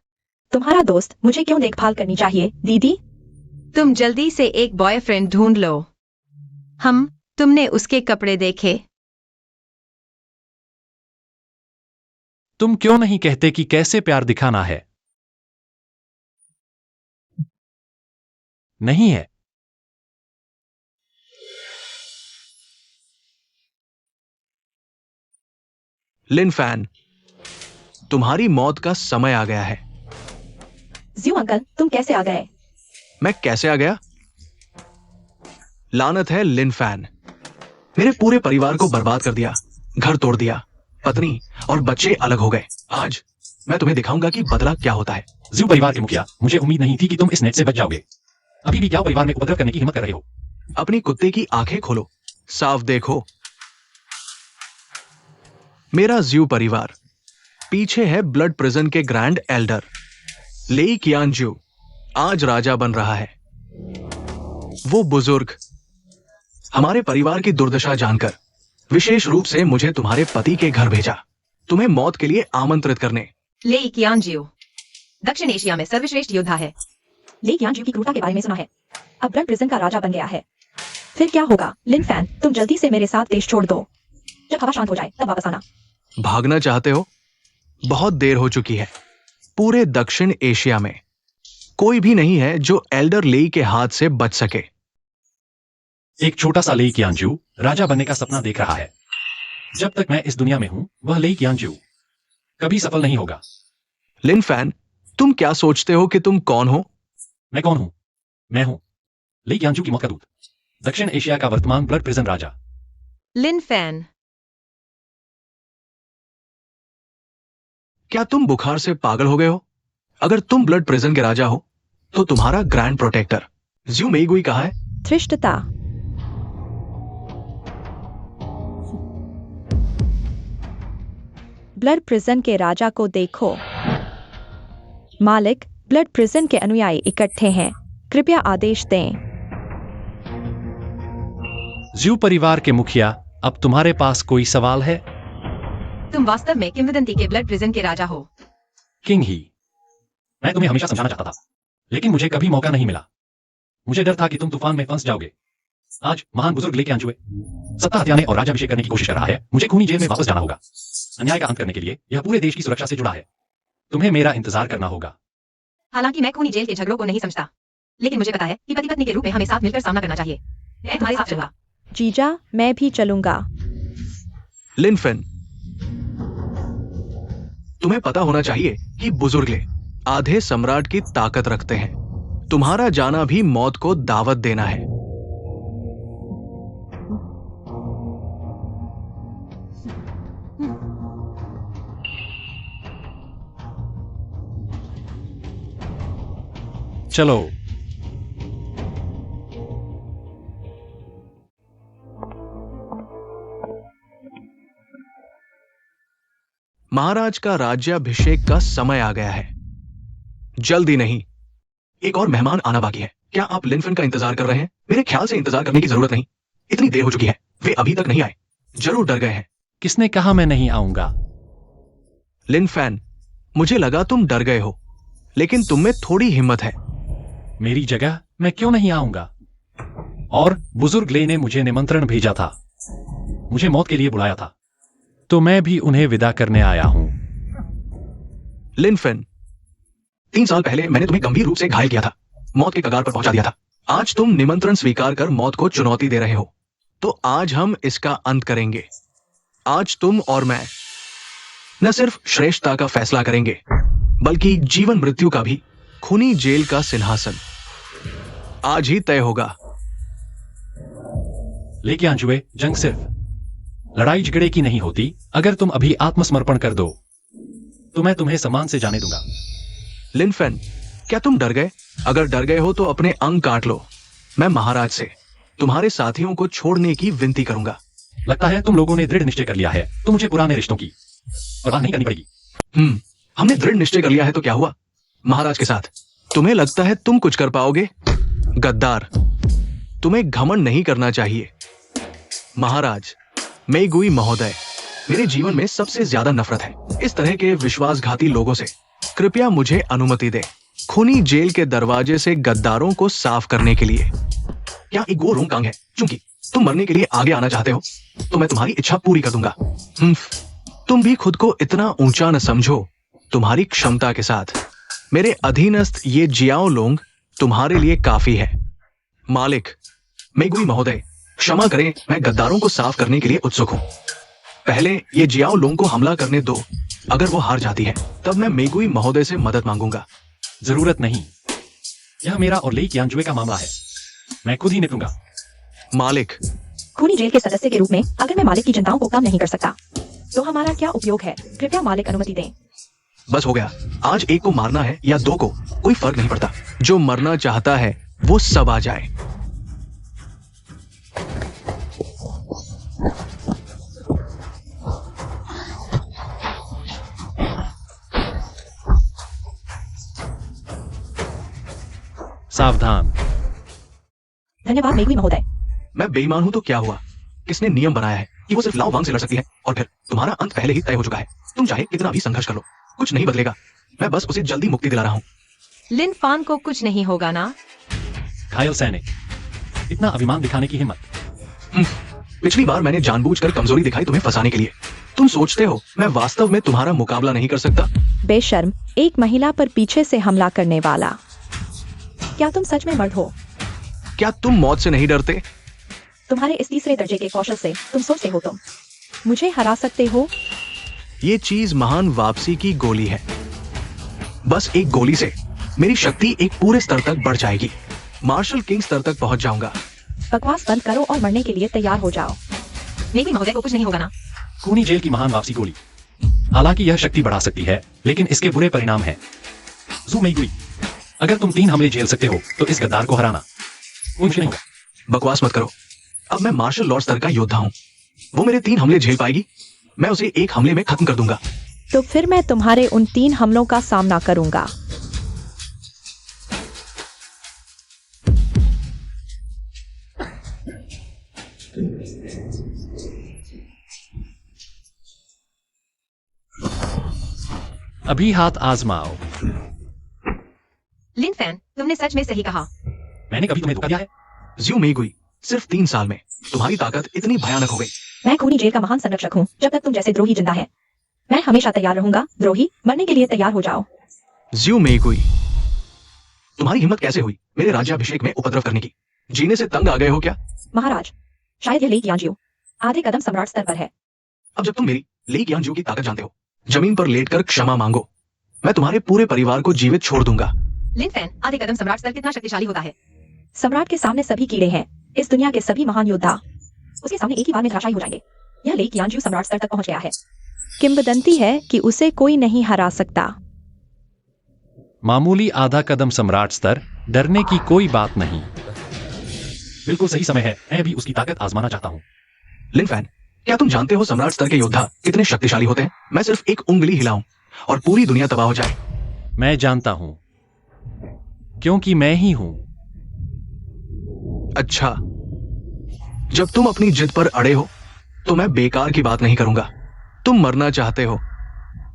तुम्हारा दोस्त मुझे क्यों देखभाल करनी चाहिए दीदी? तुम जल्दी से एक बॉयफ्रेंड ढूंढ लो। तुमने उसके कपड़े देखे? तुम क्यों नहीं कहते कि कैसे प्यार दिखाना है? नहीं है। लिन फैन, तुम्हारी मौत का समय आ गया है। ज्यू अंकल, तुम कैसे आ गए? मैं कैसे आ गया? लानत है लिन फैन, मेरे पूरे परिवार को बर्बाद कर दिया, घर तोड़ दिया, पत्नी और बच्चे अलग हो गए। आज मैं तुम्हें दिखाऊंगा कि बदला क्या होता है। ज्यू परिवार के मुखिया, मुझे उम्मीद नहीं थी कि तुम इस नेट से बच जाओगे। अभी भी क्या परिवार में उपद्रव करने की हिम्मत कर रहे हो? अपनी कुत्ते की आंखें खोलो, साफ देखो। मेरा ज्यू परिवार, पीछे है ब्लड प्रिजन के ग्रैंड एल्डर लेई कियांजू, आज राजा बन रहा है। वो बुजुर्ग हमारे परिवार की दुर्दशा जानकर विशेष रूप से मुझे तुम्हारे पति के घर भेजा, तुम्हें मौत के लिए आमंत्रित करने। ले कियांजियो दक्षिण एशिया में सर्वश्रेष्ठ योद्धा है। ले कियांजू की क्रूरता के बारे में सुना है। अब ब्लड प्रिजन का राजा बन गया है। फिर क्या होगा? लिन फैन, तुम जल्दी से मेरे साथ देश छोड़ दो। जब हवा शांत हो जाए तब वापस आना। भागना चाहते हो? बहुत देर हो चुकी है। पूरे दक्षिण एशिया में कोई भी नहीं है जो एल्डर लेई के हाथ से बच सके। एक छोटा सा लेई कियांजू राजा बनने का सपना देख रहा है। जब तक मैं इस दुनिया में हूं, वह लेई कियांजू कभी सफल नहीं होगा। लिन फैन, तुम क्या सोचते हो कि तुम कौन हो? मैं कौन हूं? मैं हूं लेई कियांजू की मौत का दूत, दक्षिण एशिया का वर्तमान ब्लड प्रिजन राजा। लिन फैन, क्या तुम बुखार से पागल हो गए हो? अगर तुम ब्लड प्रिजन के राजा हो तो तुम्हारा ग्रैंड प्रोटेक्टर ज्यू मेईगुई कहाँ है? धृष्टता। ब्लड प्रिजन के राजा को देखो। मालिक, ब्लड प्रिजन के अनुयायी इकट्ठे हैं। कृपया आदेश दें। ज्यू परिवार के मुखिया, अब तुम्हारे पास कोई सवाल है? तुम वास्तव में किंवदंती के ब्लड प्रिजन के राजा हो। किंग ही, मैं तुम्हें हमेशा समझाना चाहता था, लेकिन मुझे कभी मौका नहीं मिला। मुझे डर था कि तुम तूफान में फंस जाओगे। आज महान बुजुर्ग लेके आंजुए सत्ता हथियाने और राज्याभिषेक करने की कोशिश कर रहा है। मुझे खूनी जेल में वापस जाना होगा। अन्याय का अंत करने के लिए यह पूरे देश की सुरक्षा से जुड़ा है। तुम्हें मेरा इंतजार करना होगा। हालांकि मैं खूनी जेल के झगड़ों को नहीं समझता, लेकिन मुझे पता है कि पति पत्नी के रूप में हमें साथ मिलकर सामना करना चाहिए। मैं तुम्हारे साथ चलूंगा। जीजा, मैं भी चलूंगा। लिन फेन, तुम्हें पता होना चाहिए कि बुजुर्ग ले आधे सम्राट की ताकत रखते हैं। तुम्हारा जाना भी मौत को दावत देना है। चलो। महाराज का राज्याभिषेक का समय आ गया है। जल्दी नहीं, एक और मेहमान आना बाकी है। क्या आप लिन फेन का इंतजार कर रहे हैं? मेरे ख्याल से इंतजार करने की जरूरत नहीं। इतनी देर हो चुकी है, वे अभी तक नहीं आए। जरूर डर गए हैं। किसने कहा मैं नहीं आऊंगा? लिन फेन, मुझे लगा तुम डर गए हो, लेकिन तुम में थोड़ी हिम्मत है। मेरी जगह मैं क्यों नहीं आऊंगा? और बुजुर्ग ले ने मुझे निमंत्रण भेजा था, मुझे मौत के लिए बुलाया था, तो मैं भी उन्हें विदा करने आया हूं। लिन फेन, 3 साल पहले मैंने तुम्हें गंभीर रूप से घायल किया था, मौत के कगार पर पहुंचा दिया था। आज तुम निमंत्रण स्वीकार कर मौत को चुनौती दे रहे हो, तो आज हम इसका अंत करेंगे। आज तुम और मैं न सिर्फ श्रेष्ठता का फैसला करेंगे, बल्कि जीवन मृत्यु का भी। खूनी जेल का सिंहासन आज ही तय होगा। लेके आंजुए, जंग सिर्फ लड़ाई झगड़े की नहीं होती। अगर तुम अभी आत्मसमर्पण कर दो तो मैं तुम्हें सम्मान से जाने दूंगा। लिन फेन, क्या तुम डर गए? अगर डर गए हो तो अपने अंग काट लो। मैं महाराज से तुम्हारे साथियों को छोड़ने की विनती करूंगा। लगता है तुम लोगों ने दृढ़ निश्चय कर लिया है, तो मुझे पुराने रिश्तों की परवाह नहीं करनी पड़ेगी। हमने दृढ़ निश्चय कर लिया है तो क्या हुआ? महाराज के साथ तुम्हें लगता है तुम कुछ कर पाओगे? गद्दार, तुम्हें घमंड नहीं करना चाहिए। महाराज मेगुई महोदय, मेरे जीवन में सबसे ज्यादा नफरत है इस तरह के विश्वासघाती लोगों से। कृपया मुझे अनुमति दें खूनी जेल के दरवाजे से गद्दारों को साफ करने के लिए। क्या एक वो रोंग कांग है? चूंकि तुम मरने के लिए आगे आना चाहते हो, तो मैं तुम्हारी इच्छा पूरी कर दूंगा। तुम भी खुद को इतना ऊंचा न समझो। तुम्हारी क्षमता के साथ मेरे अधीनस्थ ये जियाओ लोंग तुम्हारे लिए काफी है। मालिक मेगुई महोदय, क्षमा करें, मैं गद्दारों को साफ करने के लिए उत्सुक हूं। पहले ये जियाओ लोंग को हमला करने दो। अगर वो हार जाती है, तब मैं मेगुई महोदय से मदद मांगूंगा। जरूरत नहीं, यह मेरा और लेई कियांजुए का मामला है। मैं खुद ही निपटूंगा। मालिक, खूनी जेल के सदस्य के रूप में अगर मैं मालिक की चिंताओं को कम नहीं कर सकता, तो हमारा क्या उपयोग है? कृपया मालिक अनुमति दें। बस हो गया। आज एक को मारना है या 2 को, कोई फर्क नहीं पड़ता। जो मरना चाहता है वो सब आ जाए। सावधान। धन्यवाद मेगुई महोदय। मैं बेईमान हूं तो क्या हुआ? किसने नियम बनाया है कि वो सिर्फ लाओ वांग से लड़ सकती है? और फिर तुम्हारा अंत पहले ही तय हो चुका है। तुम चाहे कितना भी संघर्ष कर लो, कुछ नहीं बदलेगा। मैं बस उसे जल्दी मुक्ति दिला रहा हूं। लिन फान को कुछ नहीं होगा ना? घायल सैनिक, इतना अभिमान दिखाने की हिम्मत। पिछली बार मैंने जानबूझकर कमजोरी दिखाई तुम्हें फंसाने के लिए। तुम सोचते हो मैं वास्तव में तुम्हारा मुकाबला नहीं कर सकता? बेशर्म, एक महिला पर पीछे से हमला करने वाला। क्या तुम सच में मर्द हो? क्या तुम मौत से नहीं डरते? तुम्हारे इस तीसरे दर्जे के कौशल से तुम सोचते हो तुम मुझे हरा सकते हो? ये चीज महान वापसी की गोली है। बस एक गोली से मेरी शक्ति एक पूरे स्तर तक बढ़ जाएगी। मार्शल किंग स्तर तक पहुंच जाऊंगा। बकवास बंद करो और मरने के लिए तैयार हो जाओ। मेगुई महोदय को कुछ नहीं होगा ना? खूनी जेल की महान वापसी गोली। हालांकि यह शक्ति बढ़ा सकती है, लेकिन इसके बुरे परिणाम हैं। ज़ू मेगुई, अगर तुम 3 हमले झेल सकते हो तो इस गद्दार को हराना कोई मुश्किल नहीं होगा। बकवास मत करो। अब मैं मार्शल लॉर्ड स्तर का योद्धा हूं। वो मेरे 3 हमले झेल पाएगी? मैं उसे एक हमले में खत्म कर दूंगा। तो फिर मैं तुम्हारे उन 3 हमलों का सामना करूंगा। अभी हाथ आजमाओ। लिन फैन, तुमने सच में सही कहा। मैंने कभी तुम्हें धोखा दिया है? ज्यू मेगुई, सिर्फ 3 साल में तुम्हारी ताकत इतनी भयानक हो गई। मैं खूनी जेल का महान संरक्षक हूँ जब तक तुम जैसे द्रोही जिंदा है। मैं हमेशा तैयार रहूंगा। द्रोही, मरने के लिए तैयार हो जाओ। ज्यू मेगुई, तुम्हारी हिम्मत कैसे हुई मेरे राज्याभिषेक में उपद्रव करने की? जीने से तंग आ गए हो क्या? महाराज, शायद यह लेक याजियो आधे कदम सम्राट स्तर पर है। अब जब तुम मेरी लेक यांजू की ताकत जानते हो, जमीन पर लेटकर क्षमा मांगो। मैं तुम्हारे पूरे परिवार को जीवित छोड़ दूंगा। लिन फैन, आधे कदम सम्राट स्तर कितना शक्तिशाली होता है? सम्राट के सामने सभी कीड़े हैं। इस दुनिया के सभी महान योद्धा उसके सामने एक ही बार में धराशायी हो जाएंगे। यह लेक याजियो सम्राट स्तर तक पहुंच गया है। किंवदंती है कि उसे कोई नहीं हरा सकता। मामूली आधा कदम सम्राट स्तर, डरने की कोई बात नहीं। बिल्कुल सही समय है, मैं भी उसकी ताकत आजमाना चाहता हूँ। लिन फैन, क्या तुम जानते हो सम्राट स्तर के योद्धा कितने शक्तिशाली होते हैं? मैं सिर्फ एक उंगली हिलाऊं और पूरी दुनिया तबाह हो जाए। मैं जानता हूं, क्योंकि मैं ही हूं। अच्छा, जब तुम अपनी जिद पर अड़े हो तो मैं बेकार की बात नहीं करूंगा। तुम मरना चाहते हो,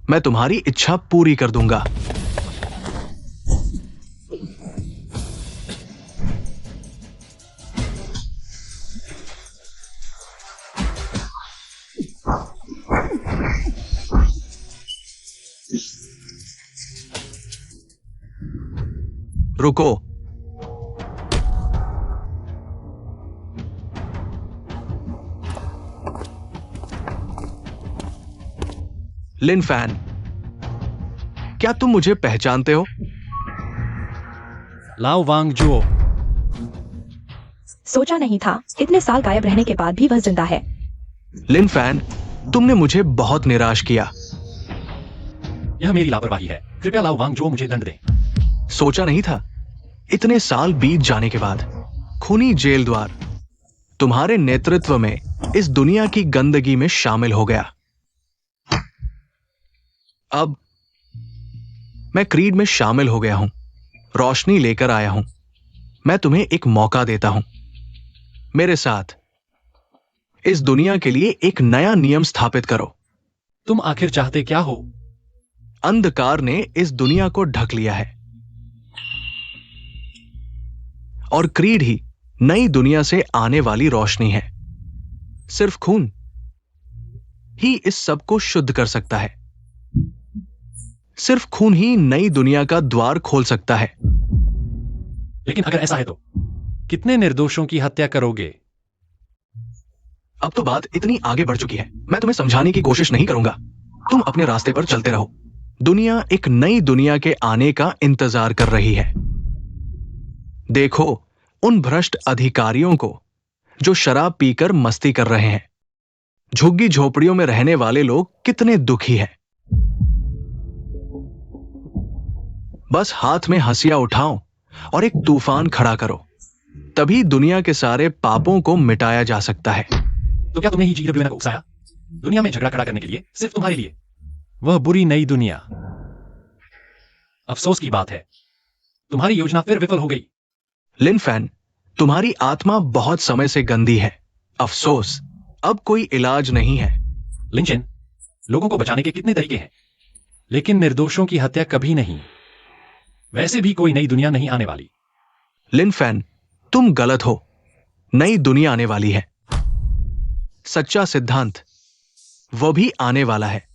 मैं तुम्हारी इच्छा पूरी कर दूंगा। रुको, लिन फैन, क्या तुम मुझे पहचानते हो? लाओ वांगजो। सोचा नहीं था इतने साल गायब रहने के बाद भी वह जिंदा है। लिन फैन, तुमने मुझे बहुत निराश किया। यह मेरी लापरवाही है। कृपया लाओ वांगजो मुझे दंड दें। सोचा नहीं था इतने साल बीत जाने के बाद खूनी जेल द्वार तुम्हारे नेतृत्व में इस दुनिया की गंदगी में शामिल हो गया। अब मैं क्रीड में शामिल हो गया हूं, रोशनी लेकर आया हूं। मैं तुम्हें एक मौका देता हूं। मेरे साथ इस दुनिया के लिए एक नया नियम स्थापित करो। तुम आखिर चाहते क्या हो? अंधकार ने इस दुनिया को ढक लिया है और क्रीड ही नई दुनिया से आने वाली रोशनी है। सिर्फ खून ही इस सब को शुद्ध कर सकता है। सिर्फ खून ही नई दुनिया का द्वार खोल सकता है। लेकिन अगर ऐसा है तो कितने निर्दोषों की हत्या करोगे? अब तो बात इतनी आगे बढ़ चुकी है, मैं तुम्हें समझाने की कोशिश नहीं करूंगा। तुम अपने रास्ते पर चलते रहो। दुनिया एक नई दुनिया के आने का इंतजार कर रही है। देखो उन भ्रष्ट अधिकारियों को जो शराब पीकर मस्ती कर रहे हैं। झुग्गी झोपड़ियों में रहने वाले लोग कितने दुखी हैं। बस हाथ में हंसिया उठाओ और एक तूफान खड़ा करो, तभी दुनिया के सारे पापों को मिटाया जा सकता है। तो क्या तुमने ही GWN को उकसाया दुनिया में झगड़ा खड़ा करने के लिए, सिर्फ तुम्हारे लिए? वह बुरी नई दुनिया। अफसोस की बात है, तुम्हारी योजना फिर विफल हो गई। लिन फैन, तुम्हारी आत्मा बहुत समय से गंदी है। अफसोस, अब कोई इलाज नहीं है। लिंचन, लोगों को बचाने के कितने तरीके हैं, लेकिन निर्दोषों की हत्या कभी नहीं। वैसे भी कोई नई दुनिया नहीं आने वाली। लिन फैन, तुम गलत हो। नई दुनिया आने वाली है। सच्चा सिद्धांत वह भी आने वाला है।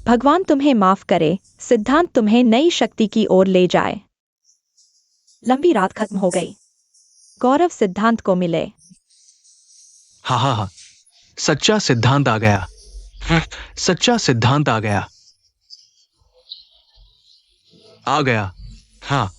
भगवान तुम्हें माफ करे, सिद्धांत तुम्हें नई शक्ति की ओर ले जाए। लंबी रात खत्म हो गई। गौरव सिद्धांत को मिले। हा, सच्चा सिद्धांत आ गया। सच्चा सिद्धांत आ गया। हाँ,